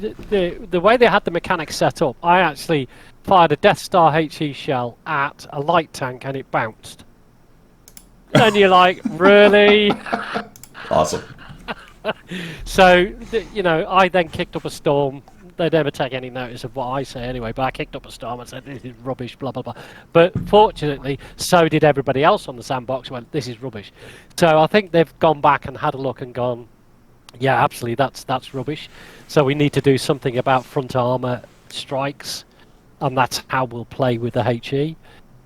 the way they had the mechanics set up, I actually fired a Death Star HE shell at a light tank and it bounced. And you're like, really? Awesome. So, I then kicked up a storm. They never take any notice of what I say anyway, but I kicked up a storm and said, this is rubbish, blah, blah, blah. But fortunately, so did everybody else on the sandbox, went, this is rubbish. So I think they've gone back and had a look and gone, yeah, absolutely, that's rubbish. So we need to do something about front armour strikes, and that's how we'll play with the HE.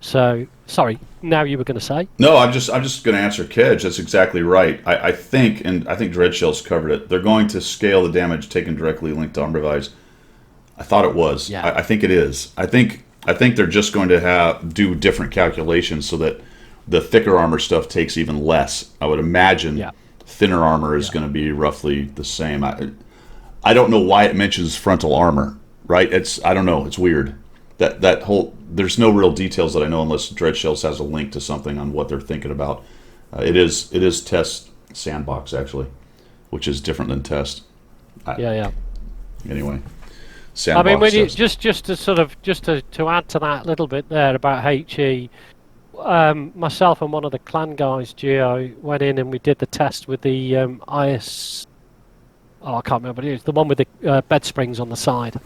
So, sorry, now you were going to say? No, I'm just going to answer Kedge. That's exactly right. I think Dreadshell's covered it. They're going to scale the damage taken directly linked to armor device. I thought it was. Yeah. I think it is. I think they're just going to do different calculations so that the thicker armor stuff takes even less. I would imagine thinner armor is going to be roughly the same. I don't know why it mentions frontal armor, right? I don't know. It's weird. That whole, there's no real details that I know unless Dreadshells has a link to something on what they're thinking about. It is test sandbox actually, which is different than test. Anyway, sandbox. I mean, when you test. just to add to that a little bit there about HE, myself and one of the clan guys, Geo, went in and we did the test with the IS. Oh, I can't remember what it is. The one with the bed springs on the side.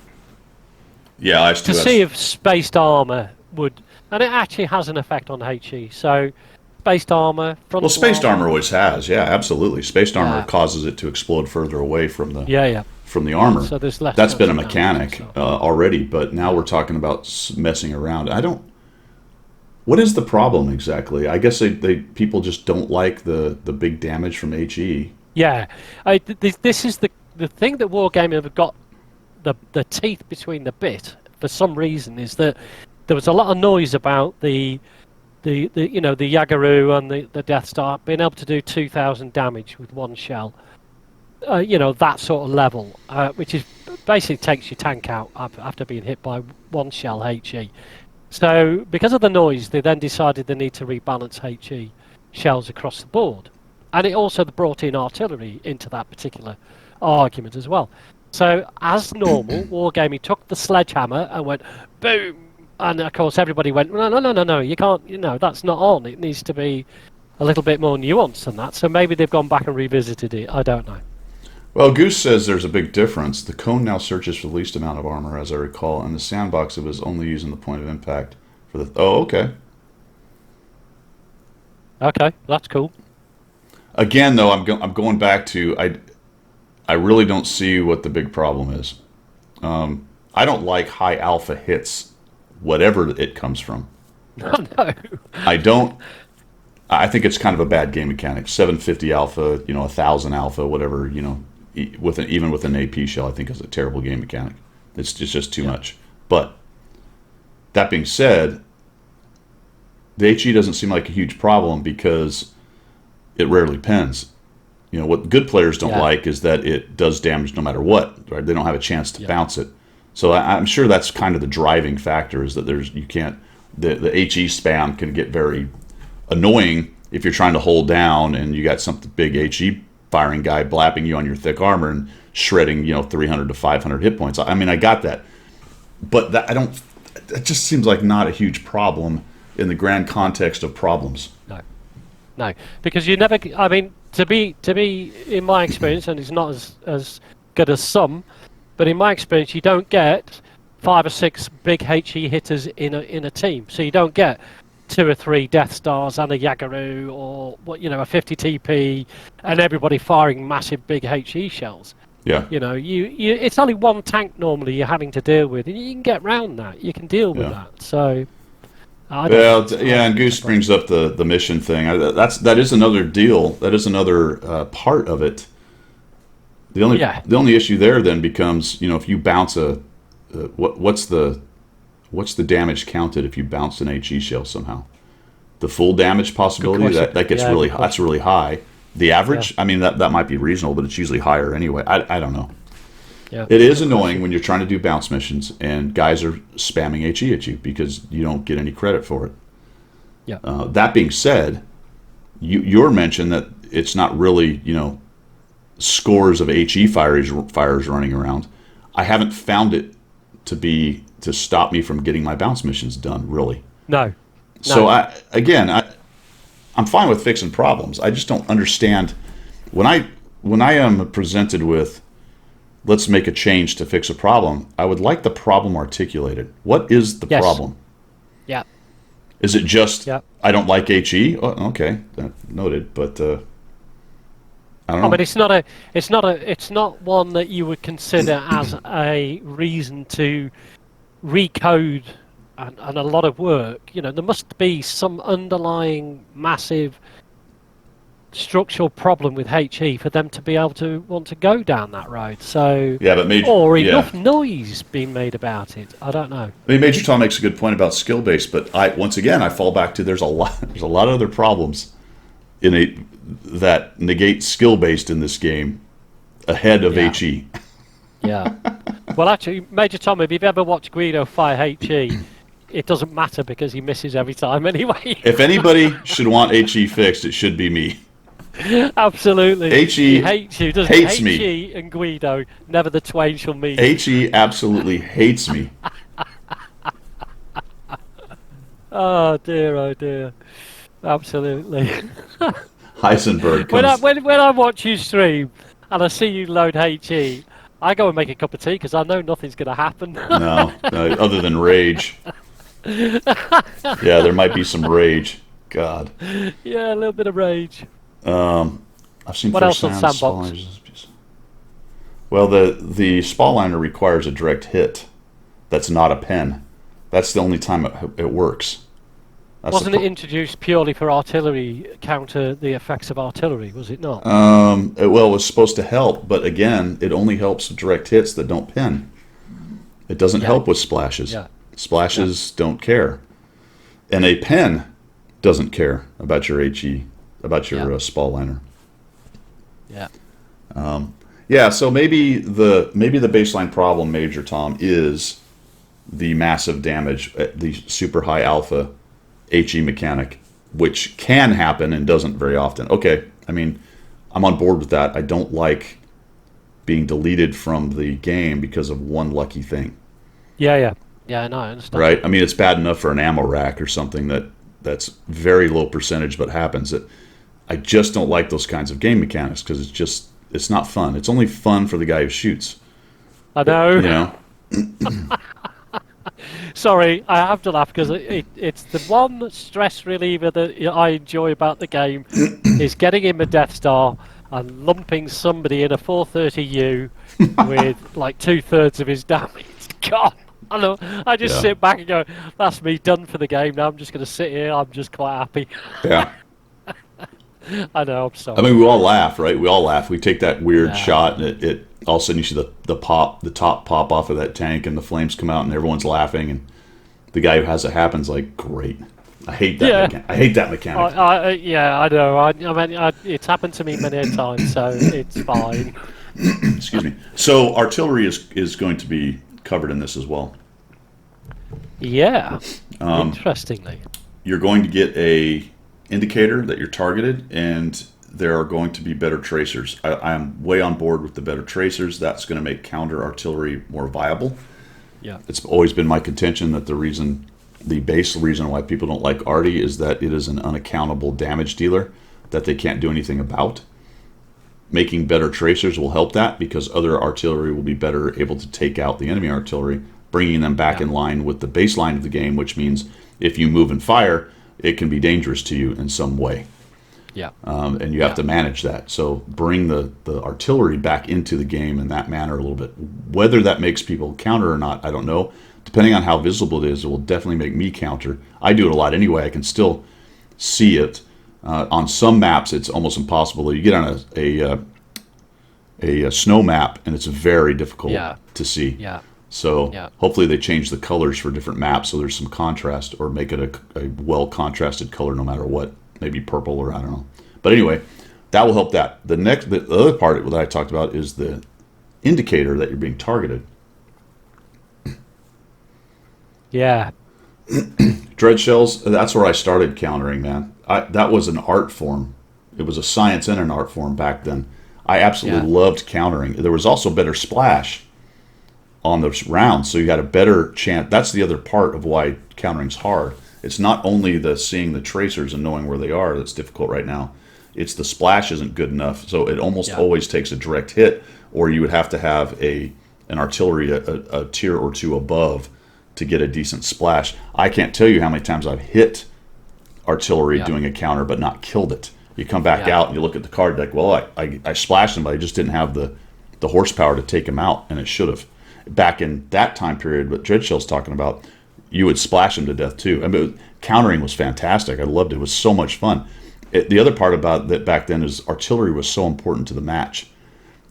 Yeah, to see if spaced armor would, and it actually has an effect on HE. So, spaced armor. Well, spaced armor always has. Yeah, absolutely. Spaced armor causes it to explode further away from the from the armor. So there's less. That's been a mechanic already, but now we're talking about messing around. What is the problem exactly? I guess people just don't like the big damage from HE. Yeah, this is the thing that Wargaming have got the teeth between the bit for some reason is that there was a lot of noise about the Yagaru and the Death Star being able to do 2,000 damage with one shell. That sort of level, which is basically takes your tank out after being hit by one shell HE. So because of the noise, they then decided they need to rebalance HE shells across the board. And it also brought in artillery into that particular argument as well. So, as normal, Wargaming took the sledgehammer and went, boom! And, of course, everybody went, no, you can't, that's not on. It needs to be a little bit more nuanced than that. So maybe they've gone back and revisited it. I don't know. Well, Goose says there's a big difference. The cone now searches for the least amount of armor, as I recall, and the sandbox it was only using the point of impact for the... Oh, okay. Okay, that's cool. Again, though, I'm going back to I really don't see what the big problem is. I don't like high alpha hits, whatever it comes from. No. I don't. I think it's kind of a bad game mechanic. 750 alpha, 1,000 alpha, whatever, even with an AP shell, I think is a terrible game mechanic. It's just too much. But that being said, the HE doesn't seem like a huge problem because it rarely pens. What good players don't like is that it does damage no matter what. Right? They don't have a chance to bounce it. So I'm sure that's kind of the driving factor is that the HE spam can get very annoying if you're trying to hold down and you got some big HE firing guy blapping you on your thick armor and shredding 300 to 500 hit points. I mean, I got that, but it just seems like not a huge problem in the grand context of problems. No, because you never. I mean, to be in my experience, and it's not as good as some, but in my experience, you don't get 5 or 6 big HE hitters in a team. So you don't get 2 or 3 Death Stars and a Yagaru or a 50 TP and everybody firing massive big HE shells. Yeah. It's only one tank normally you're having to deal with, and you can get around that. You can deal with that. So. And Goose brings up the mission thing. That is another deal. That is another part of it. The only issue there then becomes, if you bounce what's the damage counted if you bounce an HE shell somehow? The full damage possibility that gets that's really high. The average, I mean that might be reasonable, but it's usually higher anyway. I don't know. Yeah. It is annoying when you're trying to do bounce missions and guys are spamming HE at you because you don't get any credit for it. Yeah. That being said, your mention that it's not really, scores of HE fires running around. I haven't found it to stop me from getting my bounce missions done, really. No. So I'm fine with fixing problems. I just don't understand when I am presented with let's make a change to fix a problem, I would like the problem articulated. What is the problem? Yeah. Is it just I don't like HE? Oh, okay, noted. But I don't know. But it's not one that you would consider as a reason to recode and a lot of work. There must be some underlying massive structural problem with HE for them to be able to want to go down that road. So, Yeah, but enough noise being made about it. I don't know. I mean, Major Tom makes a good point about skill based, but once again I fall back to there's a lot of other problems that negate skill based in this game ahead of HE. Yeah. Well, actually, Major Tom, if you've ever watched Guido fire HE, it doesn't matter because he misses every time anyway. If anybody should want HE fixed, it should be me. Absolutely. HE he hates you, doesn't hates he? me. HE and Guido, never the twain shall meet. HE absolutely hates me. Oh dear. Absolutely. Heisenberg when comes. when I watch you stream and I see you load HE, I go and make a cup of tea because I know nothing's going to happen. No, other than rage. Yeah, there might be some rage. God. Yeah, a little bit of rage. I've seen What else on first-hand Sandbox? spawnliners. Well, the spawliner requires a direct hit. That's not a pen. That's the only time it works. Wasn't it introduced purely for artillery, counter the effects of artillery, was it not? It was supposed to help, but again, it only helps with direct hits that don't pin. It doesn't help with splashes. Yeah. Splashes don't care. And a pen doesn't care about your HE, about your spawliner. Yeah. Yeah, so maybe the baseline problem, Major Tom, is the massive damage, the super high alpha HE mechanic, which can happen and doesn't very often. Okay, I mean, I'm on board with that. I don't like being deleted from the game because of one lucky thing. Yeah, no, I understand. Right? I mean, it's bad enough for an ammo rack or something that's very low percentage but happens. I just don't like those kinds of game mechanics because it's not fun. It's only fun for the guy who shoots. I know. You know? Sorry, I have to laugh because it's the one stress reliever that I enjoy about the game is getting in the Death Star and lumping somebody in a 430U with like 2/3 of his damage. God, I know. I just sit back and go, "That's me done for the game. Now I'm just going to sit here. I'm just quite happy." Yeah. I know. I'm sorry. I mean, we all laugh, right? We all laugh. We take that weird shot, and it all of a sudden you see the top pop off of that tank, and the flames come out, and everyone's laughing, and the guy who has it happens like, great. I hate that. I hate that mechanic. I know. I mean, it's happened to me many a time, so it's fine. Excuse me. So artillery is going to be covered in this as well. Yeah. Interestingly, you're going to get a indicator that you're targeted, and there are going to be better tracers. I'm way on board with the better tracers. That's going to make counter artillery more viable. Yeah. It's always been my contention that the base reason why people don't like Arty is that it is an unaccountable damage dealer that they can't do anything about. Making better tracers will help that because other artillery will be better able to take out the enemy artillery, bringing them back in line with the baseline of the game, which means if you move and fire, it can be dangerous to you in some way. Yeah. And you have to manage that. So bring the artillery back into the game in that manner a little bit. Whether that makes people counter or not, I don't know. Depending on how visible it is, it will definitely make me counter. I do it a lot anyway. I can still see it. On some maps, it's almost impossible. You get on a snow map, and it's very difficult to see. Yeah. So hopefully they change the colors for different maps so there's some contrast, or make it a well-contrasted color no matter what. Maybe purple, or I don't know. But anyway, that will help that. The other part that I talked about is the indicator that you're being targeted. Yeah. Dread shells, that's where I started countering, man. That was an art form. It was a science and an art form back then. I absolutely loved countering. There was also better splash on those rounds, so you had a better chance. That's the other part of why countering's hard. It's not only the seeing the tracers and knowing where they are that's difficult right now. It's the splash isn't good enough, so it almost always takes a direct hit, or you would have to have an artillery a tier or two above to get a decent splash. I can't tell you how many times I've hit artillery doing a counter but not killed it. You come back out and you look at the card like, well, I splashed him, but I just didn't have the horsepower to take him out, and it should have. Back in that time period, what Dreadshell's talking about, you would splash him to death too. I mean, countering was fantastic. I loved it. It was so much fun. The other part about that back then is artillery was so important to the match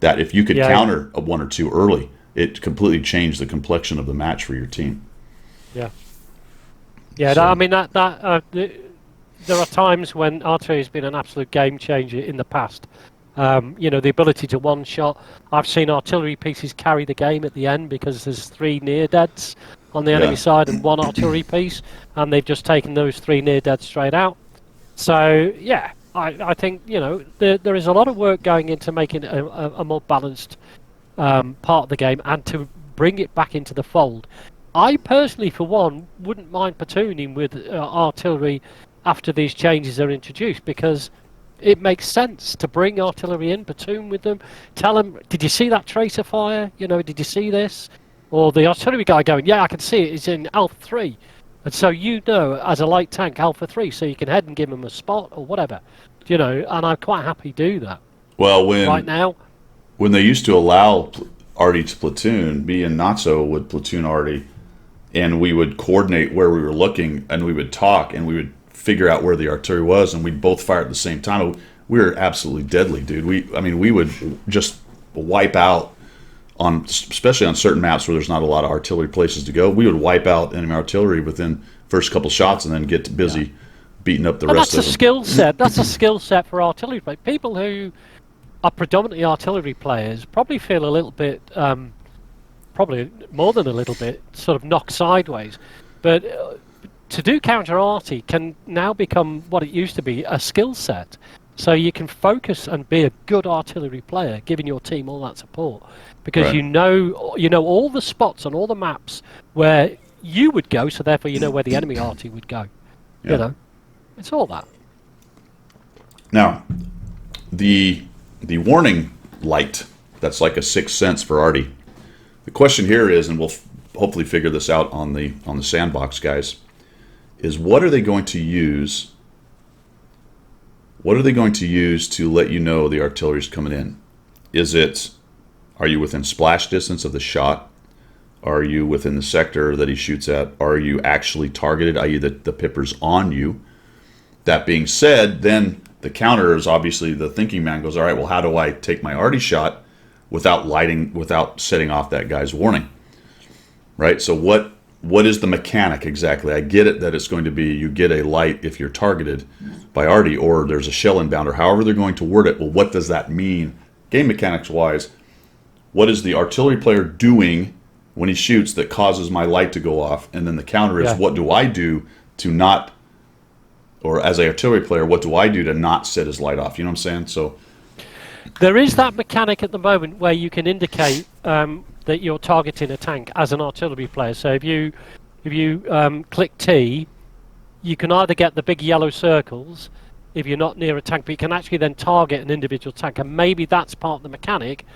that if you could Yeah, counter a one or two early, it completely changed the complexion of the match for your team. yeah, yeah. So I mean there are times when artillery has been an absolute game changer in the past. The ability to one shot. I've seen artillery pieces carry the game at the end because there's 3 near deads on the enemy yeah, side and 1 artillery piece, and they've just taken those 3 near deads straight out. So yeah, I think there is a lot of work going into making a more balanced part of the game and to bring it back into the fold. I personally, for one, wouldn't mind platooning with artillery after these changes are introduced, because it makes sense to bring artillery in, platoon with them, tell them, did you see that tracer fire? Did you see this? Or the artillery guy going, yeah, I can see it, it's in Alpha 3. And so as a light tank, Alpha 3, so you can head and give them a spot or whatever. And I'm quite happy to do that. well, Right now, when they used to allow Artie to platoon, me and Natso would platoon Artie, and we would coordinate where we were looking, and we would talk, and we would figure out where the artillery was, and we'd both fire at the same time. We were absolutely deadly, dude. We would just wipe out especially on certain maps where there's not a lot of artillery places to go. We would wipe out enemy artillery within first couple shots, and then get busy beating up the rest of them. That's a skill set. That's a skill set for artillery players. People who are predominantly artillery players probably feel a little bit, probably more than a little bit, sort of knocked sideways. But to do counter arty can now become what it used to be, a skill set. So you can focus and be a good artillery player, giving your team all that support, because Right. you know all the spots on all the maps where you would go, so therefore you know where the enemy arty would go. Yeah. It's all that. Now, the warning light, that's like a sixth sense for Artie. The question here is, and we'll hopefully figure this out on the sandbox, guys, is what are they going to use? What are they going to use to let you know the artillery's coming in? Are you within splash distance of the shot? Are you within the sector that he shoots at? Are you actually targeted, i.e. the pipper's on you? That being said, then the counter is obviously the thinking man goes, all right, well, how do I take my arty shot without setting off that guy's warning? Right? So what is the mechanic exactly? I get it that it's going to be you get a light if you're targeted by arty, or there's a shell inbound, or however they're going to word it. Well, what does that mean? Game mechanics wise, what is the artillery player doing when he shoots that causes my light to go off? And then the counter is, what do I do to not, or as an artillery player, what do I do to not set his light off? You know what I'm saying? So there is that mechanic at the moment where you can indicate that you're targeting a tank as an artillery player. So if you click T, you can either get the big yellow circles if you're not near a tank, but you can actually then target an individual tank, and maybe that's part of the mechanic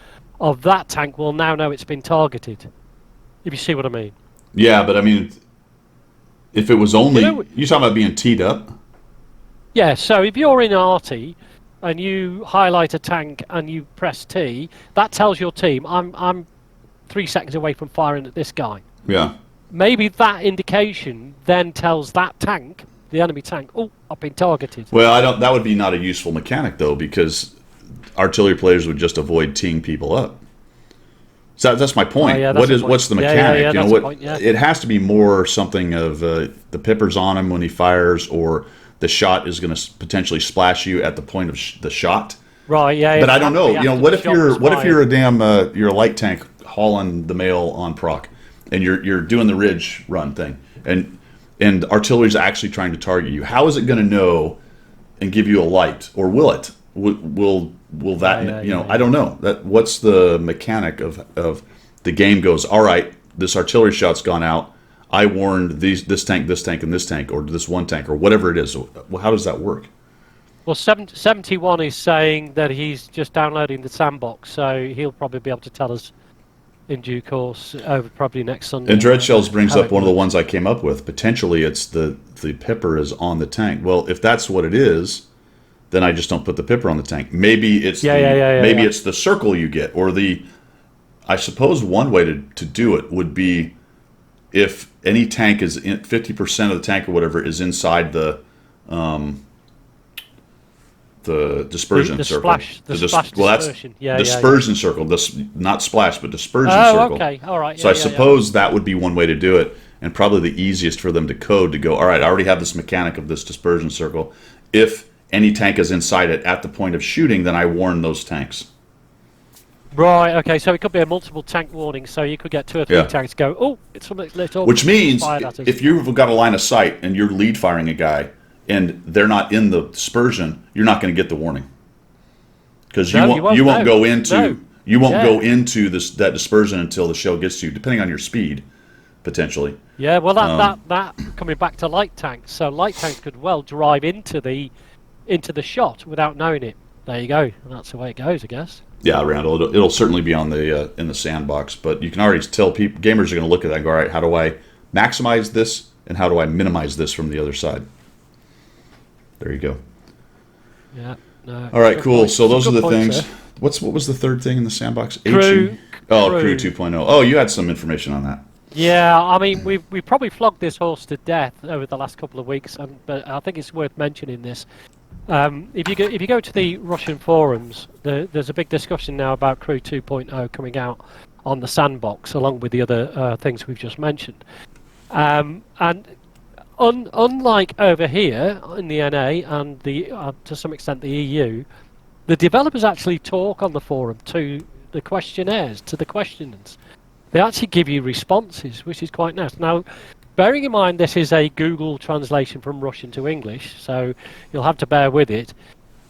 of that tank will now know it's been targeted. If you see what I mean. yeah, but I mean, if it was only you talking about being teed up. Yeah. So if you're in arty and you highlight a tank and you press T, that tells your team I'm 3 seconds away from firing at this guy. Yeah. Maybe that indication then tells that tank, the enemy tank, oh, I've been targeted. Well, that would be not a useful mechanic though, because artillery players would just avoid teeing people up. So that's my point. What's the mechanic? It has to be more something of the pipper's on him when he fires, or the shot is going to potentially splash you at the point of the shot. Right. Yeah. But I don't know. What if you're a damn you're a light tank hauling the mail on proc, and you're doing the ridge run thing, and artillery's actually trying to target you? How is it going to know and give you a light, or will it? Will that? I don't know. What's the mechanic of the game? Goes, all right, this artillery shot's gone out. I warned this tank, and this tank, or this one tank, or whatever it is. Well, how does that work? Well, 71 is saying that he's just downloading the sandbox, so he'll probably be able to tell us in due course over probably next Sunday. And Dreadshells brings up one of the ones I came up with. Potentially, it's the pipper is on the tank. Well, if that's what it is, then I just don't put the pipper on the tank. Maybe it's it's the circle you get, or I suppose one way to do it would be if any tank is in 50% of the tank or whatever is inside the the dispersion the circle. splash, the splash dispersion. That's dispersion circle. Not splash, but dispersion circle. Okay, all right. So I suppose that would be one way to do it, and probably the easiest for them to code to go. All right, I already have this mechanic of this dispersion circle. If any tank is inside it at the point of shooting, then I warn those tanks. Right, okay, so it could be a multiple tank warning, so you could get 2 or 3 tanks go, oh, it's something's lit up. Which means, if you've got a line of sight and you're lead firing a guy, and they're not in the dispersion, you're not going to get the warning. Because you won't go into that dispersion until the shell gets to you, depending on your speed, potentially. Yeah, well, that coming back to light tanks, so light tanks could well drive into the shot without knowing it. There you go. That's the way it goes, I guess. Yeah, Randall, it'll certainly be on the in the sandbox, but you can already tell gamers are going to look at that and go, all right, how do I maximize this and how do I minimize this from the other side? There you go. Yeah. No, all right, cool. Point. So those are the points, things. What was the third thing in the sandbox? Crew 2.0. Oh, you had some information on that. Yeah, I mean, we've probably flogged this horse to death over the last couple of weeks, but I think it's worth mentioning this. If you go to the Russian forums, there's a big discussion now about Crew 2.0 coming out on the sandbox, along with the other things we've just mentioned. And unlike over here in the NA and to some extent the EU, the developers actually talk on the forum to the questionnaires, to the questioners. They actually give you responses, which is quite nice. Now, bearing in mind this is a Google translation from Russian to English, so you'll have to bear with it.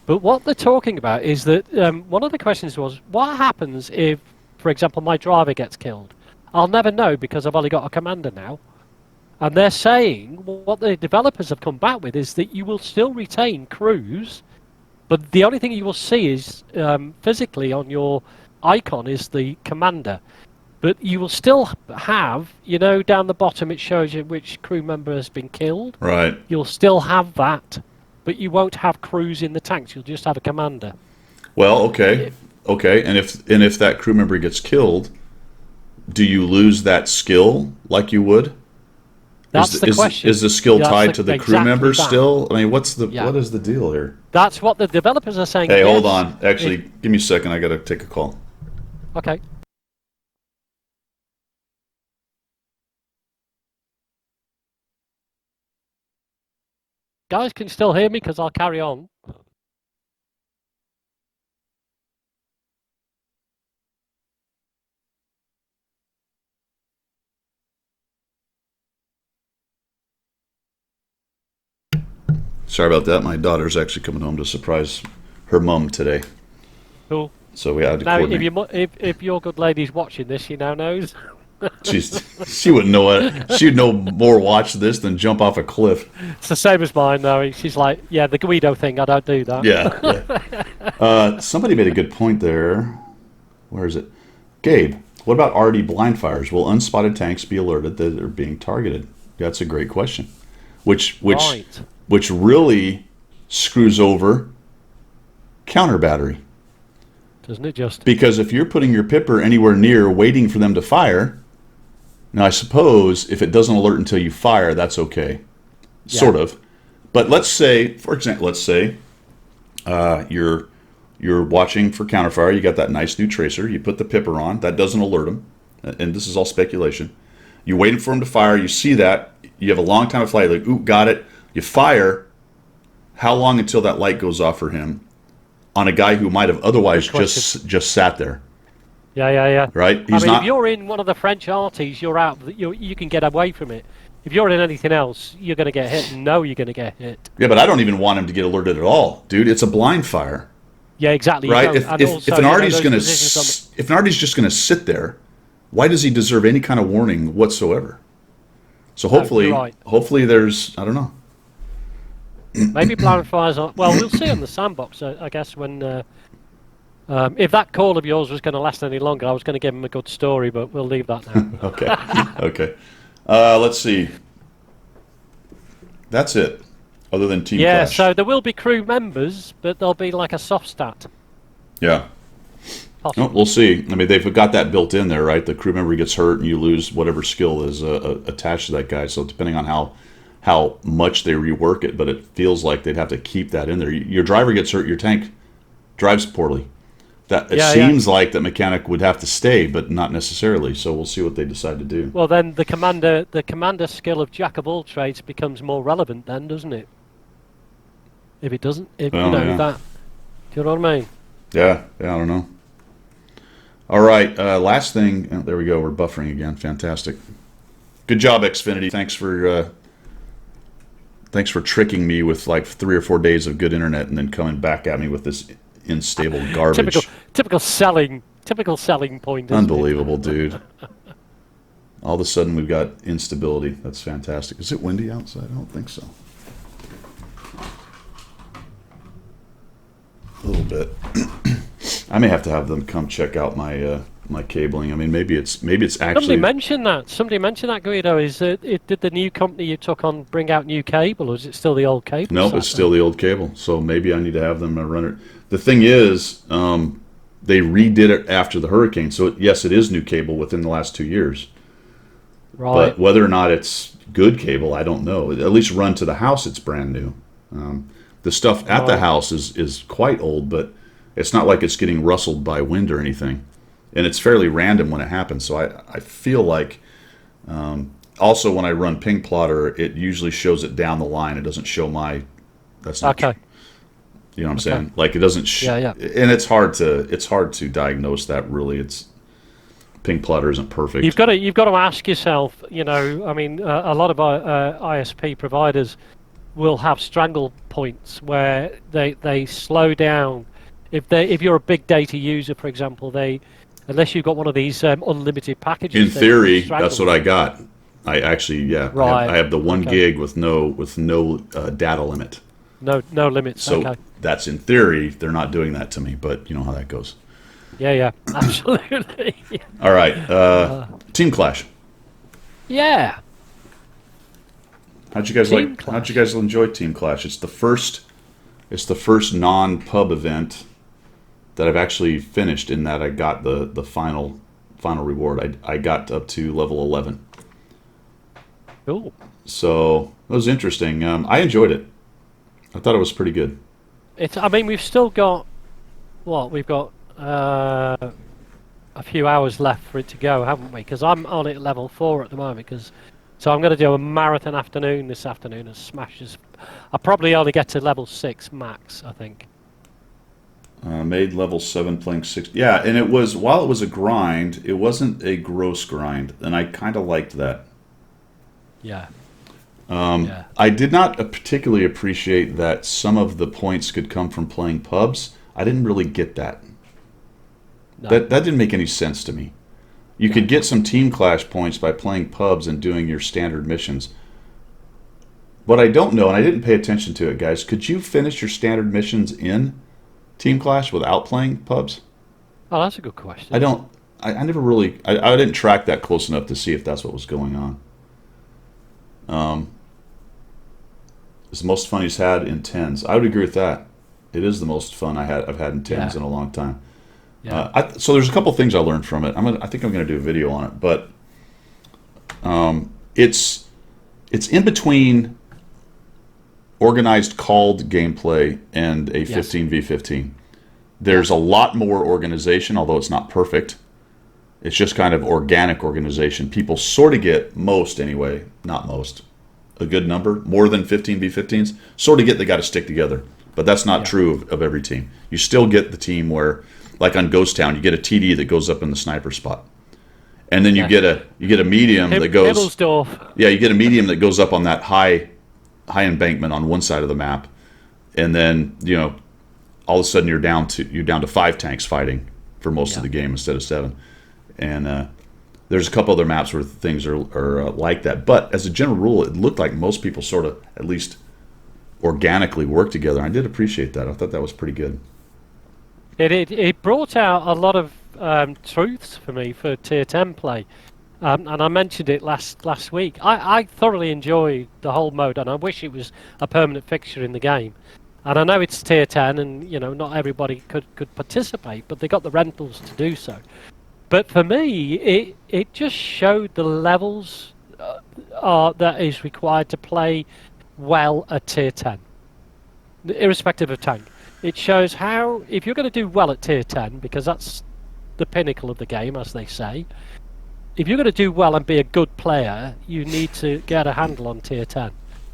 But what they're talking about is that one of the questions was, what happens if, for example, my driver gets killed? I'll never know because I've only got a commander now. And they're saying what the developers have come back with is that you will still retain crews, but the only thing you will see is physically on your icon is the commander. But you will still have, down the bottom it shows you which crew member has been killed. Right. You'll still have that, but you won't have crews in the tanks. You'll just have a commander. Well, okay. And if that crew member gets killed, do you lose that skill like you would? That's the question. Is the skill tied to the crew member still? I mean, what is the deal here? That's what the developers are saying. Hey, hold on. Actually, give me a second. I got to take a call. Okay. Guys, can you still hear me? Because I'll carry on. Sorry about that. My daughter's actually coming home to surprise her mum today. Cool. So we had to now, coordinate. if your good lady's watching this, she now knows. She wouldn't know it. She'd know more watch this than jump off a cliff. It's the same as mine, though. She's like, yeah, the Guido thing, I don't do that. Yeah. Somebody made a good point there. Where is it? Gabe, what about RD blind fires? Will unspotted tanks be alerted that they're being targeted? That's a great question. Which really screws over counter battery. Doesn't it just? Because if you're putting your pipper anywhere near waiting for them to fire, now I suppose if it doesn't alert until you fire, that's okay. Yeah. Sort of. But let's say, for example, you're watching for counterfire, you got that nice new tracer, you put the pipper on, that doesn't alert them, and this is all speculation. You're waiting for them to fire, you see that, you have a long time of flight, like, ooh, got it, you fire, how long until that light goes off for him on a guy who might have otherwise just sat there? Yeah. Right? If you're in one of the French arties, you're out. You can get away from it. If you're in anything else, you're going to get hit. No, you're going to get hit. Yeah, but I don't even want him to get alerted at all, dude. It's a blind fire. Yeah, exactly. Right? If an arty's just going to sit there, why does he deserve any kind of warning whatsoever? So hopefully there's, I don't know. Maybe blind fires are. Well, we'll see on the sandbox. I guess when if that call of yours was going to last any longer, I was going to give him a good story, but we'll leave that now. Okay. Let's see. That's it. Other than team clash. So there will be crew members, but there'll be like a soft stat. Yeah. Oh, we'll see. I mean, they've got that built in there, right? The crew member gets hurt and you lose whatever skill is attached to that guy. So depending on how how much they rework it, but it feels like they'd have to keep that in there. Your driver gets hurt, your tank drives poorly. That it seems like that mechanic would have to stay, but not necessarily. So we'll see what they decide to do. Well, then the commander skill of jack of all trades becomes more relevant, then, doesn't it? If it doesn't, that. Do you know what I mean? Yeah, I don't know. All right, last thing. Oh, there we go. We're buffering again. Fantastic. Good job, Xfinity. Thanks for tricking me with like 3 or 4 days of good internet and then coming back at me with this unstable garbage. Typical selling point. Unbelievable, dude. All of a sudden we've got instability. That's fantastic. Is it windy outside? I don't think so. A little bit. I may have to have them come check out my my cabling. I mean, maybe it's actually. Somebody mentioned that, Guido. Did the new company you took on bring out new cable, or is it still the old cable? No, it's still the old cable. So maybe I need to have them run it. The thing is, they redid it after the hurricane. So yes, it is new cable within the last 2 years. Right. But whether or not it's good cable, I don't know. At least run to the house, it's brand new. The stuff at the house is quite old, but it's not like it's getting rustled by wind or anything. And it's fairly random when it happens. So I feel like, also when I run Ping Plotter, it usually shows it down the line. It doesn't show that's not okay. You know what I'm saying? Like it doesn't. And it's hard to diagnose that really. Ping Plotter isn't perfect. You've got to ask yourself. You know, I mean, a lot of ISP providers will have strangle points where they slow down. If you're a big data user, for example, unless you've got one of these unlimited packages. In theory, that's what I got. I actually, right. I have the 1 gig with no data limit. No limits. So that's in theory. They're not doing that to me, but you know how that goes. Yeah, absolutely. All right, Team Clash. Yeah. How'd you guys enjoy Team Clash? It's the first non-pub event that I've actually finished in that I got the final reward. I got up to level 11. Cool. So it was interesting. I enjoyed it. I thought it was pretty good. I mean, we've still got we've got a few hours left for it to go, haven't we? Because I'm on it level 4 at the moment. So I'm going to do a marathon afternoon this afternoon and smashes. I'll probably only get to level 6 max, I think. Made level 7 playing 6. Yeah, and while it was a grind, it wasn't a gross grind, and I kind of liked that. Yeah. I did not particularly appreciate that some of the points could come from playing pubs. I didn't really get that. No. That didn't make any sense to me. You could get some Team Clash points by playing pubs and doing your standard missions. What I don't know, and I didn't pay attention to it, guys, could you finish your standard missions in Team Clash without playing pubs? Oh, that's a good question. I never really, I didn't track that close enough to see if that's what was going on. It's the most fun he's had in 10s. I would agree with that. It is the most fun I've had in 10s in a long time. Yeah. So there's a couple things I learned from it. I think I'm going to do a video on it, but it's in between organized called gameplay and a 15v15. There's a lot more organization, although it's not perfect. It's just kind of organic organization. People sort of get most anyway, not most, a good number, more than 15v15s, sort of get they got to stick together. But that's not true of every team. You still get the team where, like on Ghost Town, you get a TD that goes up in the sniper spot. And then you get a medium that goes... Himmelsdorf. Yeah, you get a medium that goes up on that high embankment on one side of the map. And then, all of a sudden you're down to 5 tanks fighting for most of the game instead of 7. And there's a couple other maps where things are like that. But as a general rule, it looked like most people sort of at least organically work together. I did appreciate that. I thought that was pretty good. It brought out a lot of truths for me for Tier 10 play. And I mentioned it last week. I thoroughly enjoy the whole mode, and I wish it was a permanent fixture in the game. And I know it's Tier 10, and not everybody could participate, but they got the rentals to do so. But for me, it just showed the levels that is required to play well at tier 10, irrespective of tank. It shows how, if you're going to do well at tier 10, because that's the pinnacle of the game, as they say, if you're going to do well and be a good player, you need to get a handle on tier 10.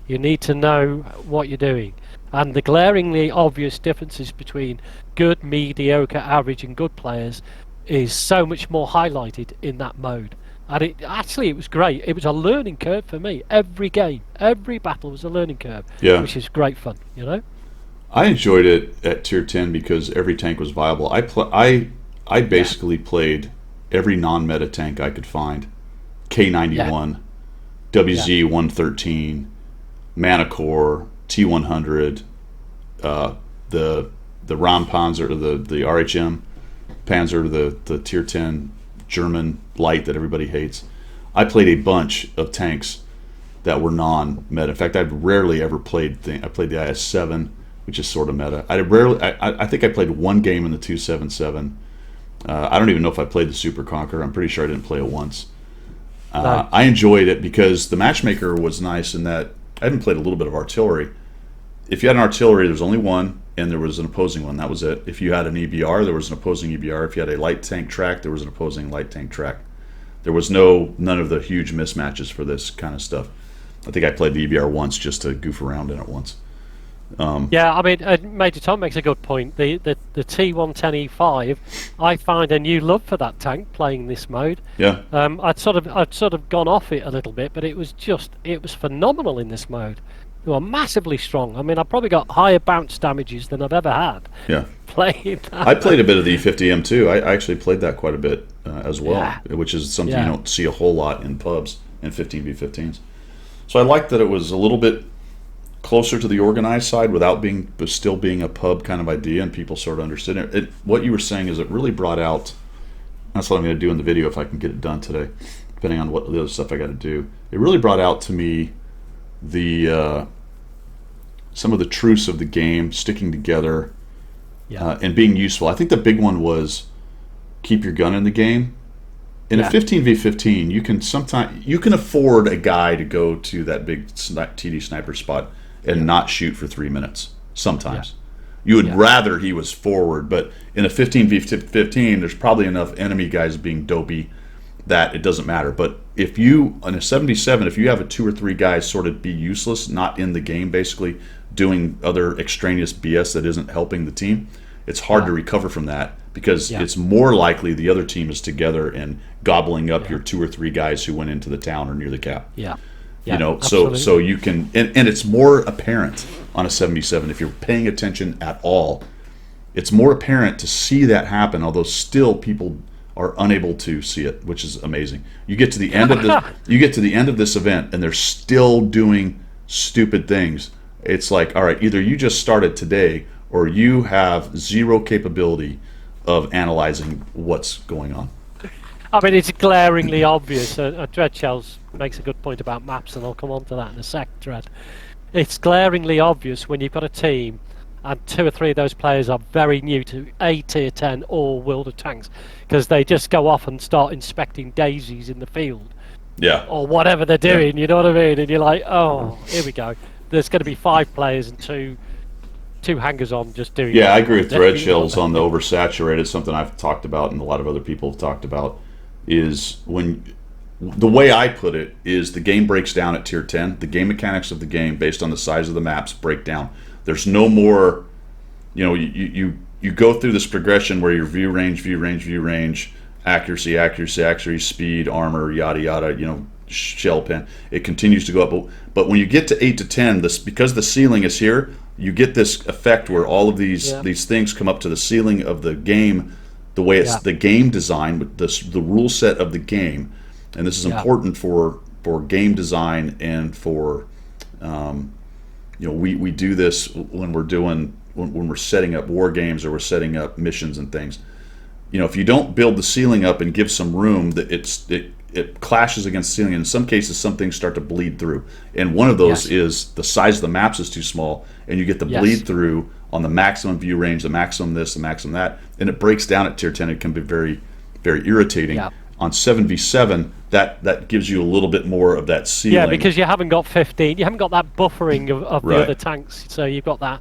You need to know what you're doing. And the glaringly obvious differences between good, mediocre, average and good players is so much more highlighted in that mode. And it was great. It was a learning curve for me. Every game, every battle was a learning curve, which is great fun, you know? I enjoyed it at tier 10 because every tank was viable. I basically played every non-meta tank I could find. K91, WZ-113, Manicore, T100, the Ram Panzer, the RHM Panzer, the tier 10 German light that everybody hates. I played a bunch of tanks that were non-meta. In fact, I've rarely ever played. I played the IS-7, which is sort of meta. I think I played one game in the 277. I don't even know if I played the Super Conqueror. I'm pretty sure I didn't play it once. No. I enjoyed it because the matchmaker was nice in that I even played a little bit of artillery. If you had an artillery, there was only one, and there was an opposing one. That was it. If you had an EBR, there was an opposing EBR. If you had a light tank track, there was an opposing light tank track. There was none of the huge mismatches for this kind of stuff. I think I played the EBR once just to goof around in it once. Yeah, I mean, Major Tom makes a good point. The T110E5, I find a new love for that tank playing this mode. Yeah. I'd sort of gone off it a little bit, but it was phenomenal in this mode. They were massively strong. I mean, I probably got higher bounce damages than I've ever had. Yeah. Playing that. I played a bit of the E50M too. I actually played that quite a bit as well, which is something you don't see a whole lot in pubs and 15v15s. So I liked that it was a little bit closer to the organized side but still being a pub kind of idea, and people sort of understood it. What you were saying is it really brought out. That's what I'm going to do in the video if I can get it done today, depending on what the other stuff I got to do. It really brought out to me some of the truths of the game, sticking together, and being useful. I think the big one was keep your gun in the game. In a 15v15, you can afford a guy to go to that big TD sniper spot and not shoot for 3 minutes. Sometimes you would rather he was forward, but in a 15v15, there's probably enough enemy guys being dopey that it doesn't matter. But if you, on a 77, if you have a 2 or 3 guys sort of be useless, not in the game, basically doing other extraneous BS that isn't helping the team, it's hard to recover from that because it's more likely the other team is together and gobbling up your 2 or 3 guys who went into the town or near the cap. You know, so you can, and it's more apparent on a 77 if you're paying attention at all. It's more apparent to see that happen, although still people are unable to see it, which is amazing. You get to the end of this event and they're still doing stupid things. It's like, all right, either you just started today or you have zero capability of analyzing what's going on. I mean, it's glaringly obvious. Dreadshells makes a good point about maps, and I'll come on to that in a sec, Dread. It's glaringly obvious when you've got a team and 2 or 3 of those players are very new to A tier 10 or World of Tanks because they just go off and start inspecting daisies in the field. Or whatever they're doing, you know what I mean? And you're like, oh, here we go. There's going to be 5 players and two hangers on just doing I agree with Dreadshells on the oversaturated. Something I've talked about and a lot of other people have talked about is when the way I put it is the game breaks down at tier 10. The game mechanics of the game based on the size of the maps break down. There's no more, you go through this progression where your view range, accuracy, speed, armor, yada yada, shell pen. It continues to go up, but when you get to 8 to 10, because the ceiling is here, you get this effect where all of these things come up to the ceiling of the game, the way it's the game design, the rule set of the game, and this is important for game design and for we do this when we're setting up war games or we're setting up missions and things. If you don't build the ceiling up and give some room, that it clashes against the ceiling. In some cases, some things start to bleed through, and one of those is the size of the maps is too small, and you get the bleed through on the maximum view range, the maximum this, the maximum that, and it breaks down at tier 10. It can be very, very irritating. on 7v7, that gives you a little bit more of that ceiling. Yeah, because you haven't got 15, you haven't got that buffering of Right. the other tanks, so you've got that.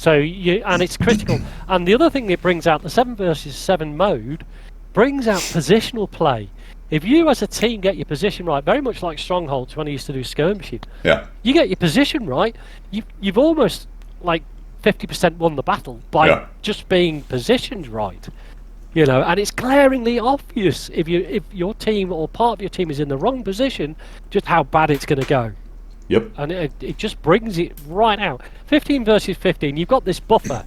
And it's critical. And the other thing it brings out, the 7 versus 7 mode, brings out positional play. If you as a team get your position right, very much like Strongholds when I used to do skirmishing, Yeah. you get your position right, you've almost like 50% won the battle by just being positioned right. You know, and it's glaringly obvious if your team or part of your team is in the wrong position, just how bad it's going to go. Yep. And it just brings it right out. 15 versus 15, you've got this buffer.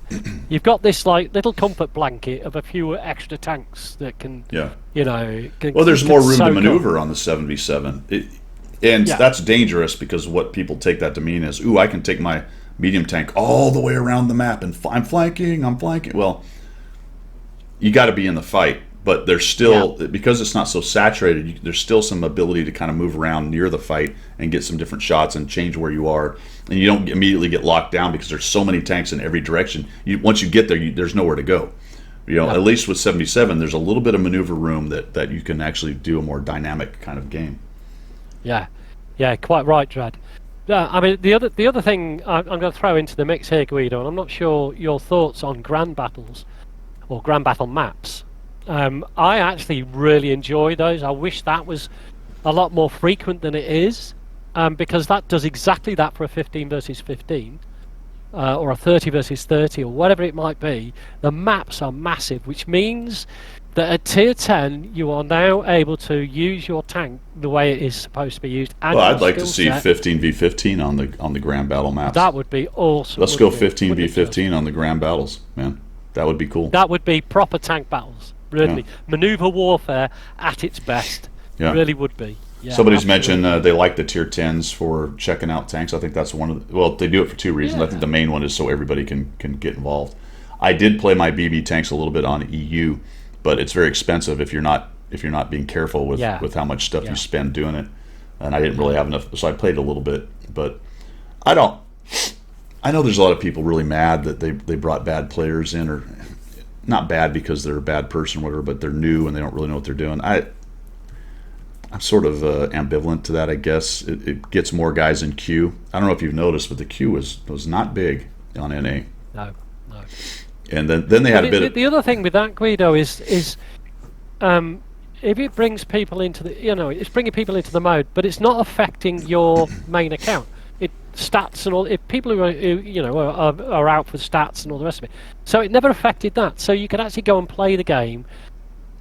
You've got this like little comfort blanket of a few extra tanks that can, you know... Well, there's more room to maneuver on the 7v7. That's dangerous because what people take that to mean is, ooh, I can take my medium tank all the way around the map and I'm flanking. Well, you got to be in the fight. But there's still, because it's not so saturated, there's still some ability to kind of move around near the fight and get some different shots and change where you are. And you don't immediately get locked down because there's so many tanks in every direction. Once you get there, there's nowhere to go. You know, at least with 77, there's a little bit of maneuver room that you can actually do a more dynamic kind of game. Yeah, quite right, Dredd. I mean, the other thing I'm going to throw into the mix here, Guido, and I'm not sure your thoughts on grand battles or grand battle maps. I actually really enjoy those. I wish that was a lot more frequent than it is, because that does exactly that for a 15 versus 15, or a 30 versus 30, or whatever it might be. The maps are massive, which means that at tier 10 you are now able to use your tank the way it is supposed to be used. And I'd like to see 15v15 on the grand battle maps. That would be awesome. Let's go 15v15 on the grand battles, man. That would be cool. That would be proper tank battles. Really, maneuver warfare at its best. Really would be. Yeah, somebody's mentioned they like the tier 10s for checking out tanks. I think that's one of the, well, they do it for two reasons. I think the main one is so everybody can get involved. I did play my BB tanks a little bit on EU, but it's very expensive if you're not being careful with how much stuff you spend doing it. And I didn't really have enough, so I played a little bit. But I know there's a lot of people really mad that they brought bad players in, or not bad because they're a bad person or whatever, but they're new and they don't really know what they're doing. I'm sort of ambivalent to that, I guess. It gets more guys in queue. I don't know if you've noticed, but the queue was not big on NA. No. And then they had a bit of... The other thing with that, Guido, is if it brings people into the... You know, it's bringing people into the mode, but it's not affecting your main account. Stats and all, if people who are out for stats and all the rest of it, so it never affected that. So you could actually go and play the game,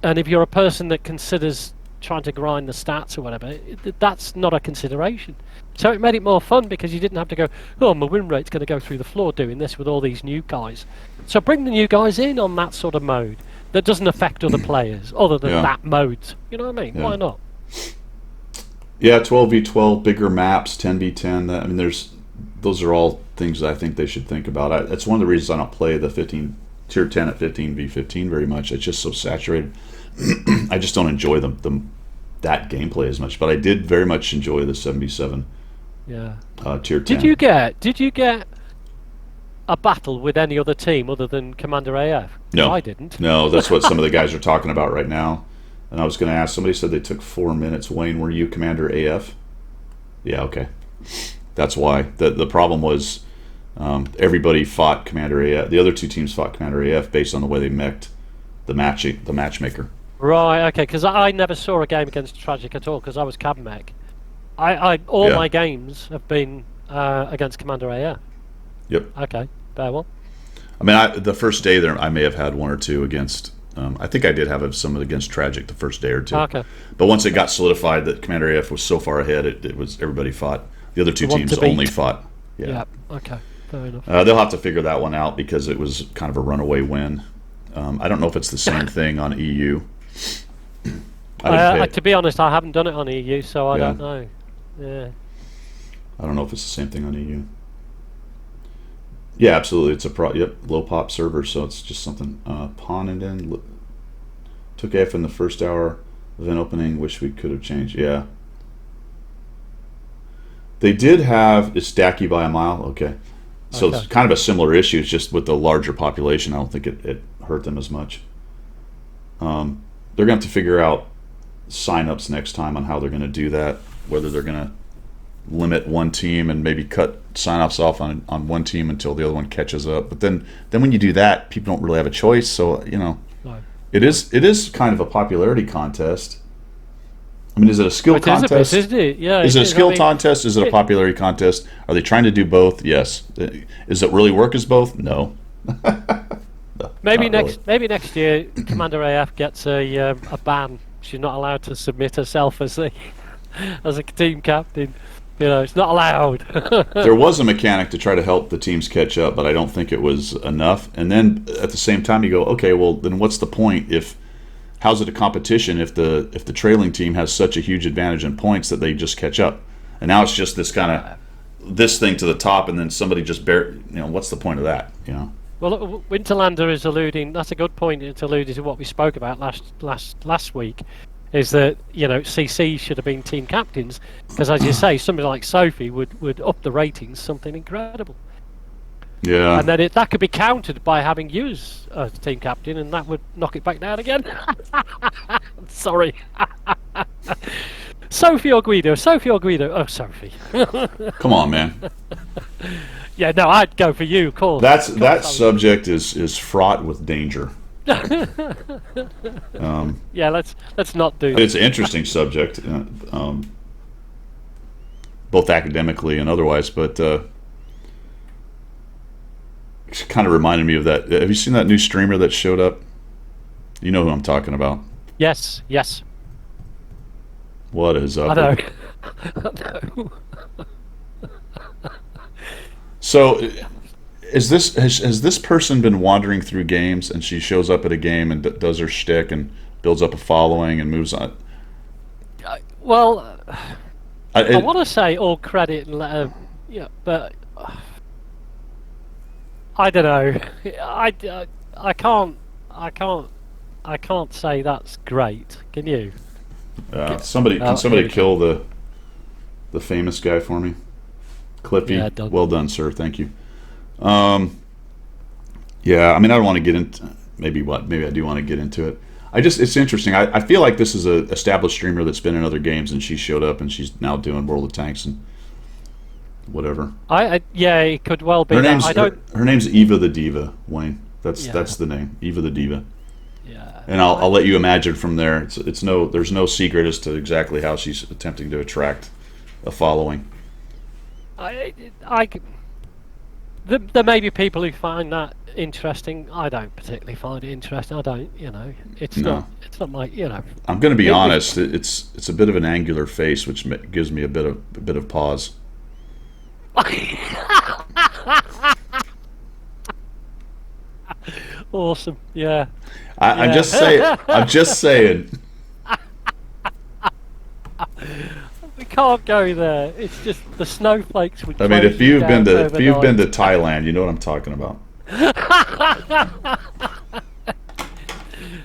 and if you're a person that considers trying to grind the stats or whatever, that's not a consideration. So it made it more fun because you didn't have to go, oh, my win rate's going to go through the floor doing this with all these new guys. So bring the new guys in on that sort of mode that doesn't affect other players other than that mode. You know what I mean? Why not? Yeah, 12v12, bigger maps, 10v10. I mean, those are all things that I think they should think about. That's one of the reasons I don't play the tier 10 at 15v15 very much. It's just so saturated. I just don't enjoy that gameplay as much. But I did very much enjoy the 7v7 tier 10. Did you get a battle with any other team other than Commander AF? No, I didn't. No, that's what some of the guys are talking about right now. And I was going to ask, somebody said they took 4 minutes. Wayne, were you Commander AF? Yeah, okay. That's why. The problem was everybody fought Commander AF. The other two teams fought Commander AF based on the way they mech'd the matchmaker. Right, okay, because I never saw a game against Tragic at all because I was Cab Mech. All my games have been against Commander AF. Yep. Okay, fair one. I mean, the first day there, I may have had 1 or 2 against... I think I did have some against Tragic the first day or 2. Okay. But once it got solidified that Commander AF was so far ahead, it was everybody fought. The other two teams only fought. Yeah. Okay. Fair enough. They'll have to figure that one out because it was kind of a runaway win. I don't know if it's the same thing on EU. To be honest, I haven't done it on EU, so I don't know. Yeah. I don't know if it's the same thing on EU. Yeah, absolutely. It's a low pop server, so it's just something. Pawn and in took F in the first hour. Event opening. Wish we could have changed. Yeah. They did have it's stacky by a mile. Okay. So it's kind of a similar issue. It's just with the larger population. I don't think it hurt them as much. They're going to have to figure out sign-ups next time on how they're going to do that, whether they're going to limit one team and maybe cut sign-offs off on one team until the other one catches up. But then when you do that, people don't really have a choice. So, No. it is kind of a popularity contest. I mean, is it a skill contest? It is a bit, isn't it? Yeah. Is it a skill contest? Is it a popularity contest? Are they trying to do both? Yes. Does it really work as both? No. No, Maybe not next year, Commander AF gets a ban. She's not allowed to submit herself as a team captain. It's not allowed. There was a mechanic to try to help the teams catch up, but I don't think it was enough. And then at the same time, you go, okay, well, then what's the point? How's it a competition if the trailing team has such a huge advantage in points that they just catch up? And now it's just this kind of this thing to the top, and then somebody just what's the point of that? Well, Winterlander is alluding. That's a good point. It's alluding to what we spoke about last week. Is that CC should have been team captains, because as you say, somebody like Sophie would up the ratings something incredible. Yeah. And then that could be countered by having you as team captain, and that would knock it back down again. Sorry. Sophie or Guido? Sophie or Guido? Oh, Sophie. Come on, man. Yeah, no, I'd go for you, of course. That subject is fraught with danger. Yeah, let's not do that. It's an interesting subject, both academically and otherwise, but it kind of reminded me of that. Have you seen that new streamer that showed up? You know who I'm talking about. Yes. What is up? I know. So, has this person been wandering through games, and she shows up at a game and does her shtick and builds up a following and moves on? Well, I want to say all credit and let her, but I don't know. I can't say that's great. Can you? Can somebody kill the famous guy for me? Clippy. Yeah, done. Well done, sir. Thank you. Yeah, I mean, I don't want to get into maybe I do want to get into it. It's interesting. I feel like this is a established streamer that's been in other games, and she showed up and she's now doing World of Tanks and whatever. Yeah, it could well be. Her name's Eva the Diva, Wayne. That's the name, Eva the Diva. Yeah. And I'll let you imagine from there. There's no secret as to exactly how she's attempting to attract a following. There may be people who find that interesting. I don't particularly find it interesting. I don't. It's not my. I'm going to be honest. It's a bit of an angular face, which gives me a bit of pause. Awesome. Yeah. I'm just saying. We can't go there. It's just the snowflakes would. I mean, if you've been to Thailand, you know what I'm talking about.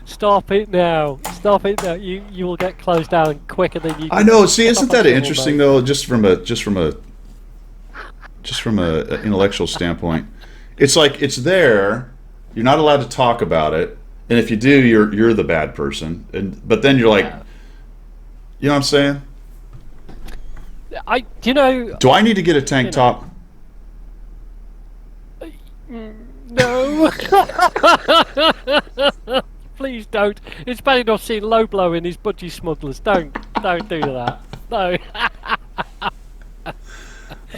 Stop it now! You will get closed down quicker than you. I know. See, isn't that interesting though? Just from a intellectual standpoint, it's like it's there. You're not allowed to talk about it, and if you do, you're the bad person. But then you're like, you know what I'm saying? Do I need to get a tank top? No. Please don't. It's bad enough seeing Low Blow in his budgie smugglers. Don't do that. No.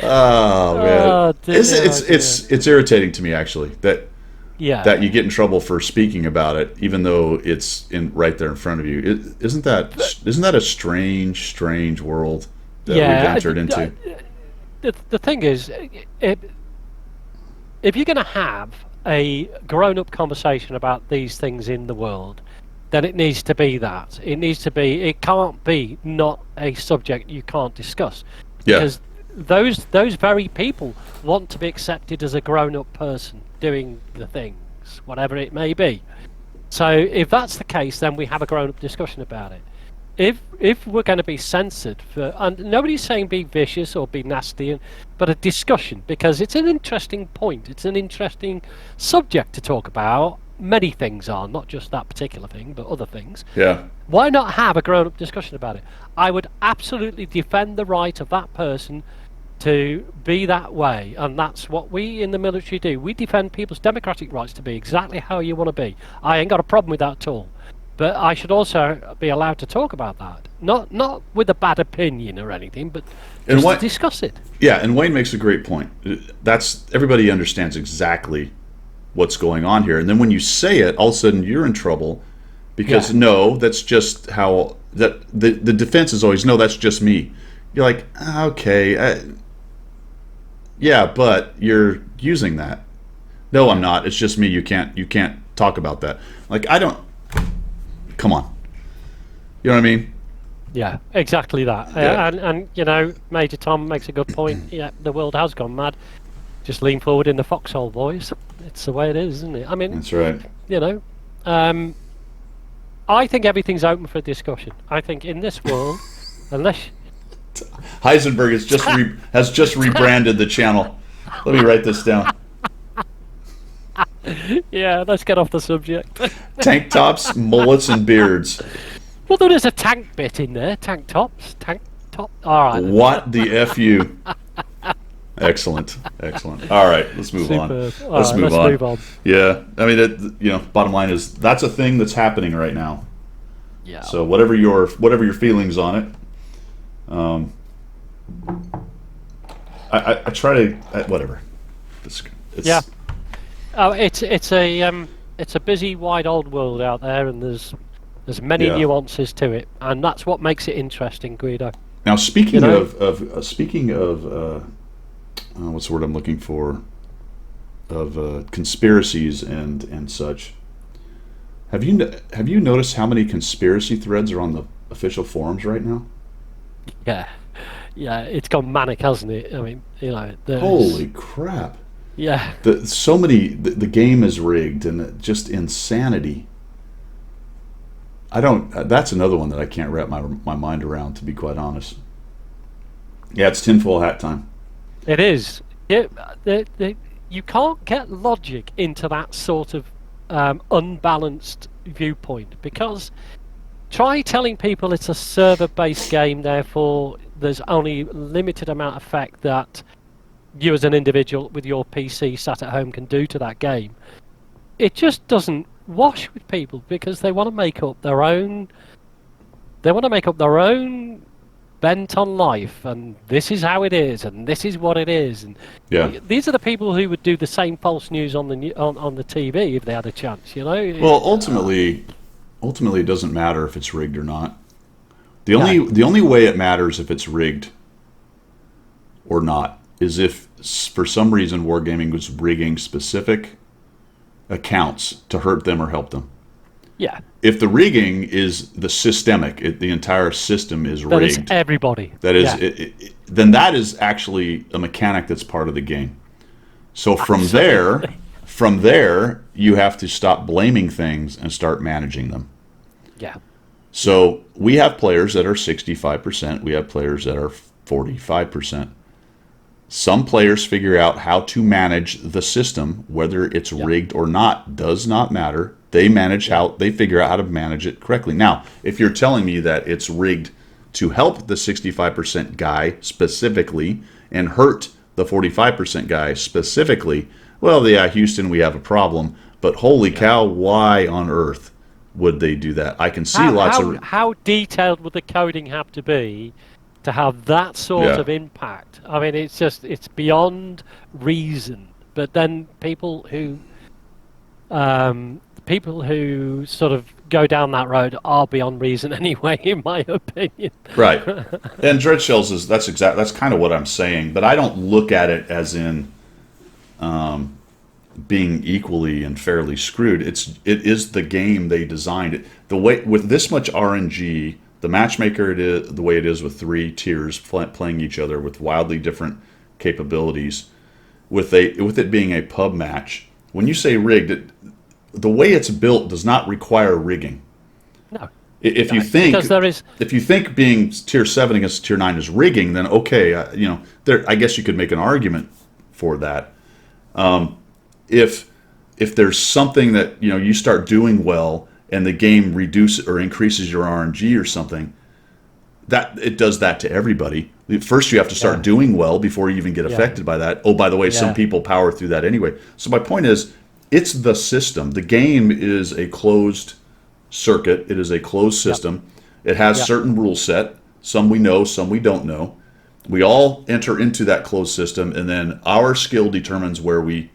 Oh man, dear, it's irritating to me actually that you get in trouble for speaking about it, even though it's right there in front of you. Isn't that a strange world that we've entered into? The thing is, if you're going to have a grown-up conversation about these things in the world, then it needs to be that. It can't be not a subject you can't discuss. Yeah. Because those very people want to be accepted as a grown-up person doing the things, whatever it may be. So if that's the case, then we have a grown-up discussion about it. If we're going to be censored and nobody's saying be vicious or be nasty, but a discussion, because it's an interesting point, it's an interesting subject to talk about, many things are, not just that particular thing, but other things. Yeah. Why not have a grown-up discussion about it? I would absolutely defend the right of that person to be that way, and that's what we in the military do. We defend people's democratic rights to be exactly how you want to be. I ain't got a problem with that at all. But I should also be allowed to talk about that. Not with a bad opinion or anything, but just to discuss it. Yeah, and Wayne makes a great point. That's everybody understands exactly what's going on here. And then when you say it, all of a sudden you're in trouble because no, that's just how that the defense is always no, that's just me. You're like, okay, yeah, but you're using that. No, I'm not. It's just me. You can't talk about that. Like I don't. Come on. You know what I mean? Yeah, exactly that. Yeah. And you know, Major Tom makes a good point. Yeah, the world has gone mad. Just lean forward in the foxhole, boys. It's the way it is, isn't it? I mean, that's right. You know, I think everything's open for discussion. I think in this world, unless Heisenberg has just rebranded the channel. Let me write this down. Yeah, let's get off the subject. Tank tops, mullets, and beards. Well, there is a tank bit in there. Tank tops, tank top. All right. What the fu? Excellent. All right, let's move on. Let's move on. Yeah, I mean, bottom line is that's a thing that's happening right now. Yeah. So whatever your feelings on it, I try to whatever. Yeah. Oh, it's a busy, wide old world out there, and there's many nuances to it, and that's what makes it interesting, Guido. Now, speaking of what's the word I'm looking for? Of conspiracies and such. Have you noticed how many conspiracy threads are on the official forums right now? Yeah, it's gone manic, hasn't it? I mean, holy crap! Yeah. The game is rigged and just insanity. That's another one that I can't wrap my mind around, to be quite honest. Yeah, it's tinfoil hat time. It is. You can't get logic into that sort of unbalanced viewpoint, because try telling people it's a server-based game, therefore there's only limited amount of effect that you as an individual with your PC sat at home can do to that game. It just doesn't wash with people, because they want to make up their own bent on life, and this is how it is, and this is what it is, and these are the people who would do the same false news on the TV if they had a chance, Well, ultimately it doesn't matter if it's rigged or not. The only way it matters if it's rigged or not is if for some reason Wargaming was rigging specific accounts to hurt them or help them. Yeah. If the rigging is the systemic, the entire system is rigged. That is everybody. That is, then that is actually a mechanic that's part of the game. So from there, you have to stop blaming things and start managing them. Yeah. So we have players that are 65%. We have players that are 45%. Some players figure out how to manage the system, whether it's rigged or not, does not matter. They figure out how to manage it correctly. Now, if you're telling me that it's rigged to help the 65% guy specifically and hurt the 45% guy specifically, well, yeah, Houston, we have a problem. But holy cow, why on earth would they do that? I can see how detailed would the coding have to be to have that sort of impact? I mean, it's beyond reason. But then people who sort of go down that road are beyond reason anyway, in my opinion. Right. And Dread Shells that's kind of what I'm saying, but I don't look at it as in being equally and fairly screwed. It is the game they designed it. The way with this much RNG, the matchmaker the way it is with 3 tiers playing each other with wildly different capabilities, with it being a pub match. When you say rigged, the way it's built does not require rigging. No. If you think being tier 7 against tier 9 is rigging, then okay, I guess you could make an argument for that. If if there's something that you start doing well and the game reduces or increases your RNG or something, that it does that to everybody. First, you have to start doing well before you even get affected by that. Oh, by the way, some people power through that anyway. So my point is, it's the system. The game is a closed circuit. It is a closed system. It has certain rule set. Some we know, some we don't know. We all enter into that closed system, and then our skill determines where we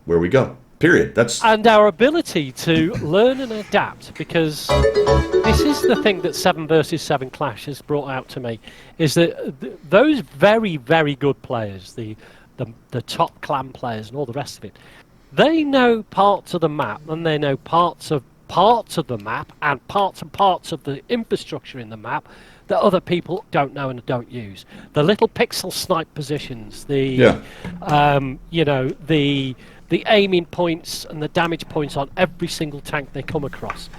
go. Period. And our ability to learn and adapt, because this is the thing that 7 versus 7 Clash has brought out to me, is that those very, very good players, the top clan players and all the rest of it, they know parts of the map, and they know parts of the map and parts of the infrastructure in the map that other people don't know and don't use. The little pixel snipe positions, the aiming points and the damage points on every single tank they come across.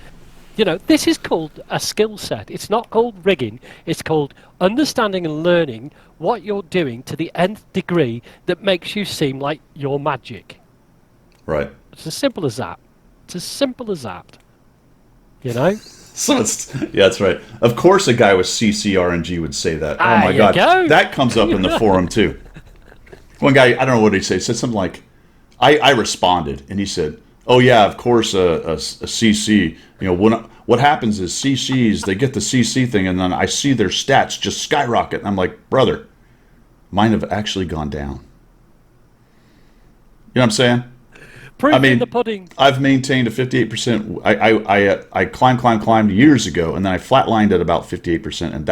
This is called a skill set. It's not called rigging. It's called understanding and learning what you're doing to the nth degree that makes you seem like you're magic. Right. It's as simple as that. It's as simple as that. So that's right. Of course, a guy with CCRNG would say that. Oh my God, that comes up in the forum too. One guy, I don't know what he said. He said something like, "I responded," and he said, "Oh yeah, of course, a CC. What happens is CCs, they get the CC thing, and then I see their stats just skyrocket, and I'm like, brother, mine have actually gone down. You know what I'm saying?" In the pudding. I've maintained a 58%. I climbed years ago, and then I flatlined at about 58%, and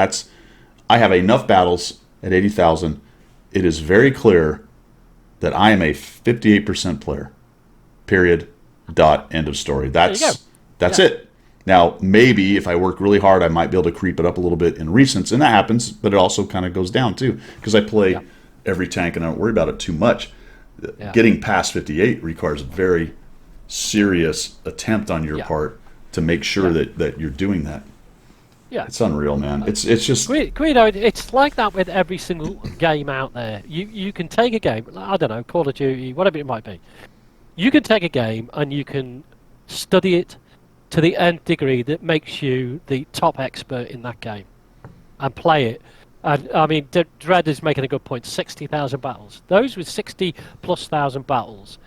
I have enough battles at 80,000. It is very clear that I am a 58% player. Period. Dot. End of story. That's it. Now, maybe if I work really hard, I might be able to creep it up a little bit in recents, and that happens, but it also kind of goes down too, because I play every tank and I don't worry about it too much. Getting past 58 requires a very serious attempt on your part to make sure that you're doing that. Yeah, it's unreal, man. It's just Guido. It's like that with every single game out there. You can take a game, I don't know, Call of Duty, whatever it might be. You can take a game and you can study it to the nth degree that makes you the top expert in that game, and play it. And I mean, Dredd is making a good point. 60,000 battles. Those with 60+ thousand battles,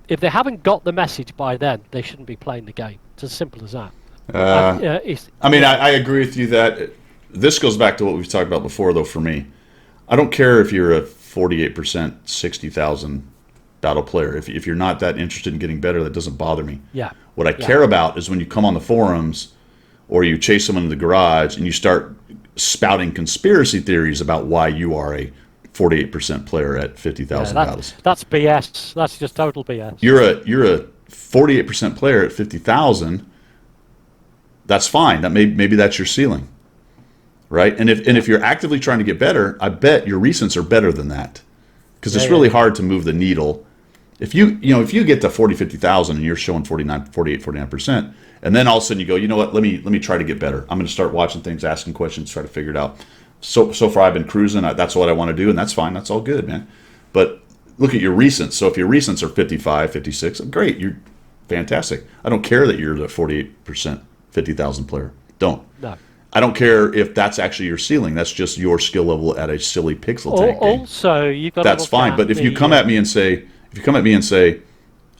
if they haven't got the message by then, they shouldn't be playing the game. It's as simple as that. I agree with you that this goes back to what we've talked about before, though. For me, I don't care if you're a 48%, 60,000 battle player. If you're not that interested in getting better, that doesn't bother me. Yeah. What I care about is when you come on the forums or you chase someone in the garage and you start spouting conspiracy theories about why you are a 48% player at 50,000 battles. That's BS. That's just total BS. You're a 48% player at 50,000. That's fine. That maybe that's your ceiling, right? And if you're actively trying to get better, I bet your recents are better than that, because it's really hard to move the needle. If you get to 40, 50,000 and you're showing 49%, and then all of a sudden you go, you know what? Let me try to get better. I'm going to start watching things, asking questions, try to figure it out. So far I've been cruising. That's what I want to do, and that's fine. That's all good, man. But look at your recents. So if your recents are 55, 56, great. You're fantastic. I don't care that you're the 48%, 50,000 player. Don't. No. I don't care if that's actually your ceiling. That's just your skill level at a silly pixel tank game. Also, you've got. That's fine. But if you come at me and say,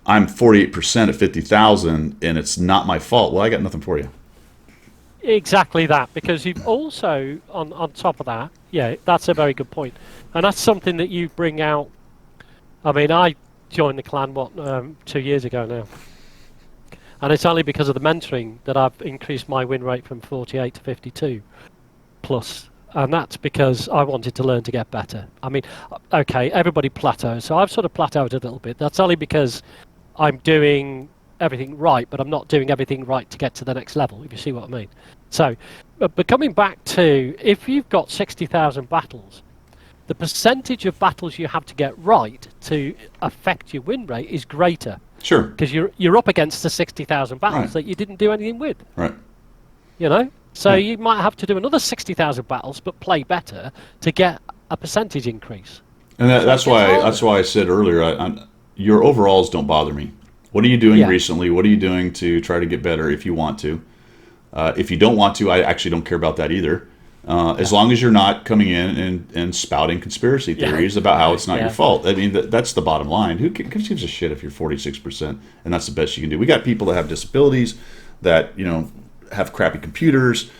I'm 48% at 50,000 and it's not my fault, well, I got nothing for you. Exactly that, because you've also, on top of that, that's a very good point. And that's something that you bring out. I mean, I joined the clan, 2 years ago now. And it's only because of the mentoring that I've increased my win rate from 48 to 52 plus. And that's because I wanted to learn to get better. I mean, okay, everybody plateaus, so I've sort of plateaued a little bit. That's only because I'm doing everything right, but I'm not doing everything right to get to the next level, if you see what I mean. So, but coming back to, if you've got 60,000 battles, the percentage of battles you have to get right to affect your win rate is greater. Sure. Because you're up against the 60,000 battles that you didn't do anything with. Right. You know? So you might have to do another 60,000 battles, but play better to get a percentage increase. And that's why I said earlier, your overalls don't bother me. What are you doing Yeah. recently? What are you doing to try to get better if you want to? If you don't want to, I actually don't care about that either. As long as you're not coming in and spouting conspiracy theories about how it's not your fault. I mean, that's the bottom line. Who gives a shit if you're 46% and that's the best you can do? We got people that have disabilities that, have crappy computers,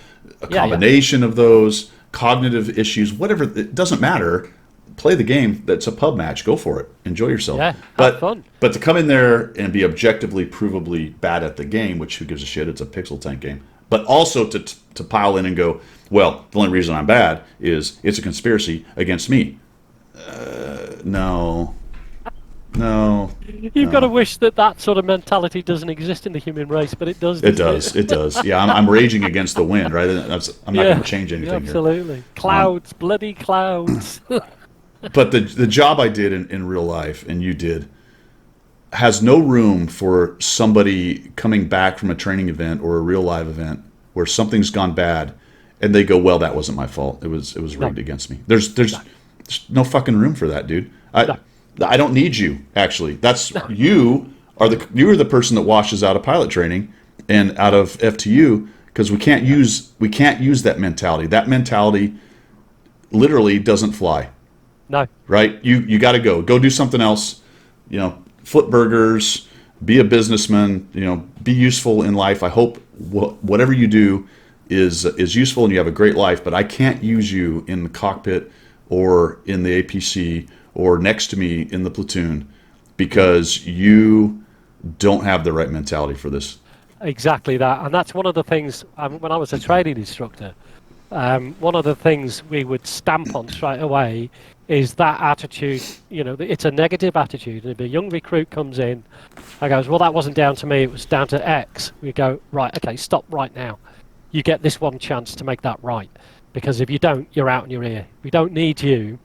a combination of those, cognitive issues, whatever. It doesn't matter. Play the game. That's a pub match. Go for it. Enjoy yourself. Yeah, have fun. But to come in there and be objectively, provably bad at the game, which who gives a shit? It's a pixel tank game. But also to pile in and go, well, the only reason I'm bad is it's a conspiracy against me. No. You've got to wish that sort of mentality doesn't exist in the human race, but it does. It does. It does. Yeah, I'm raging against the wind, right? I'm not going to change anything absolutely. here. Clouds, bloody clouds. But the job I did in real life, and you did, has no room for somebody coming back from a training event or a real live event where something's gone bad, and they go, "Well, that wasn't my fault. It was rigged against me." There's no fucking room for that, dude. I don't need you. Actually, you are the person that washes out of pilot training and out of FTU because we can't use that mentality. That mentality literally doesn't fly. No. Right? You got to go do something else. Flip burgers, be a businessman. Be useful in life. I hope whatever you do is useful and you have a great life. But I can't use you in the cockpit or in the APC or next to me in the platoon because you don't have the right mentality for this. Exactly that. And that's one of the things, when I was a training instructor, one of the things we would stamp on straight away is that attitude. It's a negative attitude. And if a young recruit comes in and goes, well, that wasn't down to me, it was down to X, we go, right, okay, stop right now. You get this one chance to make that right. Because if you don't, you're out in your ear. We don't need you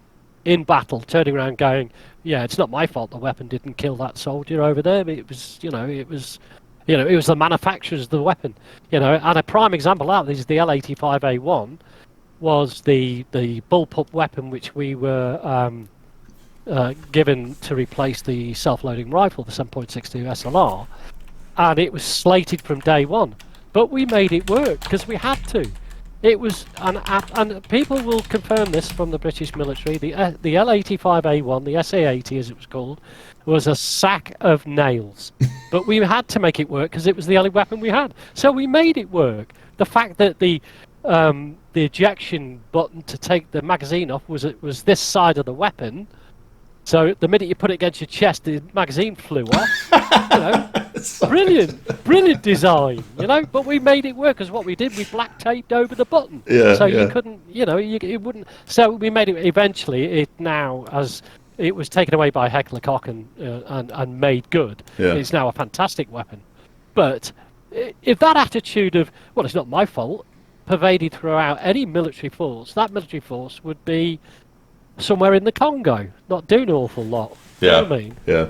in battle turning around going, yeah, it's not my fault the weapon didn't kill that soldier over there. It was, it was the manufacturers of the weapon. And a prime example of that is the L85A1 was the bullpup weapon which we were given to replace the self-loading rifle, the 7.62 SLR, and it was slated from day one. But we made it work because we had to. It was, and people will confirm this from the British military, the L85A1, the SA-80 as it was called, was a sack of nails. But we had to make it work because it was the only weapon we had. So we made it work. The fact that the ejection button to take the magazine off was this side of the weapon. So the minute you put it against your chest, the magazine flew off. Brilliant design. But we made it work because what we did, we black taped over the button. So you couldn't, it wouldn't. So we made it. Eventually, it now as it was taken away by Heckler Koch and made good. It's now a fantastic weapon. But if that attitude of, well, it's not my fault, pervaded throughout any military force, that military force would be somewhere in the Congo, not doing an awful lot. You know what I mean? Yeah.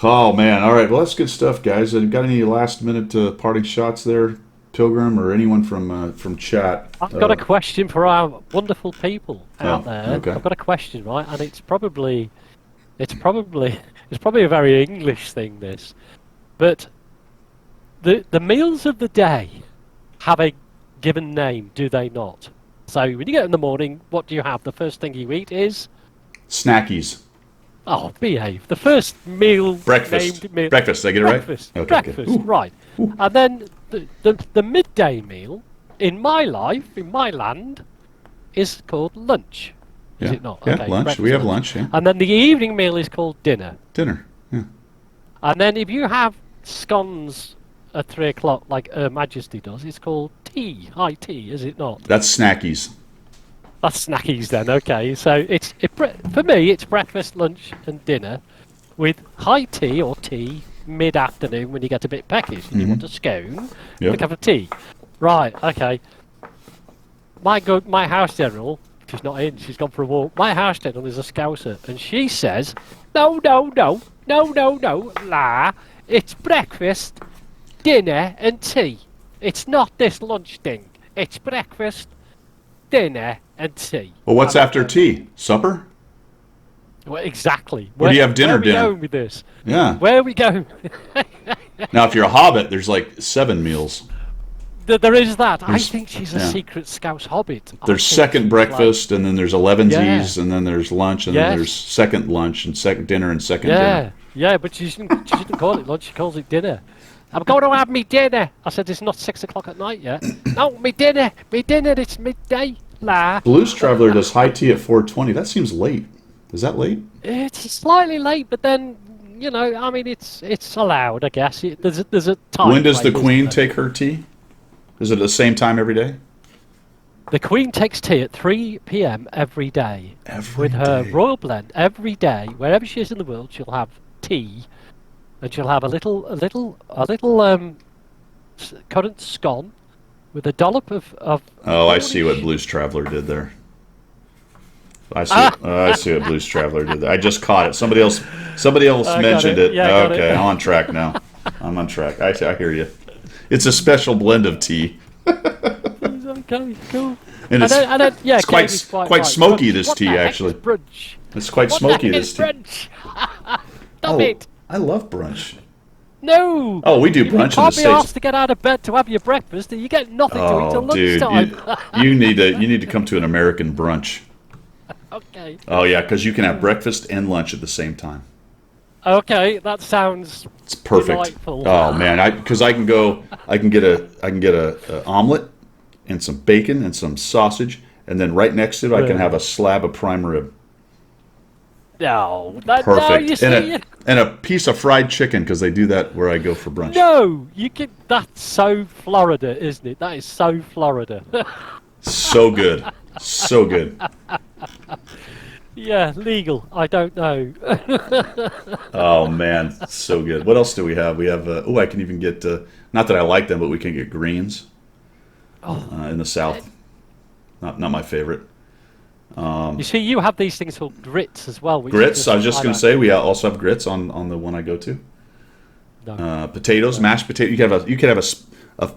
Oh, man. All right. Well, that's good stuff, guys. Got any last-minute parting shots there, Pilgrim, or anyone from chat? I've got a question for our wonderful people out there. Okay. I've got a question, right? And it's probably a very English thing, this. But the meals of the day have a given name, do they not? So when you get in the morning, what do you have? The first thing you eat is? Snackies. Oh, behave. The first meal... Breakfast. Named meal. Breakfast. Did I get it right? Breakfast. Okay, Breakfast, right. Ooh. And then the midday meal, in my life, in my land, is called lunch. Is it not? Yeah, okay, lunch. We have lunch, yeah. And then the evening meal is called dinner. Dinner, yeah. And then if you have scones at 3 o'clock, like Her Majesty does, it's called tea. High tea, is it not? That's snackies. That's snackies then, okay. So for me, it's breakfast, lunch and dinner with high tea or tea mid-afternoon when you get a bit peckish and you want a scone and a cup of tea. Right, okay. My house general, she's not in, she's gone for a walk. My house general is a Scouser and she says, no, la, it's breakfast, dinner and tea. It's not this lunch thing. It's breakfast, dinner and tea. Well, what's after tea? Supper? Well, exactly. Where do you have dinner? Where are we Dinner. going with this? Yeah. Where are we going? Now, if you're a hobbit, there's like 7 meals. There is that. I There's- think she's a yeah. secret Scouse hobbit. I There's think second she's breakfast, and then there's 11sies, Yeah. and then there's lunch, and Yes. then there's second lunch, and second dinner, and second Yeah, dinner. yeah, but she shouldn't call it lunch. She calls it dinner. I'm going to have me dinner. I said it's not 6 o'clock at night yet. No, me dinner. It's midday. La. Blues Traveler does high tea at 4:20. That seems late. Is that late? It's slightly late, but then I mean, it's allowed, I guess. There's a time. When does the frame, isn't Queen there? take her tea? Is it the same time every day? The Queen takes tea at 3 p.m. every day Every with her day. royal blend. Every day, wherever she is in the world, she'll have tea, and she'll have a little currant scone with a dollop of. Oh, I see what Blues Traveler did there. I see what Blues Traveler did there. I just caught it. Somebody else I got mentioned it. it. Yeah, I got Okay, it. I'm on track now. I'm on track. I hear you. It's a special blend of tea. Okay, cool. And it's, Yeah, it's quite Katie's quite right. smoky, Brunch. this What tea, the heck actually. is brunch. It's quite What smoky, the heck this is tea. brunch? Stop Oh, it! I love brunch. No. Oh, we do You brunch in the can't be States. asked to get out of bed to have your breakfast, and you get nothing to eat till Oh, dude, lunchtime. you need to come to an American brunch. Okay. Oh yeah, because you can have breakfast and lunch at the same time. Okay, that sounds It's perfect. delightful. Oh man, because I can get a omelet and some bacon and some sausage, and then right next to it I can Really? have a slab of prime rib. No, Perfect. you see, and a piece of fried chicken, because they do that where I go for brunch. no, you can. That's so Florida, isn't it? That is so Florida. So good, so good. Yeah, legal. I don't know. Oh man, so good. What else do we have? We have I can even get not that I like them, but we can get greens in the South. Not my favorite. You see, you have these things called grits as well. Which Grits. is I was just going to like- say we also have grits on the one I go to. No. Potatoes, mashed potato. You could have a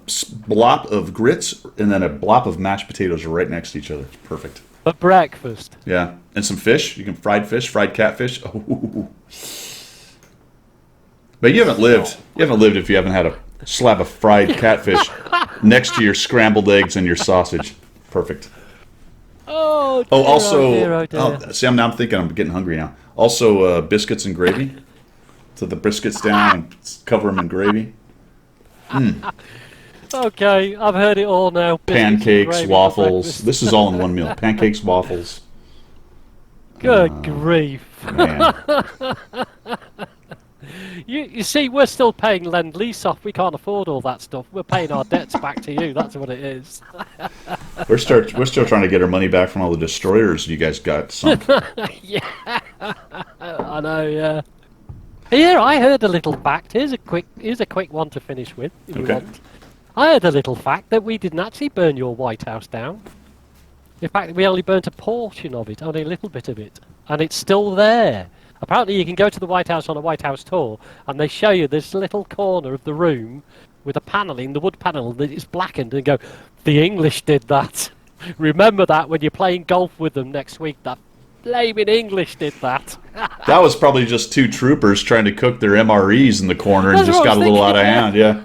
blop of grits and then a blop of mashed potatoes right next to each other. It's perfect. For breakfast. Yeah, and some fish. You can fried fish, fried catfish. Oh. But you haven't lived. You haven't lived if you haven't had a slab of fried catfish next to your scrambled eggs and your sausage. Perfect. Oh, dear, Oh, also, oh dear, oh dear. see, I'm thinking I'm getting hungry now. Also, biscuits and gravy. So the biscuits down and cover them in gravy. Okay, I've heard it all now. Biscuits and Pancakes, gravy for waffles. breakfast. This is all in one meal. Pancakes, waffles. Good grief. Man. You see, we're still paying Lend-Lease off. We can't afford all that stuff. We're paying our debts back to you. That's what it is. We're still trying to get our money back from all the destroyers you guys got sunk. Yeah, I know. Yeah. Here, I heard a little fact. Here's a quick one to finish with. If you Okay. want. I heard a little fact that we didn't actually burn your White House down. In fact, we only burnt a portion of it, only a little bit of it, and it's still there. Apparently, you can go to the White House on a White House tour, and they show you this little corner of the room with a paneling, the wood panel that is blackened, and go, "The English did that." Remember that when you're playing golf with them next week. That blaming English did that. That was probably just two troopers trying to cook their MREs in the corner and That's just what I got a was little out of thinking, hand. Yeah.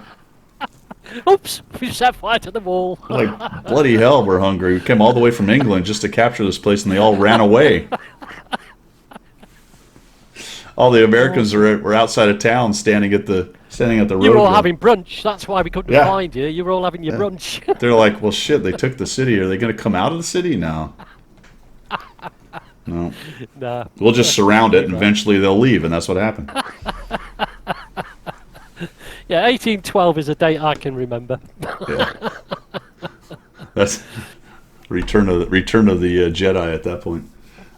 Oops, we set fire to the wall. Like, bloody hell, we're hungry. We came all the way from England just to capture this place, and they all ran away. All the Americans were outside of town, standing at the road. You were all going- having brunch. That's why we couldn't Yeah. find you. You were all having your brunch. They're like, well, shit, they took the city. Are they going to come out of the city? No. No. Nah. We'll just surround it, and eventually they'll leave, and that's what happened. Yeah, 1812 is a date I can remember. Yeah. That's return of the Jedi at that point.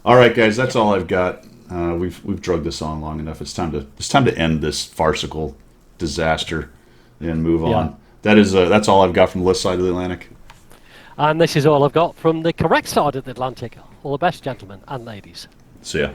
All right, guys, that's all I've got. We've drugged this on long enough. It's time to end this farcical disaster and move on. That's all I've got from the left side of the Atlantic. And this is all I've got from the correct side of the Atlantic. All the best, gentlemen and ladies. See ya.